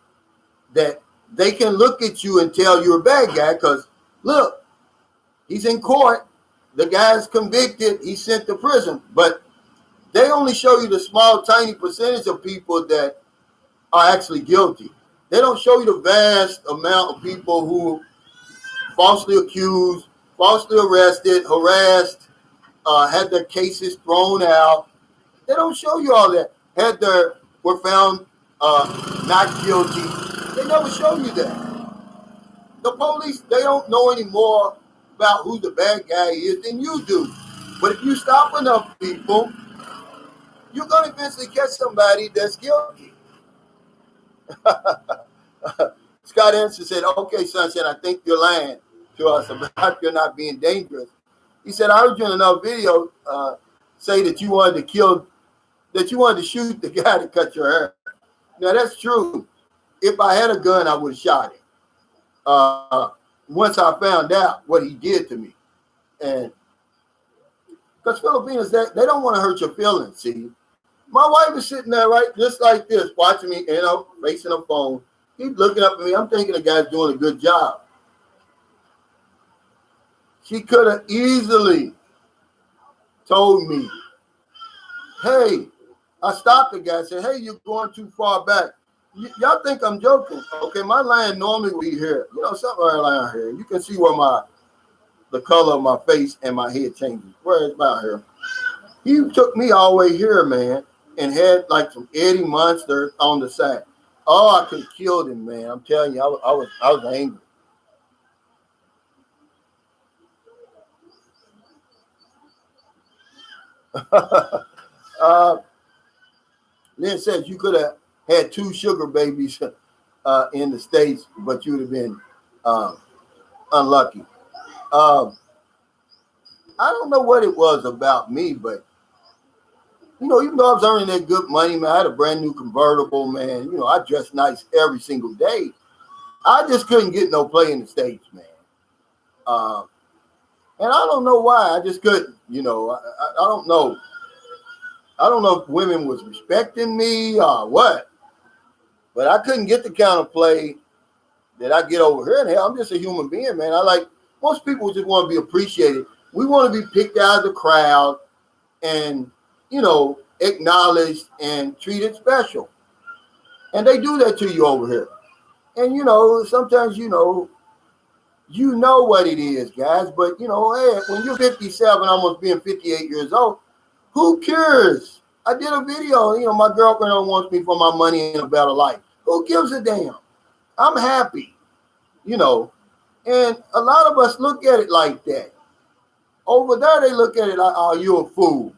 that they can look at you and tell you're a bad guy because, look, he's in court, the guy's convicted, he's sent to prison. But they only show you the small, tiny percentage of people that are actually guilty. They don't show you the vast amount of people who falsely accused, falsely arrested, harassed, had their cases thrown out. They don't show you all that. Were found not guilty. They never show you that. The police, they don't know any more about who the bad guy is than you do. But if you stop enough people, you're going to eventually catch somebody that's guilty. Scott Anderson said, okay, Sunshine, I think you're lying to us about you're not being dangerous. He said, I heard you in another video say that you wanted to shoot the guy that cut your hair. Now, that's true. If I had a gun, I would have shot him. Once I found out what he did to me. And because Filipinos, they don't want to hurt your feelings, see. My wife is sitting there, right, just like this, watching me, facing her phone. Keep looking up at me. I'm thinking the guy's doing a good job. She could have easily told me, hey, I stopped the guy and said, hey, you're going too far back. Y'all think I'm joking. Okay, my line normally we here. Something around here. You can see where the color of my face and my head changes. Where is about here? He took me all the way here, man, and had like some Eddie Monster on the side. Oh, I could have killed him, man. I'm telling you, I was angry. Lynn says you could have had 2 sugar babies in the States, but you would have been unlucky. I don't know what it was about me, but even though I was earning that good money, man, I had a brand new convertible, man. I dressed nice every single day. I just couldn't get no play in the States, man. And I don't know why. I just couldn't. I don't know. I don't know if women was respecting me or what, but I couldn't get the kind of play that I get over here. And hell, I'm just a human being, man. Most people just want to be appreciated. We want to be picked out of the crowd and, acknowledged and treated special. And they do that to you over here. And, sometimes, you know what it is, guys. But, hey, when you're 57, almost being 58 years old, who cares? I did a video, my girlfriend wants me for my money and a better life. Who gives a damn? I'm happy, And a lot of us look at it like that. Over there, they look at it like, oh, you're a fool.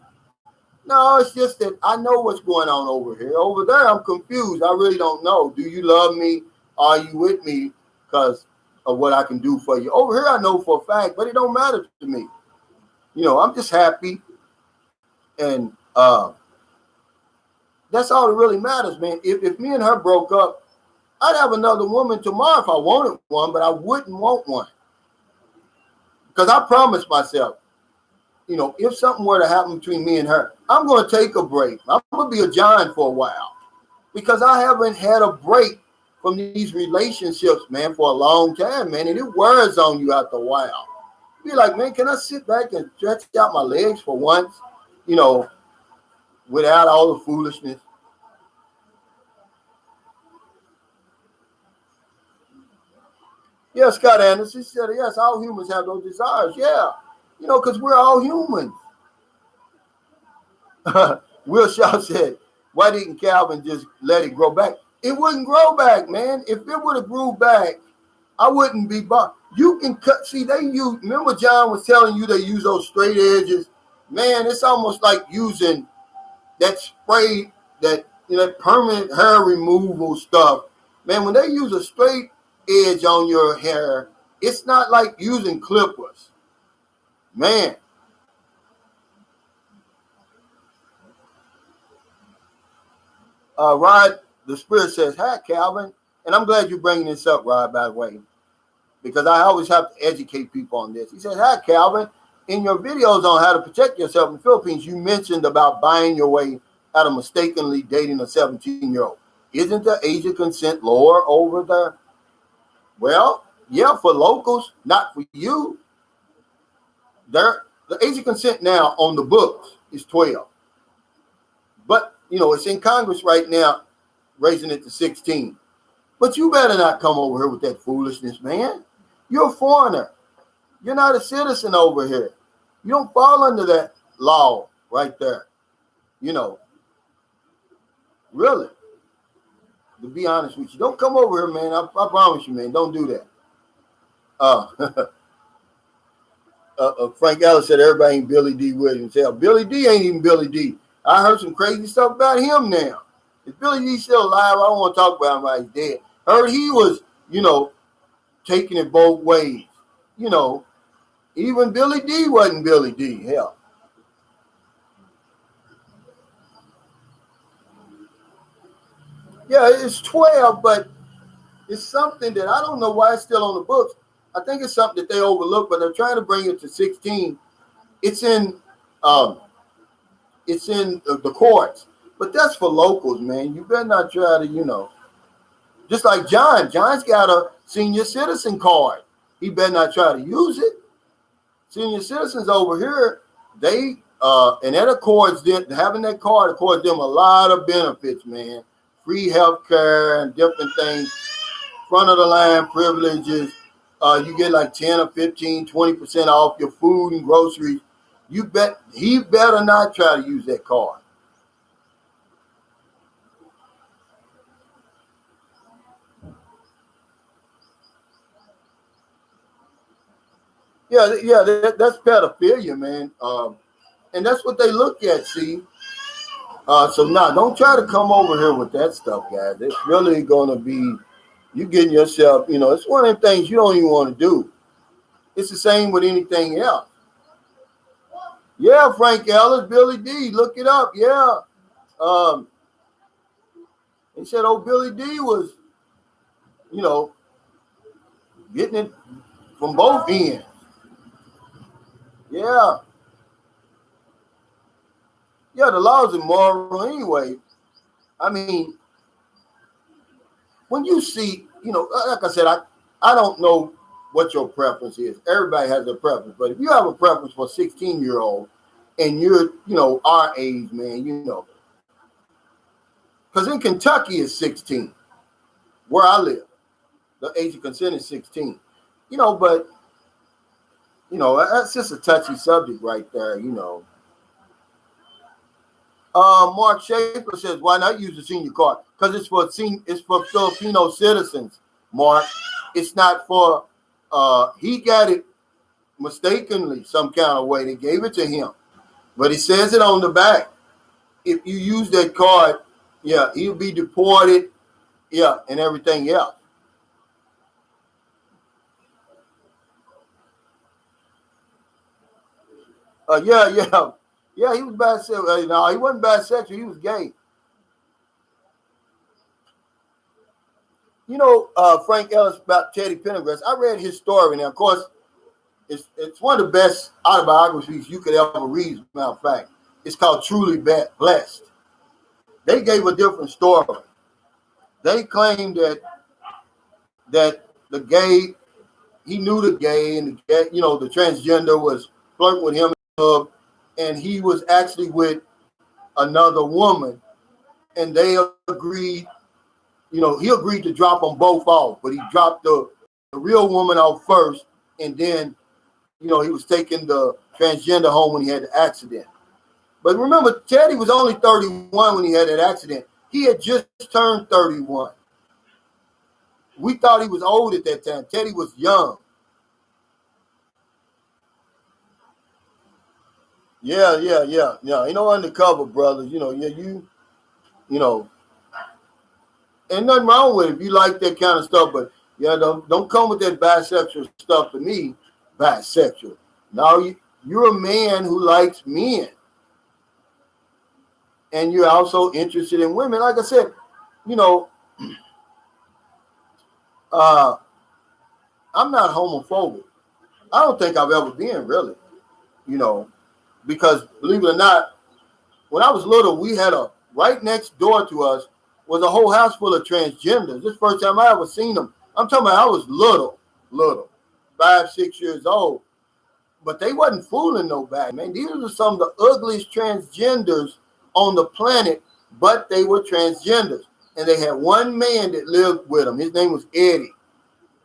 No, it's just that I know what's going on over here. Over there, I'm confused. I really don't know. Do you love me? Are you with me because of what I can do for you? Over here, I know for a fact, but it don't matter to me. I'm just happy. And that's all that really matters, man. If me and her broke up, I'd have another woman tomorrow if I wanted one, but I wouldn't want one. Because I promised myself, if something were to happen between me and her, I'm going to take a break. I'm going to be a John for a while. Because I haven't had a break from these relationships, man, for a long time, man. And it wears on you after a while. Be like, man, can I sit back and stretch out my legs for once? Without all the foolishness. Yeah, Scott Anderson said, yes, all humans have those desires. Yeah, because we're all humans. Will Shaw said, why didn't Calvin just let it grow back? It wouldn't grow back, man. If it would have grew back, I wouldn't be bothered. You can cut. See, remember John was telling you they use those straight edges? Man, it's almost like using that spray, that permanent hair removal stuff. Man, when they use a straight edge on your hair, it's not like using clippers. Man. Rod, the Spirit says, hi, Calvin. And I'm glad you're bringing this up, Rod, by the way, because I always have to educate people on this. He says, hi, Calvin. In your videos on how to protect yourself in the Philippines, you mentioned about buying your way out of mistakenly dating a 17-year-old. Isn't the age of consent lower over there? Well, yeah, for locals, not for you. The age of consent now on the books is 12. But, it's in Congress right now, raising it to 16. But you better not come over here with that foolishness, man. You're a foreigner. You're not a citizen over here. You don't fall under that law right there. Really. To be honest with you, don't come over here, man. I promise you, man. Don't do that. Frank Ellis said everybody ain't Billy D. Williams. Hell, Billy D. ain't even Billy D. I heard some crazy stuff about him now. If Billy D. still alive, I don't want to talk about him while he's dead. Heard he was, taking it both ways. Even Billy D. wasn't Billy D. Hell. Yeah, it's 12, but it's something that I don't know why it's still on the books. I think it's something that they overlook, but they're trying to bring it to 16. It's in the courts, but that's for locals, man. You better not try to, just like John. John's got a senior citizen card. He better not try to use it. Senior citizens over here, they and that accords them, having that card accords them a lot of benefits, man. Free health care and different things, front of the line privileges. You get like 10 or 15, 20% off your food and groceries. He better not try to use that card. Yeah, that's pedophilia, man. And that's what they look at, see. So don't try to come over here with that stuff, guys. It's really going to be, you getting yourself, it's one of the things you don't even want to do. It's the same with anything else. Yeah, Frank Ellis, Billy D, look it up. Yeah. They said, Billy D was, getting it from both ends. Yeah. Yeah, the law is immoral anyway. I mean, when you see, like I said, I don't know what your preference is. Everybody has a preference. But if you have a preference for a 16-year-old and you're, our age, man, because in Kentucky it's 16, where I live. The age of consent is 16. But, that's just a touchy subject right there, Mark Schaefer says, why not use the senior card? Because it's for Filipino citizens, Mark. It's not for he got it mistakenly some kind of way. They gave it to him. But he says it on the back. If you use that card, yeah, he'll be deported, yeah, and everything else. Yeah, he was bisexual. No, he wasn't bisexual. He was gay. Frank Ellis about Teddy Pendergrass. I read his story. Now, of course, it's one of the best autobiographies you could ever read, as a matter of fact. It's called Truly Blessed. They gave a different story. They claimed that the gay, he knew the gay, and the transgender was flirting with him, and he was actually with another woman, and they agreed. He agreed to drop them both off, but he dropped the real woman off first, and then, he was taking the transgender home when he had the accident. But remember, Teddy was only 31 when he had that accident. He had just turned 31. We thought he was old at that time. Teddy was young. Yeah. Ain't no undercover, brothers. Ain't nothing wrong with it if you like that kind of stuff, but don't come with that bisexual stuff to me. Bisexual. Now you're a man who likes men, and you're also interested in women. Like I said, I'm not homophobic. I don't think I've ever been, really. Because believe it or not, when I was little, we had right next door to us was a whole house full of transgenders. This first time I ever seen them. I'm talking about I was little, 5, 6 years old. But they wasn't fooling nobody, man. These are some of the ugliest transgenders on the planet, but they were transgenders. and they had one man that lived with them. His name was Eddie.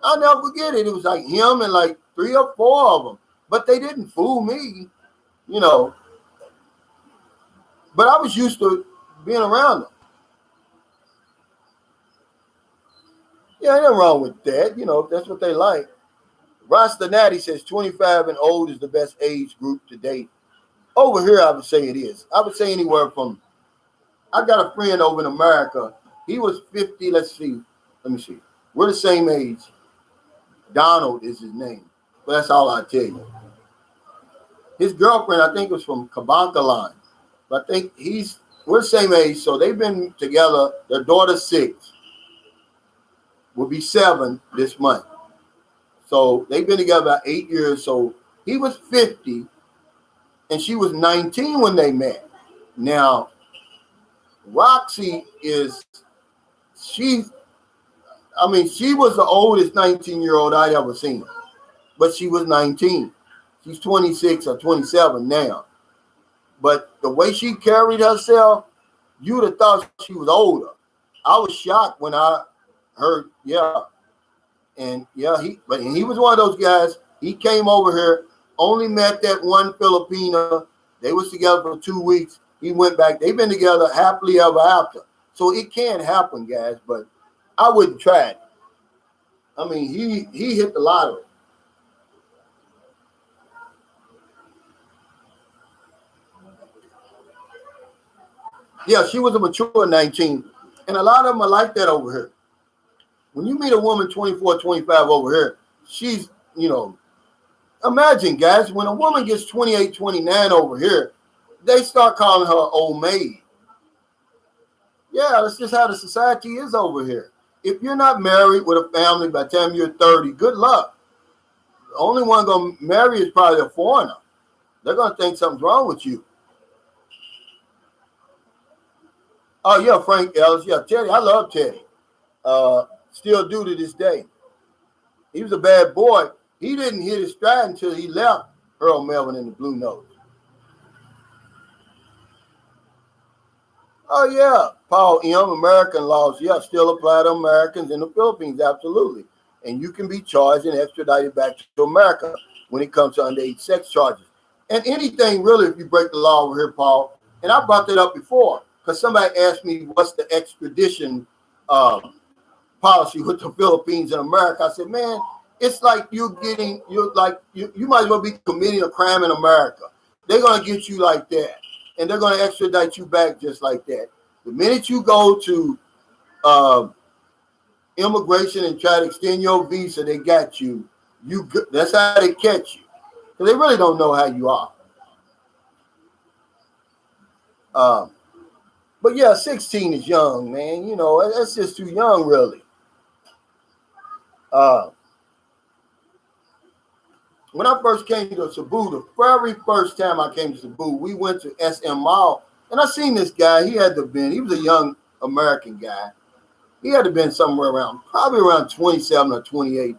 I'll never forget it. It was like him and like 3 or 4 of them. But they didn't fool me, you know. But I was used to being around them. Yeah, ain't nothing wrong with that. You know, if that's what they like. Rasta Natty says 25 and old is the best age group to date. Over here, I would say it is. I would say anywhere from, I got a friend over in America. He was 50. Let me see. We're the same age. Donald is his name. But that's all I tell you. His girlfriend, I think, was from Kabankalan. But I think we're the same age. So they've been together. Their daughter's 6. Will be 7 this month. So they've been together about 8 years. So he was 50 and she was 19 when they met. Now, Roxy she was the oldest 19-year-old I'd ever seen, but she was 19. She's 26 or 27 now. But the way she carried herself, you would have thought she was older. I was shocked when I heard, yeah. And yeah, he was one of those guys. He came over here, only met that one Filipina. They was together for 2 weeks. He went back. They've been together happily ever after. So it can happen, guys, but I wouldn't try it. I mean, he hit the lottery. Yeah, she was a mature 19. And a lot of them are like that over here. When you meet a woman 24, 25 over here, she's, imagine, guys, when a woman gets 28, 29 over here, they start calling her old maid. Yeah, that's just how the society is over here. If you're not married with a family by the time you're 30, good luck. The only one going to marry is probably a foreigner. They're going to think something's wrong with you. Oh, yeah, Frank Ellis. Yeah, Teddy. I love Teddy. Still do to this day. He was a bad boy. He didn't hit his stride until he left Earl Melvin in the Blue Note. Oh, yeah. Paul M., American laws, yeah, still apply to Americans in the Philippines, absolutely. And you can be charged and extradited back to America when it comes to underage sex charges. And anything, really, if you break the law over here, Paul, and I brought that up before, because somebody asked me what's the extradition policy with the Philippines and America. I said, man, it's like you might as well be committing a crime in America. They're going to get you like that. And they're going to extradite you back just like that. The minute you go to immigration and try to extend your visa, they got you. That's how they catch you. Because they really don't know how you are. But yeah, 16 is young, man. That's just too young, really. When I first came to Cebu, the very first time I came to Cebu, we went to SM Mall, and I seen this guy. He was a young American guy. He had to have been probably around 27 or 28.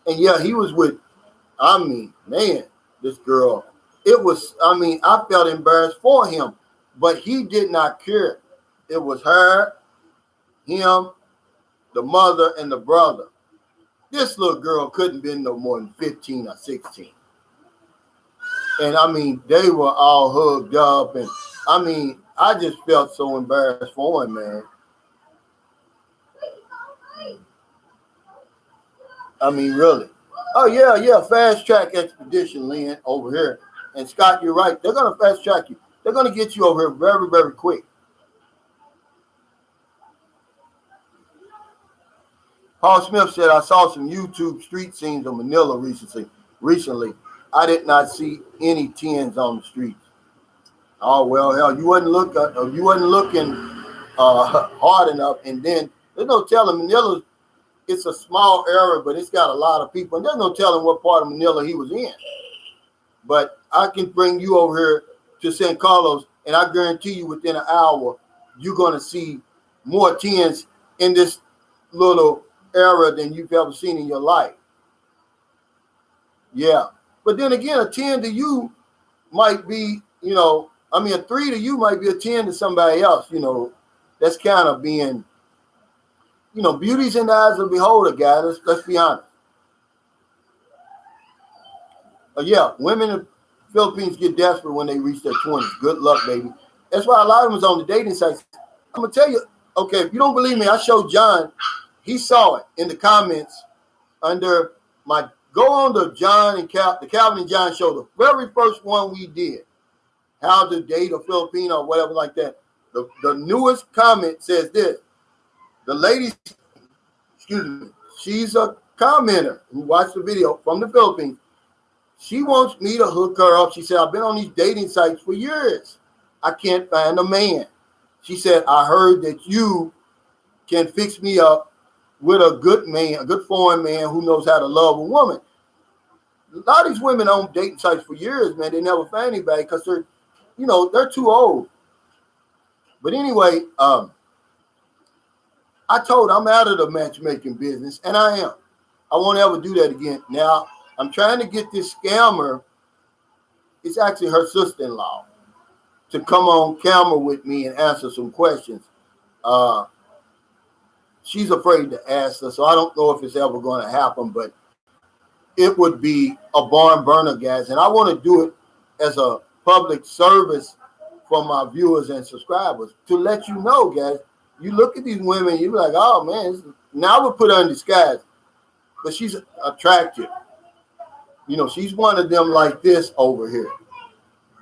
And yeah, he was with, this girl. I felt embarrassed for him, but he did not care. It was her, him, the mother, and the brother. This little girl couldn't have been no more than 15 or 16. And they were all hugged up. And I just felt so embarrassed for him, man. Really. Oh, yeah. Fast track expedition, Lynn, over here. And Scott, you're right. They're going to fast track you. They're going to get you over here very, very quick. Paul Smith said, I saw some YouTube street scenes of Manila recently. I did not see any 10s on the streets. Oh, well, hell, you wasn't looking hard enough. And then there's no telling Manila, it's a small area, but it's got a lot of people. And there's no telling what part of Manila he was in. But I can bring you over here to San Carlos, and I guarantee you within an hour, you're going to see more 10s in this little area than you've ever seen in your life. Yeah. But then again, a 10 to you might be, a 3 to you might be a 10 to somebody else, that's kind of being beauty's in the eyes of the beholder, guys. Let's be honest. Yeah, women in the Philippines get desperate when they reach their 20s. Good luck, baby. That's why a lot of them is on the dating sites. I'm going to tell you, okay, if you don't believe me, I showed John. He saw it in the comments under my, go on to John and the Calvin and John show, the very first one we did, how to date a Filipino or whatever like that. The newest comment says this. The lady, excuse me, she's a commenter who watched the video from the Philippines. She wants me to hook her up. She said, I've been on these dating sites for years. I can't find a man. She said, I heard that you can fix me up with a good man, a good foreign man who knows how to love a woman. A lot of these women on dating sites for years, man, they never find anybody because they're too old. But anyway, I told her I'm out of the matchmaking business, and I am. I won't ever do that again. Now, I'm trying to get this scammer, it's actually her sister-in-law, to come on camera with me and answer some questions. She's afraid to ask her, so I don't know if it's ever going to happen, but it would be a barn burner, guys. And I want to do it as a public service for my viewers and subscribers to let you know, guys. You look at these women, you're like, oh, man, now I would put her in disguise, but she's attractive. She's one of them like this over here.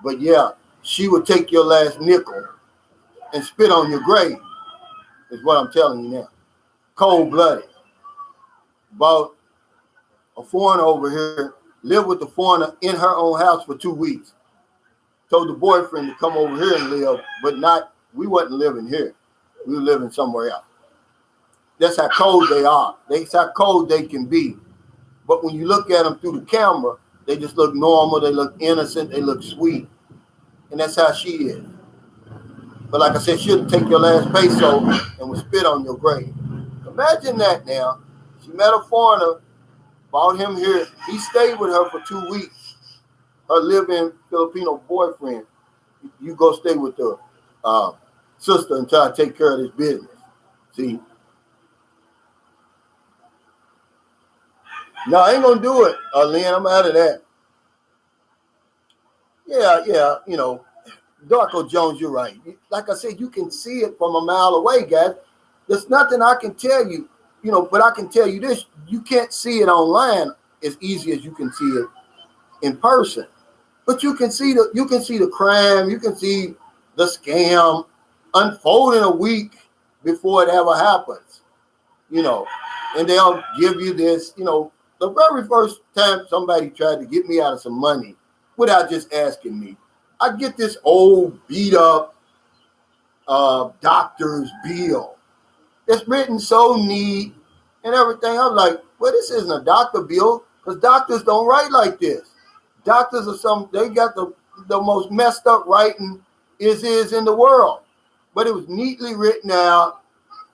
But yeah, she would take your last nickel and spit on your grave, is what I'm telling you now. Cold-blooded. About a foreigner over here, lived with the foreigner in her own house for 2 weeks. Told the boyfriend to come over here and live, but we wasn't living here. We were living somewhere else. That's how cold they are. That's how cold they can be. But when you look at them through the camera, they just look normal, they look innocent, they look sweet. And that's how she is. But like I said, she'll take your last peso and will spit on your grave. Imagine that now. She met a foreigner, brought him here. He stayed with her for 2 weeks. Her live-in Filipino boyfriend. You go stay with the sister until I take care of this business. See? No, I ain't going to do it, Lynn. I'm out of that. Yeah, Darko Jones, you're right. Like I said, you can see it from a mile away, guys. There's nothing I can tell you, but I can tell you this. You can't see it online as easy as you can see it in person. But you can see the crime, you can see the scam unfold in a week before it ever happens. And they'll give you this, the very first time somebody tried to get me out of some money without just asking me, I get this old beat up doctor's bill. It's written so neat and everything. I'm like, well, this isn't a doctor bill because doctors don't write like this. Doctors are they got the most messed up writing is in the world. But it was neatly written out,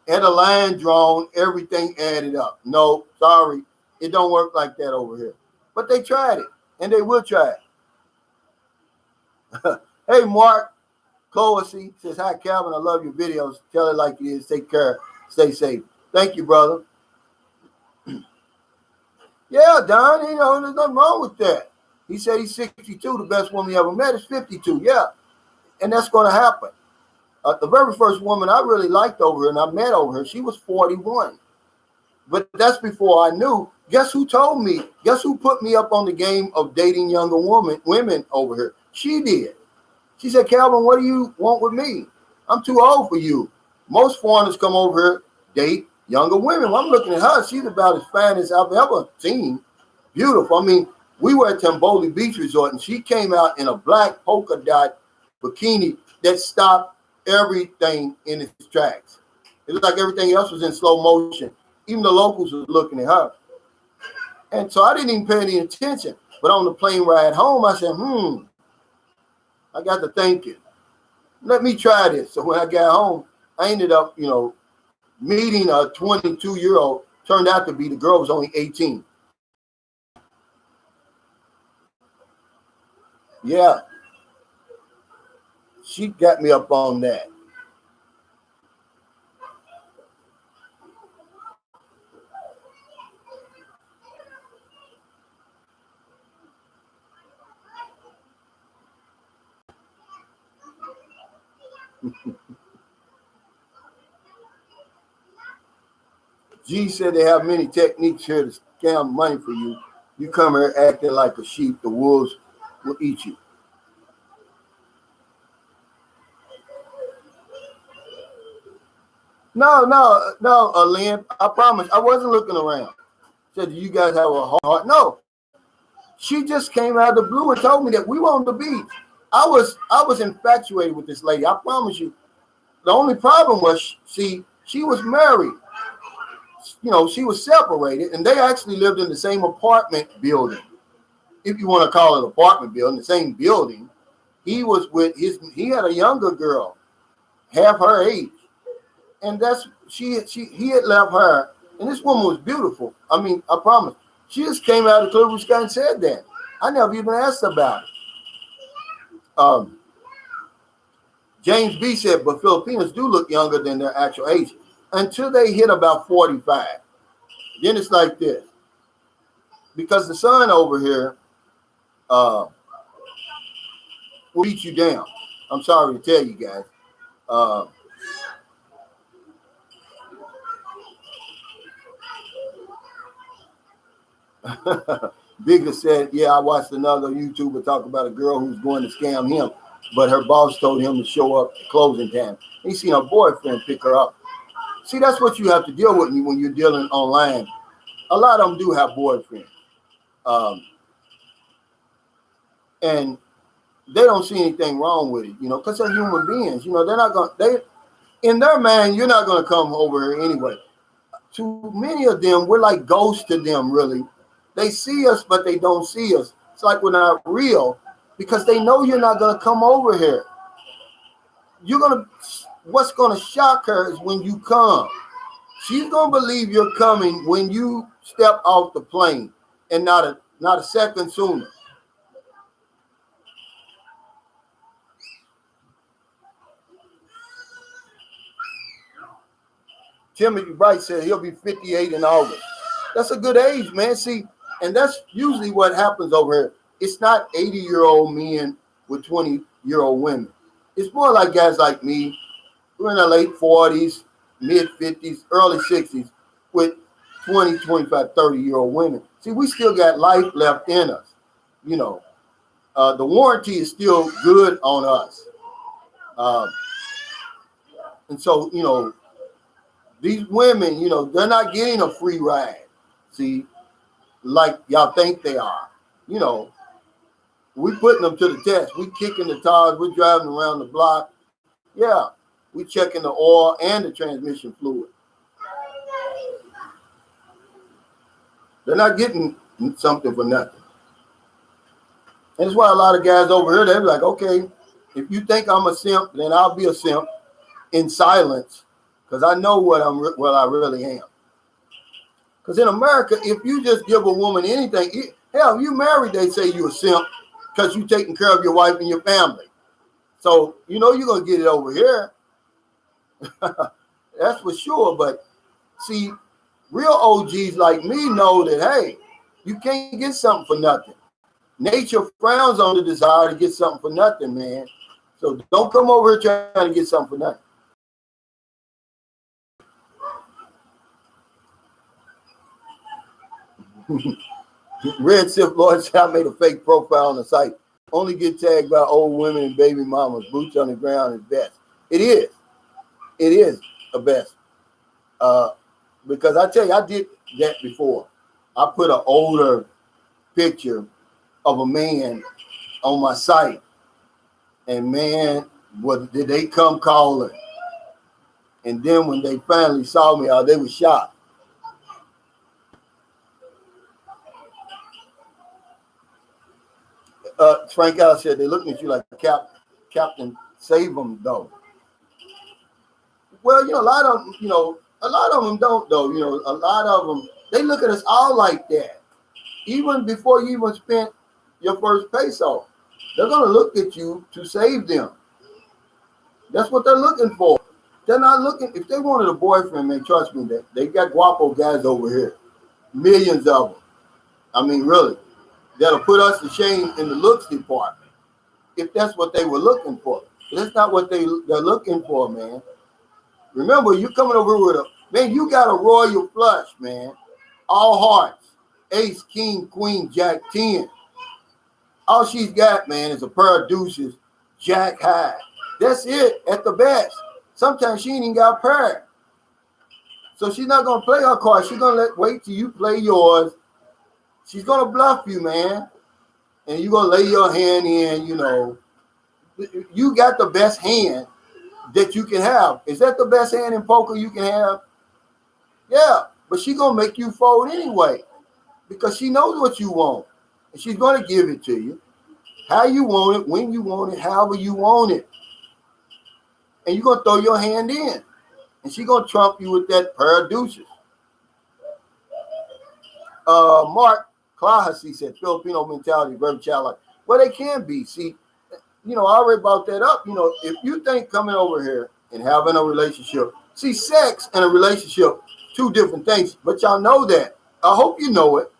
had a line drawn, everything added up. No, sorry, it don't work like that over here. But they tried it, and they will try it. Hey, Mark Cloacy says, hi, Calvin, I love your videos. Tell it like it is. Take care. Stay safe. Thank you, brother. Yeah, Don, there's nothing wrong with that. He said he's 62. The best woman he ever met is 52. Yeah, and that's going to happen. The very first woman I really liked over her and I met over her, she was 41. But that's before I knew. Guess who told me? Guess who put me up on the game of dating younger women over here? She did. She said, Calvin, what do you want with me? I'm too old for you. Most foreigners come over here, date younger women. Well, I'm looking at her. She's about as fine as I've ever seen. Beautiful. I mean, we were at Tamboli Beach Resort, and she came out in a black polka dot bikini that stopped everything in its tracks. It was like everything else was in slow motion. Even the locals were looking at her. And so I didn't even pay any attention. But on the plane ride home, I said, I got to thinking. Let me try this. So when I got home, I ended up, meeting a 22-year-old. Turned out to be the girl was only 18. Yeah. She got me up on that. G said they have many techniques here to scam money for you. You come here acting like a sheep, the wolves will eat you. No, Lynn. I promise. I wasn't looking around. Said, do you guys have a heart? No. She just came out of the blue and told me that we were on the beach. I was infatuated with this lady. I promise you. The only problem was she was married. You know, she was separated, and they actually lived in the same apartment building. If you want to call it apartment building, the same building. He was with he had a younger girl, half her age. And that's he had left her, and this woman was beautiful. I mean, I promise. She just came out of the clear blue sky and said that. I never even asked about it. James B said, but Filipinos do look younger than their actual age until they hit about 45. Then it's like this. Because the sun over here will beat you down. I'm sorry to tell you guys. Bigger said, yeah, I watched another YouTuber talk about a girl who's going to scam him, but her boss told him to show up at closing time. He seen her boyfriend pick her up. See, that's what you have to deal with when you're dealing online. A lot of them do have boyfriends. And they don't see anything wrong with it, you know, because they're human beings. You know, they're not going in their mind, you're not going to come over here anyway. To many of them, we're like ghosts to them, really. They see us, but they don't see us. It's like we're not real because they know you're not going to come over here. What's going to shock her is when you come. She's going to believe you're coming when you step off the plane and not a second sooner. Timothy Bright said he'll be 58 in August. That's a good age, man. See, and that's usually what happens over here. It's not 80-year-old men with 20-year-old women. It's more like guys like me. We're in the late 40s, mid 50s, early 60s with 20, 25, 30-year-old women. See, we still got life left in us. You know, the warranty is still good on us. And so, you know, these women, you know, they're not getting a free ride. See, like y'all think they are. You know, we putting them to the test. We kicking the tires. We're driving around the block. Yeah, we checking the oil and the transmission fluid. They're not getting something for nothing. And that's why a lot of guys over here, they're like, okay, if you think I'm a simp, then I'll be a simp in silence because I know what I really am. Because in America, if you just give a woman anything, hell, if you married, they say you're a simp because you're taking care of your wife and your family. So, you know, you're going to get it over here. That's for sure. But see, real OGs like me know that, hey, you can't get something for nothing. Nature frowns on the desire to get something for nothing, man. So don't come over here trying to get something for nothing. Red Sif Lord said, I made a fake profile on the site. Only get tagged by old women and baby mamas. Boots on the ground is best. It is. It is the best. Because I tell you, I did that before. I put an older picture of a man on my site. And man, did they come calling. And then when they finally saw me, they were shocked. Frank Al said they're looking at you like Captain Save them though. Well, you know, a lot of them don't though. You know, a lot of them, they look at us all like that. Even before you even spent your first peso, they're gonna look at you to save them. That's what they're looking for. They're not looking, if they wanted a boyfriend, man, trust me, they got guapo guys over here. Millions of them. I mean, really. That'll put us to shame in the looks department if that's what they were looking for. That's not what they're looking for, man. Remember, you coming over with a man. You got a royal flush, man. All hearts, ace, king, queen, jack, 10. All she's got, man, is a pair of deuces, jack high. That's it at the best. Sometimes she ain't even got a pair. So she's not gonna play her card. She's gonna wait till you play yours. She's gonna bluff you, man, and you're gonna lay your hand in. You know, you got the best hand that you can have. Is that the best hand in poker you can have? Yeah, but she's gonna make you fold anyway because she knows what you want, and she's gonna give it to you how you want it, when you want it, however you want it, and you're gonna throw your hand in, and she's gonna trump you with that pair of deuces. Mark Klahasi said Filipino mentality, very childlike. Well, they can be. See, you know, I already brought that up. You know, if you think coming over here and having a relationship, see, sex and a relationship, two different things, but y'all know that. I hope you know it,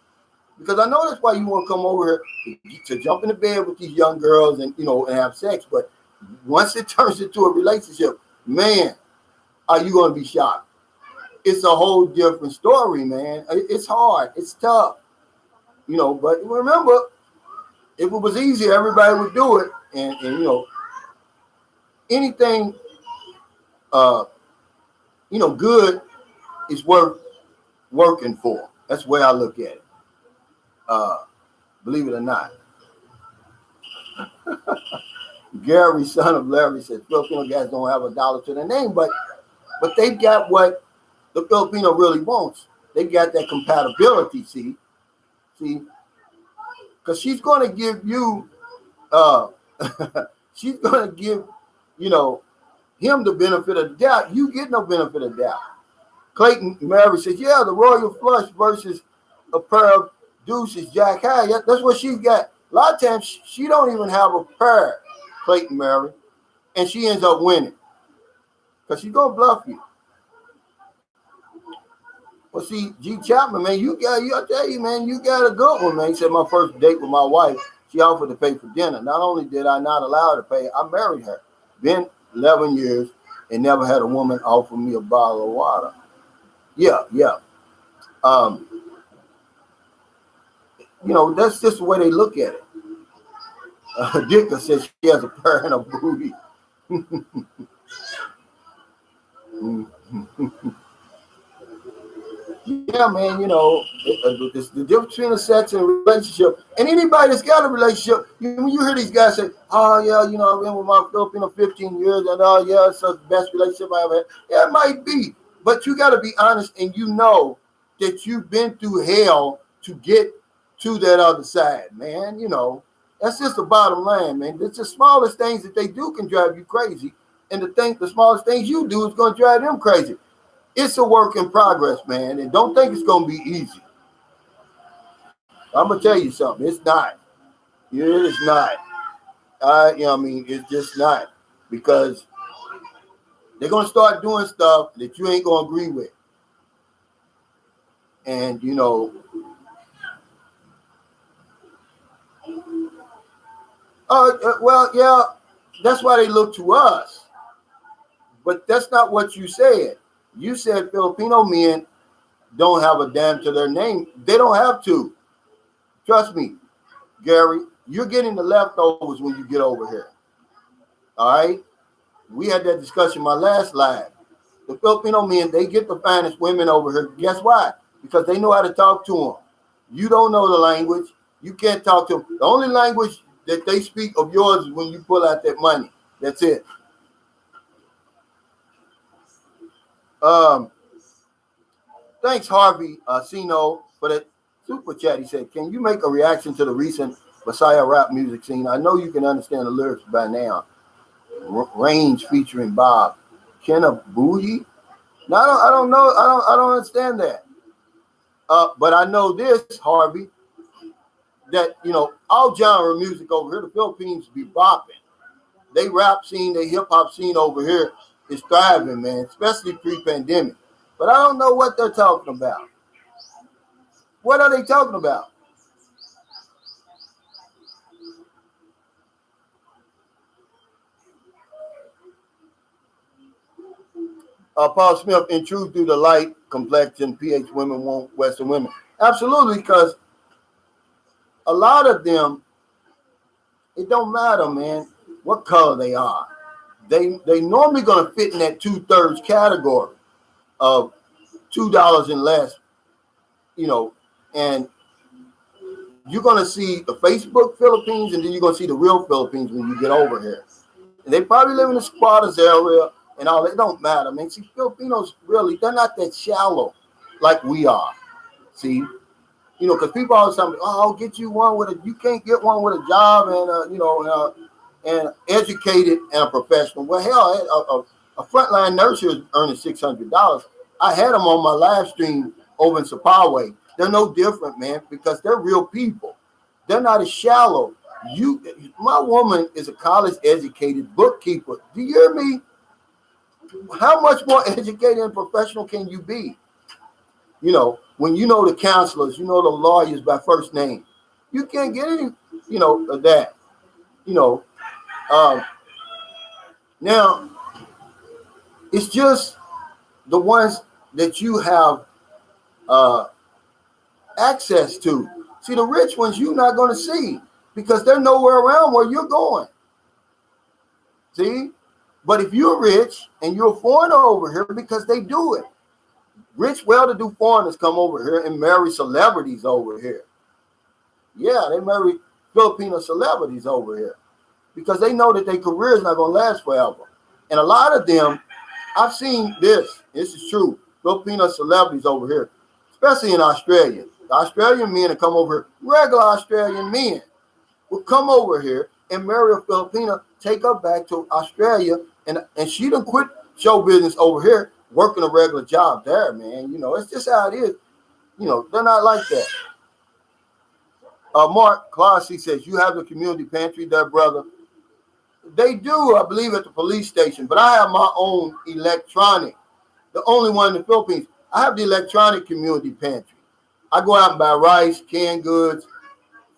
because I know that's why you want to come over here to jump in the bed with these young girls and, you know, and have sex. But once it turns into a relationship, man, are you going to be shocked? It's a whole different story, man. It's hard. It's tough, you know, but remember, if it was easy, everybody would do it. And you know, anything, you know, good is worth working for. That's the way I look at it. Believe it or not. Gary, son of Larry, said Filipino guys don't have a dollar to their name, but they've got what the Filipino really wants. They got that compatibility, see, because she's going to give you, she's going to give, you know, him the benefit of the doubt. You get no benefit of doubt. Clayton Mary says, yeah, the royal flush versus a pair of deuces, jack high. Yeah, that's what she's got. A lot of times she don't even have a pair, Clayton Mary, and she ends up winning because she's going to bluff you. Well, see, G. Chapman, man, I tell you, man, you got a good one, man. He said my first date with my wife, she offered to pay for dinner. Not only did I not allow her to pay, I married her. Been 11 years and never had a woman offer me a bottle of water. Yeah. You know, that's just the way they look at it. Dicka says she has a pair and a booty. Yeah, man, you know, the difference between a sex and a relationship, and anybody that's got a relationship, when you hear these guys say, oh, yeah, you know, I've been with my Filipino 15 years, and oh, yeah, it's the best relationship I ever had. Yeah, it might be, but you got to be honest, and you know that you've been through hell to get to that other side, man. You know, that's just the bottom line, man. It's the smallest things that they do can drive you crazy, and the smallest things you do is going to drive them crazy. It's a work in progress, man, and don't think it's going to be easy. I'm going to tell you something. It's not. It is not. You know what I mean? It's just not, because they're going to start doing stuff that you ain't going to agree with. And, you know, well, yeah, that's why they look to us. But that's not what you said. You said Filipino men don't have a damn to their name. They don't have to. Trust me, Gary, you're getting the leftovers when you get over here. All right? We had that discussion in my last live. The Filipino men, they get the finest women over here. Guess why? Because they know how to talk to them. You don't know the language. You can't talk to them. The only language that they speak of yours is when you pull out that money. That's it. Thanks, Harvey Sino, for that super chat. He said, can you make a reaction to the recent Messiah rap music scene? I know you can understand the lyrics by now. Range featuring Bob. Kenna Boogie? No, I don't know. I don't understand that. But I know this, Harvey, that, you know, all genre music over here, the Philippines be bopping. They rap scene, they hip hop scene over here is thriving, man, especially pre-pandemic. But I don't know what they're talking about. What are they talking about? Paul Smith, in truth, do the light complexion PH women want Western women? Absolutely, because a lot of them, it don't matter, man, what color they are. They normally gonna fit in that 2/3 category of $2 and less, you know, and you're gonna see the Facebook Philippines, and then you're gonna see the real Philippines when you get over here. And they probably live in the squatters area and all. It don't matter, man. See, Filipinos really, they're not that shallow like we are. See, you know, because people always tell me, "Oh, I'll get you one with a." You can't get one with a job and and educated and a professional. Well, hell, a frontline nurse here is earning $600. I had them on my live stream over in Sapaway. They're no different, man, because they're real people. They're not as shallow. My woman is a college-educated bookkeeper. Do you hear me? How much more educated and professional can you be? You know, when you know the counselors, you know the lawyers by first name. You can't get any, of that. Now, it's just the ones that you have access to. See, the rich ones you're not going to see because they're nowhere around where you're going. See? But if you're rich and you're a foreigner over here, because they do it. Rich, well-to-do foreigners come over here and marry celebrities over here. Yeah, they marry Filipino celebrities over here because they know that their career is not going to last forever. And a lot of them, I've seen this. This is true. Filipino celebrities over here, especially in Australia. The Australian men that come over here, regular Australian men, will come over here and marry a Filipina, take her back to Australia, and she done quit show business over here, working a regular job there, man. It's just how it is. They're not like that. Mark Classy says, you have the community pantry there, brother. They do, I believe, at the police station, but I have my own electronic, the only one in the Philippines. I have the electronic community pantry. I go out and buy rice, canned goods,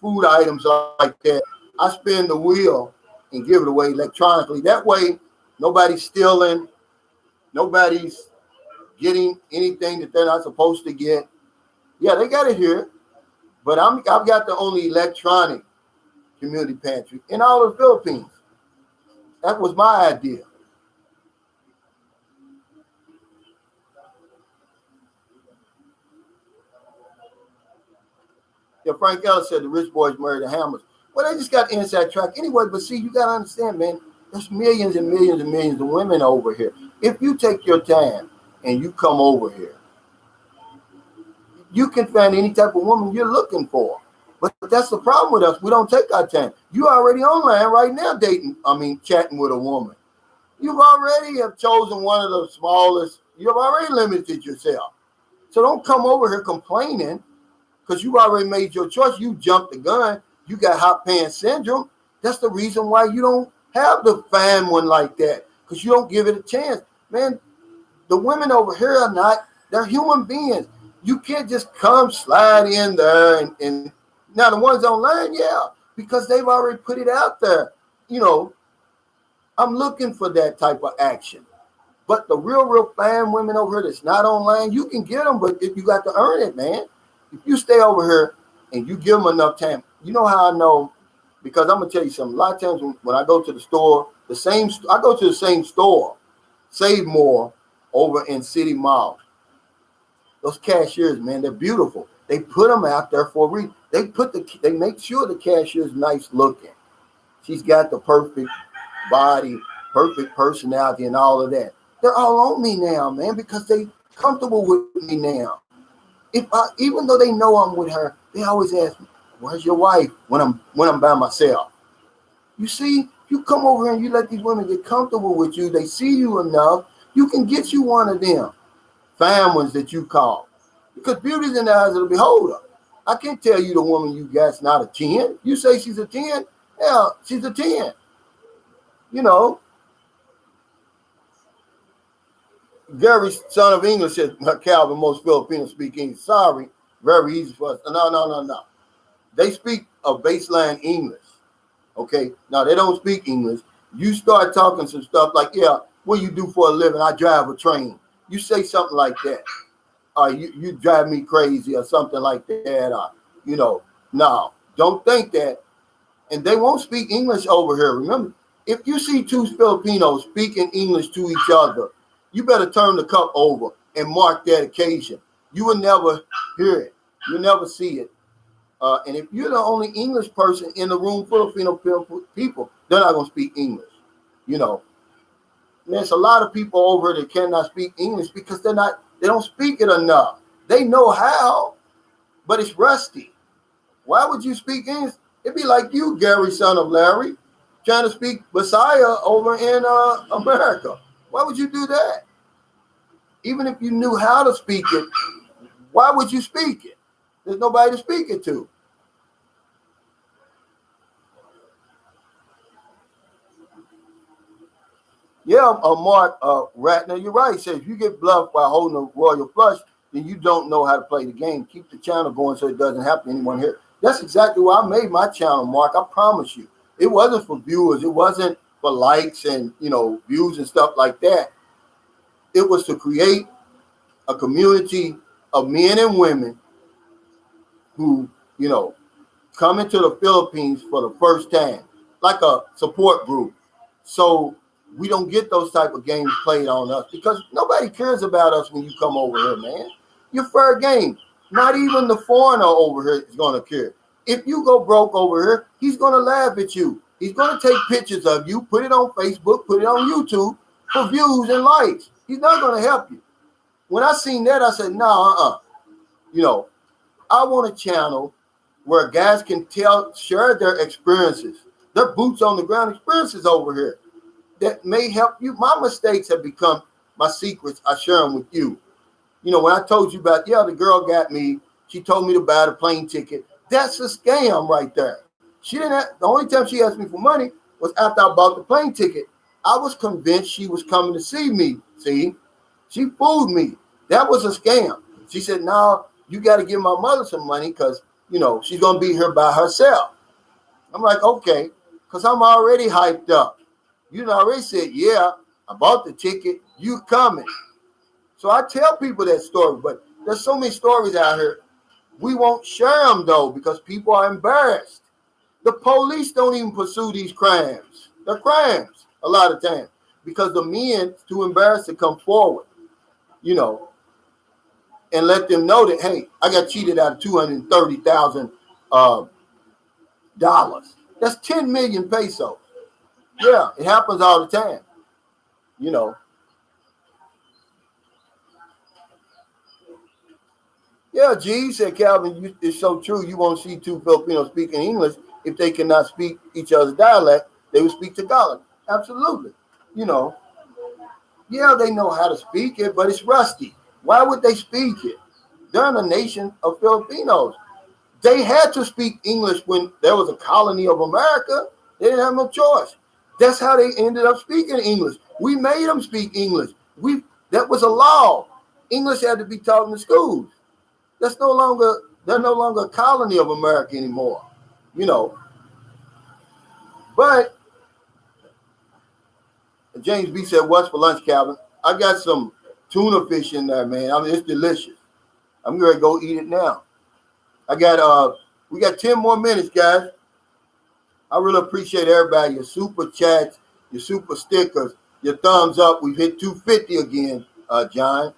food items like that. I spin the wheel and give it away electronically. That way, nobody's stealing, nobody's getting anything that they're not supposed to get. Yeah, they got it here, but I've got the only electronic community pantry in all of the Philippines. That was my idea. Yeah, Frank Ellis said the rich boys marry the Hammers. Well, they just got the inside track anyway. But see, you got to understand, man, there's millions and millions and millions of women over here. If you take your time and you come over here, you can find any type of woman you're looking for. But that's the problem with us. We don't take our time. You already online right now chatting with a woman. You've already have chosen one of the smallest. You've already limited yourself. So don't come over here complaining because you already made your choice. You jumped the gun. You got hot pants syndrome. That's the reason why you don't have the fine one like that, because you don't give it a chance. Man, the women over here are not, they're human beings. You can't just come slide in there and now the ones online, yeah, because they've already put it out there. I'm looking for that type of action. But the real fine women over here that's not online, you can get them, but if you got to earn it, man. If you stay over here and you give them enough time, you know how I know? Because I'm gonna tell you something. A lot of times when I go to the store, I go to the same store, Save More, over in City Mall. Those cashiers, man, they're beautiful. They put them out there for a reason. They make sure the cashier is nice looking. She's got the perfect body, perfect personality, and all of that. They're all on me now, man, because they comfortable with me now. Even though they know I'm with her, they always ask me, "Where's your wife?" when I'm by myself. You see, you come over here and you let these women get comfortable with you. They see you enough, you can get you one of them fine ones that you call. Because beauty's in the eyes of the beholder. I can't tell you the woman you got's not a 10. You say she's a 10, yeah, she's a 10. Gary, son of English, said Calvin, most Filipinos speak English. Sorry, very easy for us. No. They speak a baseline English. Okay, now they don't speak English. You start talking some stuff like, yeah, what do you do for a living? I drive a train. you say something like that. You drive me crazy or something like that. No, don't think that. And they won't speak English over here. Remember, if you see two Filipinos speaking English to each other, you better turn the cup over and mark that occasion. You will never hear it. You'll never see it. And if you're the only English person in the room, Filipino people, they're not going to speak English. There's a lot of people over that cannot speak English because they don't speak it enough. They know how, but it's rusty. Why would you speak English? It'd be like you, Gary, son of Larry, trying to speak Messiah over in America. Why would you do that? Even if you knew how to speak it, why would you speak it? There's nobody to speak it to. Yeah, Mark Ratner, you're right. He says if you get bluffed by holding a royal flush, then you don't know how to play the game. Keep the channel going so it doesn't happen to anyone here. That's exactly why I made my channel, Mark. I promise you. It wasn't for viewers. It wasn't for likes and, views and stuff like that. It was to create a community of men and women who, come into the Philippines for the first time, like a support group. So we don't get those type of games played on us because nobody cares about us when you come over here, man. You're fair game. Not even the foreigner over here is going to care. If you go broke over here, he's going to laugh at you. He's going to take pictures of you, put it on Facebook, put it on YouTube for views and likes. He's not going to help you. When I seen that, I said, no, I want a channel where guys can share their experiences, their boots on the ground experiences over here that may help you. My mistakes have become my secrets. I share them with you. When I told you about, the girl got me, she told me to buy the plane ticket. That's a scam right there. The only time she asked me for money was after I bought the plane ticket. I was convinced she was coming to see me. See, she fooled me. That was a scam. She said, no, you got to give my mother some money because, she's going to be here by herself. I'm like, okay, because I'm already hyped up. You already said, yeah, I bought the ticket. You coming. So I tell people that story, but there's so many stories out here. We won't share them, though, because people are embarrassed. The police don't even pursue these crimes. They're crimes a lot of times because the men too embarrassed to come forward, and let them know that, hey, I got cheated out of $230,000. That's 10 million pesos. Yeah, it happens all the time, Yeah, G said, Calvin, it's so true. You won't see two Filipinos speaking English if they cannot speak each other's dialect. They will speak Tagalog. Absolutely. Yeah, they know how to speak it, but it's rusty. Why would they speak it? They're in a nation of Filipinos. They had to speak English when there was a colony of America. They didn't have no choice. That's how they ended up speaking English. We made them speak English. That was a law. English had to be taught in the schools. They're no longer a colony of America anymore, But James B said, "What's for lunch, Calvin?" I got some tuna fish in there, man. I mean, it's delicious. I'm gonna go eat it now. We got 10 more minutes, guys. I really appreciate everybody, your super chats, your super stickers, your thumbs up. We've hit 250 again, John.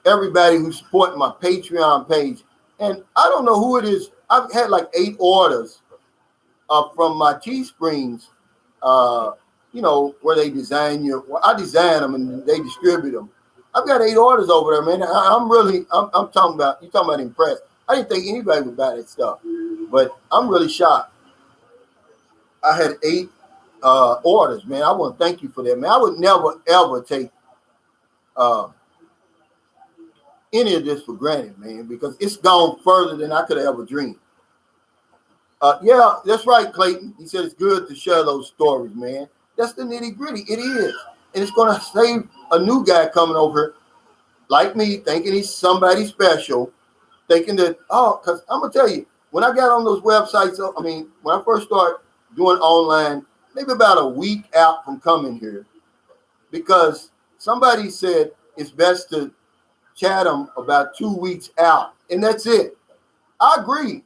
Everybody who's supporting my Patreon page. And I don't know who it is. I've had like 8 orders from my Teesprings, where they design I design them and they distribute them. I've got 8 orders over there, man. I'm talking about impressed. I didn't think anybody would buy that stuff, but I'm really shocked. I had 8 orders, man. I want to thank you for that, man. I would never, ever take any of this for granted, man, because it's gone further than I could have ever dreamed. Yeah, that's right, Clayton. He said it's good to share those stories, man. That's the nitty gritty. It is. And it's going to save a new guy coming over like me, thinking he's somebody special, thinking that, because I'm going to tell you, when I got on those websites, when I first started doing online, maybe about a week out from coming here, because somebody said it's best to chat them about 2 weeks out, and that's it. I agree.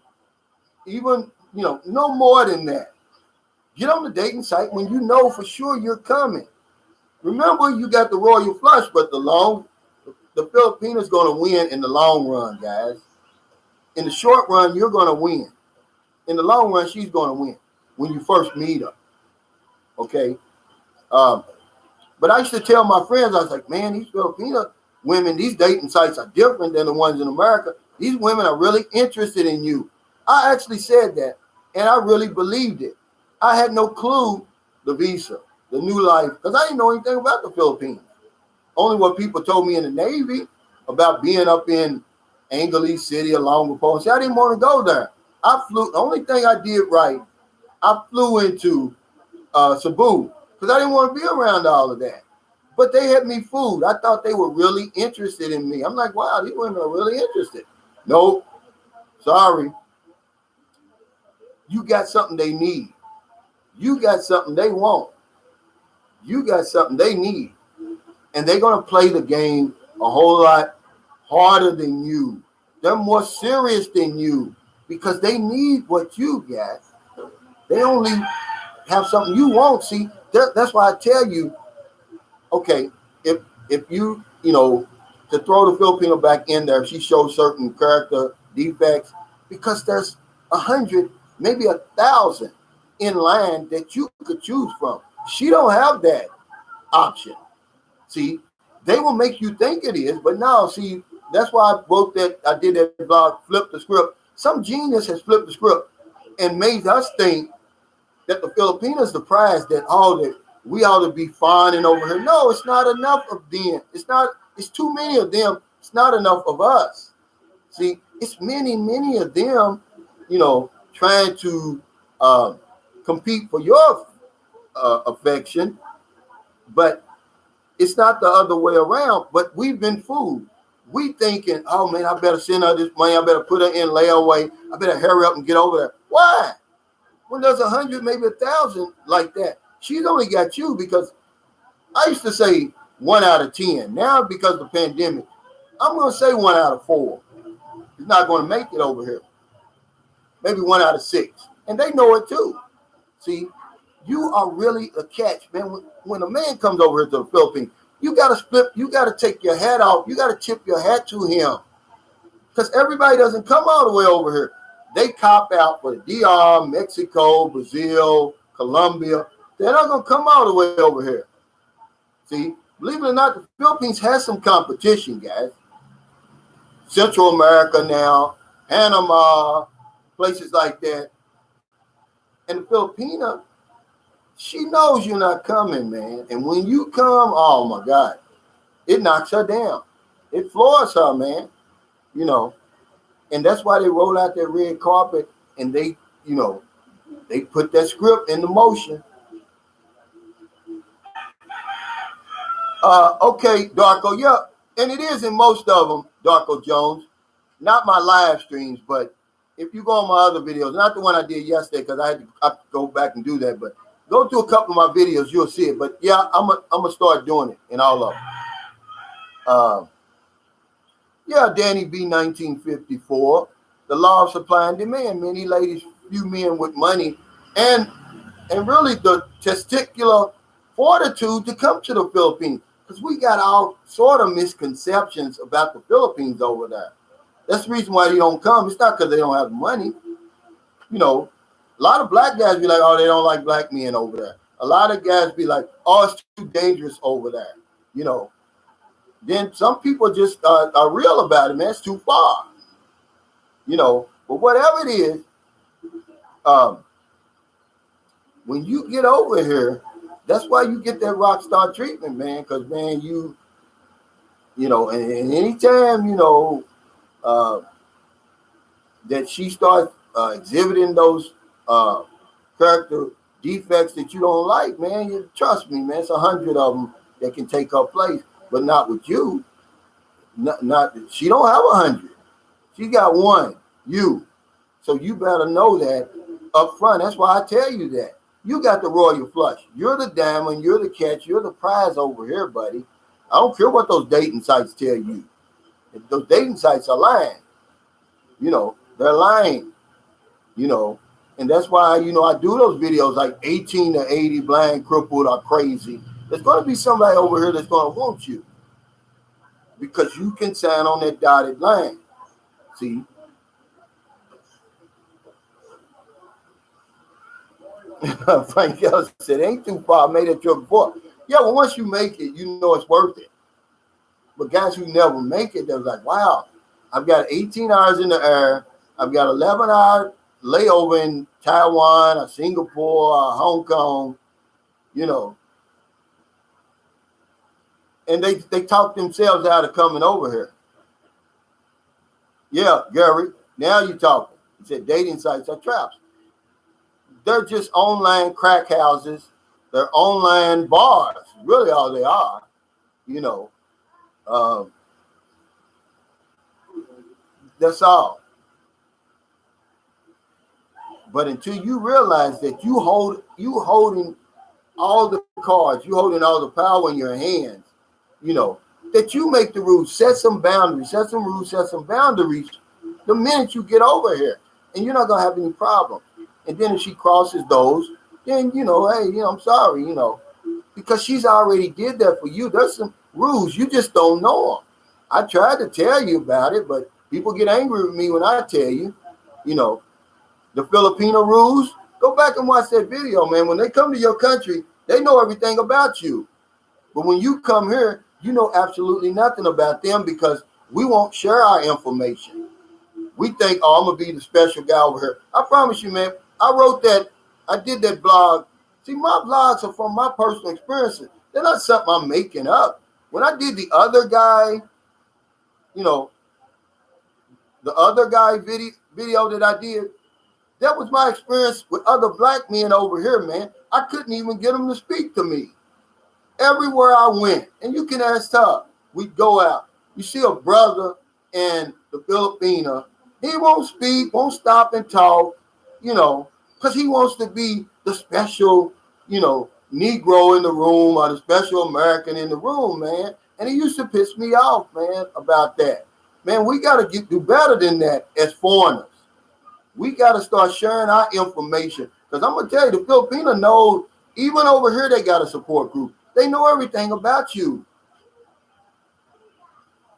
Even, no more than that. Get on the dating site when you know for sure you're coming. Remember, you got the royal flush, but the Filipinas going to win in the long run, guys. In the short run, you're going to win. In the long run, she's going to win when you first meet her. Okay? But I used to tell my friends, I was like, man, these Filipino women, these dating sites are different than the ones in America. These women are really interested in you. I actually said that, and I really believed it. I had no clue the visa, the new life, because I didn't know anything about the Philippines. Only what people told me in the Navy about being up in Angeles City, Olongapo. See, I didn't want to go there. The only thing I did right, I flew into Cebu, because I didn't want to be around all of that. But they had me fooled. I thought they were really interested in me. I'm like, wow, these women are really interested. Nope. Sorry. You got something they need. You got something they want. You got something they need. And they're going to play the game a whole lot harder than you. They're more serious than you because they need what you got. They only have something you want. See, that's why I tell you, okay, if you, to throw the Filipino back in there, if she shows certain character defects, because there's 100, maybe 1,000 in line that you could choose from. She don't have that option. See, they will make you think it is, but no, see, that's why I wrote that, I did that blog, Flip the Script. Some genius has flipped the script and made us think that the Filipinos the prize, that that we ought to be fawning over her. No, it's not enough of them. It's too many of them. It's not enough of us. See, it's many of them, trying to compete for your affection, but it's not the other way around. But we've been fooled. We thinking, oh man, I better send her this money. I better put her in layaway. I better hurry up and get over there. Why? When there's 100, maybe 1,000 like that, she's only got you because I used to say 1 out of 10. Now, because of the pandemic, I'm going to say 1 out of 4. He's not going to make it over here. Maybe 1 out of 6. And they know it too. See, you are really a catch, man. When a man comes over here to the Philippines, you got to take your hat off. You got to tip your hat to him. Because everybody doesn't come all the way over here. They cop out for the DR, Mexico, Brazil, Colombia. They're not going to come all the way over here. See, believe it or not, the Philippines has some competition, guys. Central America now, Panama, places like that. And the Filipina, she knows you're not coming, man. And when you come, oh my God, it knocks her down. It floors her, man. And that's why they roll out that red carpet and they put that script into motion. Okay, Darko, yeah. And it is in most of them, Darko Jones. Not my live streams, but if you go on my other videos, not the one I did yesterday because I had to go back and do that, but go through a couple of my videos, you'll see it. But yeah, I'm gonna start doing it in all of them. Yeah, Danny B. 1954. The law of supply and demand. Many ladies, few men with money, and really the testicular fortitude to come to the Philippines, because we got all sort of misconceptions about the Philippines over there. That's the reason why they don't come. It's not because they don't have money. A lot of black guys be like, oh, they don't like black men over there. A lot of guys be like, oh, it's too dangerous over there. Then some people just are real about it, man. It's too far. But whatever it is, when you get over here, that's why you get that rock star treatment, man. Because, man, and anytime, that she starts exhibiting those character defects that you don't like, man, you trust me, man, it's 100 of them that can take her place, but not with you. Not she don't have 100. She got one, you. So you better know that up front. That's why I tell you that. You got the royal flush. You're the diamond. You're the catch. You're the prize over here, buddy. I don't care what those dating sites tell you. Those dating sites are lying. They're lying. And that's why, I do those videos like 18 to 80, blind, crippled, or crazy. There's going to be somebody over here that's going to want you because you can sign on that dotted line. See? Frank Ellis said, ain't too far. I made that joke before. Yeah, well, once you make it, you know it's worth it. But guys who never make it, they're like, wow, I've got 18 hours in the air. I've got 11-hour layover in Taiwan or Singapore or Hong Kong, and they talk themselves out of coming over here. Yeah, Gary, now you're talking. He said dating sites are traps. They're just online crack houses. They're online bars. Really all they are, that's all. But until you realize that you holding all the cards, you holding all the power in your hands, that you make the rules, set some boundaries, set some rules, set some boundaries the minute you get over here. And you're not going to have any problem. And then if she crosses those, then, hey, I'm sorry, because she's already did that for you. There's some rules. You just don't know them. I tried to tell you about it, but people get angry with me when I tell you, the Filipino rules. Go back and watch that video, man. When they come to your country, they know everything about you. But when you come here, you know absolutely nothing about them because we won't share our information. We think, oh, I'm going to be the special guy over here. I promise you, man, I did that blog. See, my blogs are from my personal experiences. They're not something I'm making up. When I did the other guy, the other guy video that I did, that was my experience with other black men over here, man. I couldn't even get them to speak to me. Everywhere I went, and you can ask Todd, we'd go out. You see a brother in the Filipina, he won't speak, won't stop and talk, because he wants to be the special, Negro in the room or the special American in the room, man. And it used to piss me off, man, about that. Man, we got to do better than that as foreigners. We got to start sharing our information. Because I'm going to tell you, the Filipino knows, even over here, they got a support group. They know everything about you.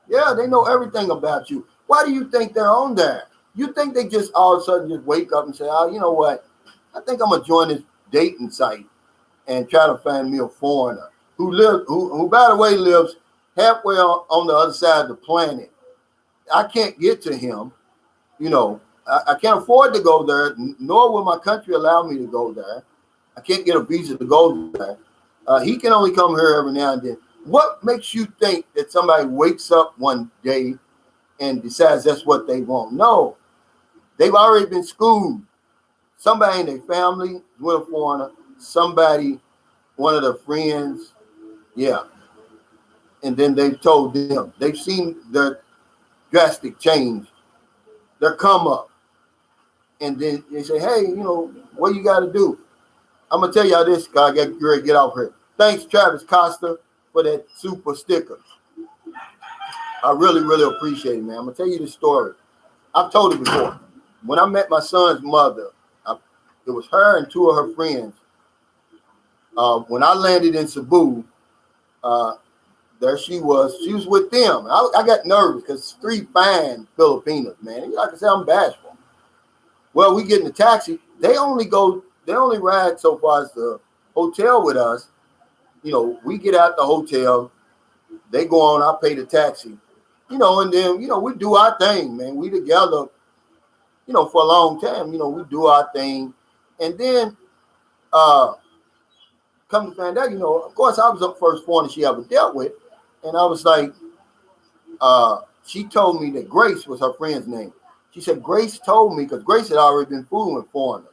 Yeah, they know everything about you. Why do you think they're on there? You think they just all of a sudden just wake up and say, oh, you know what? I think I'm going to join this dating site and try to find me a foreigner who by the way, lives halfway on the other side of the planet. I can't get to him. I can't afford to go there, nor will my country allow me to go there. I can't get a visa to go there. He can only come here every now and then. What makes you think that somebody wakes up one day and decides that's what they want? No, they've already been schooled. Somebody in their family with a foreigner, somebody, one of their friends, yeah. And then they've told them, they've seen their drastic change, their come up. And then they say, hey, what you got to do? I'm going to tell y'all this, guy. I got ready to get off here. Thanks, Travis Costa, for that super sticker. I really, really appreciate it, man. I'm going to tell you this story. I've told it before. When I met my son's mother, it was her and two of her friends. When I landed in Cebu, there she was. She was with them. I got nervous because 3 fine Filipinos, man. Like I said, I'm bashful. Well, we get in the taxi. They only ride so far as the hotel with us. We get out the hotel. They go on, I pay the taxi. And then, we do our thing, man. We together, for a long time, we do our thing. And then, come to find out, of course, I was the first foreigner she ever dealt with. And I was like, she told me that Grace was her friend's name. She said, Grace told me, because Grace had already been fooling with foreigners.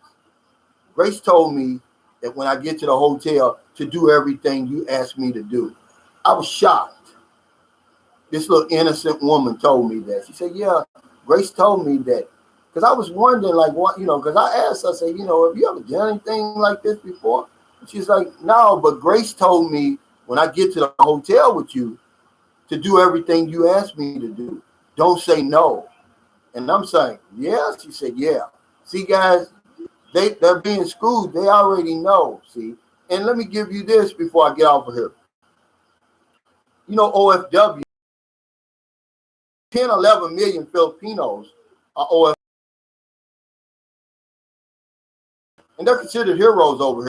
Grace told me that when I get to the hotel to do everything you asked me to do. I was shocked. This little innocent woman told me that. She said, yeah, Grace told me that Because I was wondering, like, what, because I asked, I said, have you ever done anything like this before? And she's like, no, but Grace told me when I get to the hotel with you to do everything you asked me to do. Don't say no. And I'm saying, yeah. She said, yeah. See, guys, they're being schooled. They already know, see. And let me give you this before I get off of here. OFW, 10, 11 million Filipinos are OFW. And they're considered heroes over here.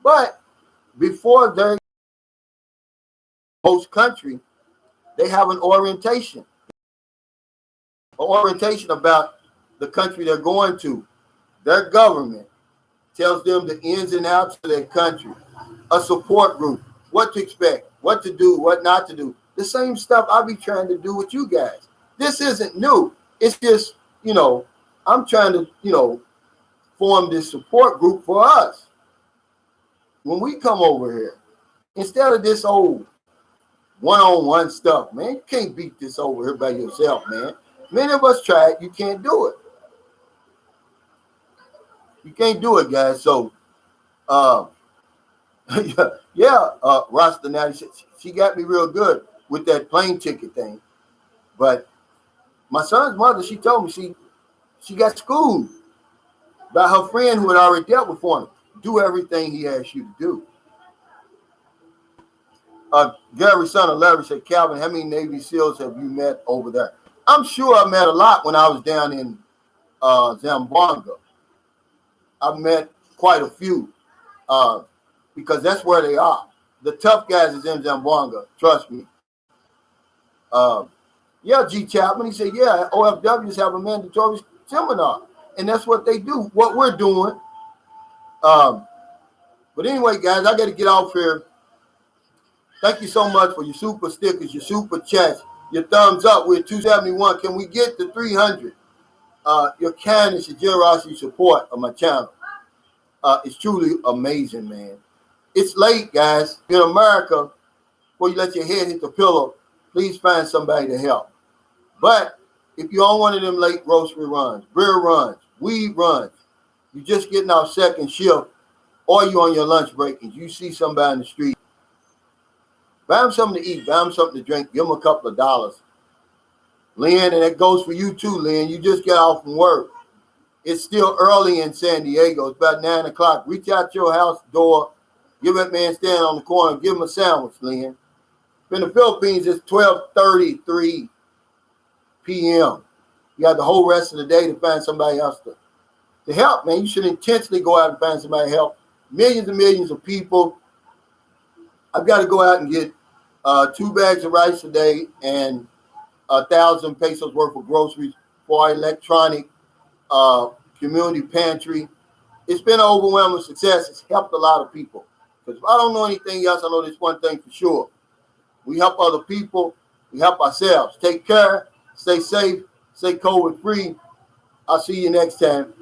But before they host country, they have an orientation about the country they're going to. Their government tells them the ins and outs of their country, a support group, what to expect, what to do, what not to do. The same stuff I'll be trying to do with you guys. This isn't new. It's just, I'm trying to, form this support group for us. When we come over here, instead of this old one-on-one stuff, man, you can't beat this over here by yourself, man. Many of us tried. You can't do it. You can't do it, guys. So, Rasta now, she got me real good with that plane ticket thing. But my son's mother, she told me she got schooled by her friend who had already dealt with him. Do everything he asked you to do. Gary, son of Larry, said, Calvin, how many Navy SEALs have you met over there? I'm sure I met a lot when I was down in Zamboanga. I've met quite a few because that's where they are. The tough guys is in Zamboanga, trust me. G. Chapman, he said, yeah, OFWs have a mandatory seminar, and that's what they do, what we're doing. But anyway, guys, I got to get off here. Thank you so much for your super stickers, your super chats, your thumbs up. We're 271. Can we get to 300? Your kindness, your generosity, support of my channel. It's truly amazing, man. It's late, guys. In America, before you let your head hit the pillow, please find somebody to help. But if you're on one of them late grocery runs, beer runs, weed runs, you're just getting off second shift, or you're on your lunch break and you see somebody in the street, buy them something to eat, buy them something to drink, give them a couple of dollars. Lynn, and it goes for you too, Lynn. You just get off from work. It's still early in San Diego. It's about 9 o'clock. Reach out your house door. Give that man standing on the corner. Give him a sandwich, Lynn. In the Philippines, it's 12:33 p.m. You have the whole rest of the day to find somebody else to help, man. You should intentionally go out and find somebody to help. Millions and millions of people. I've got to go out and get 2 bags of rice a day and 1,000 pesos worth of groceries for our electronic community pantry. It's been an overwhelming success. It's helped a lot of people. Because if I don't know anything else, I know this one thing for sure. We help other people. We help ourselves. Take care. Stay safe. Stay COVID free. I'll see you next time.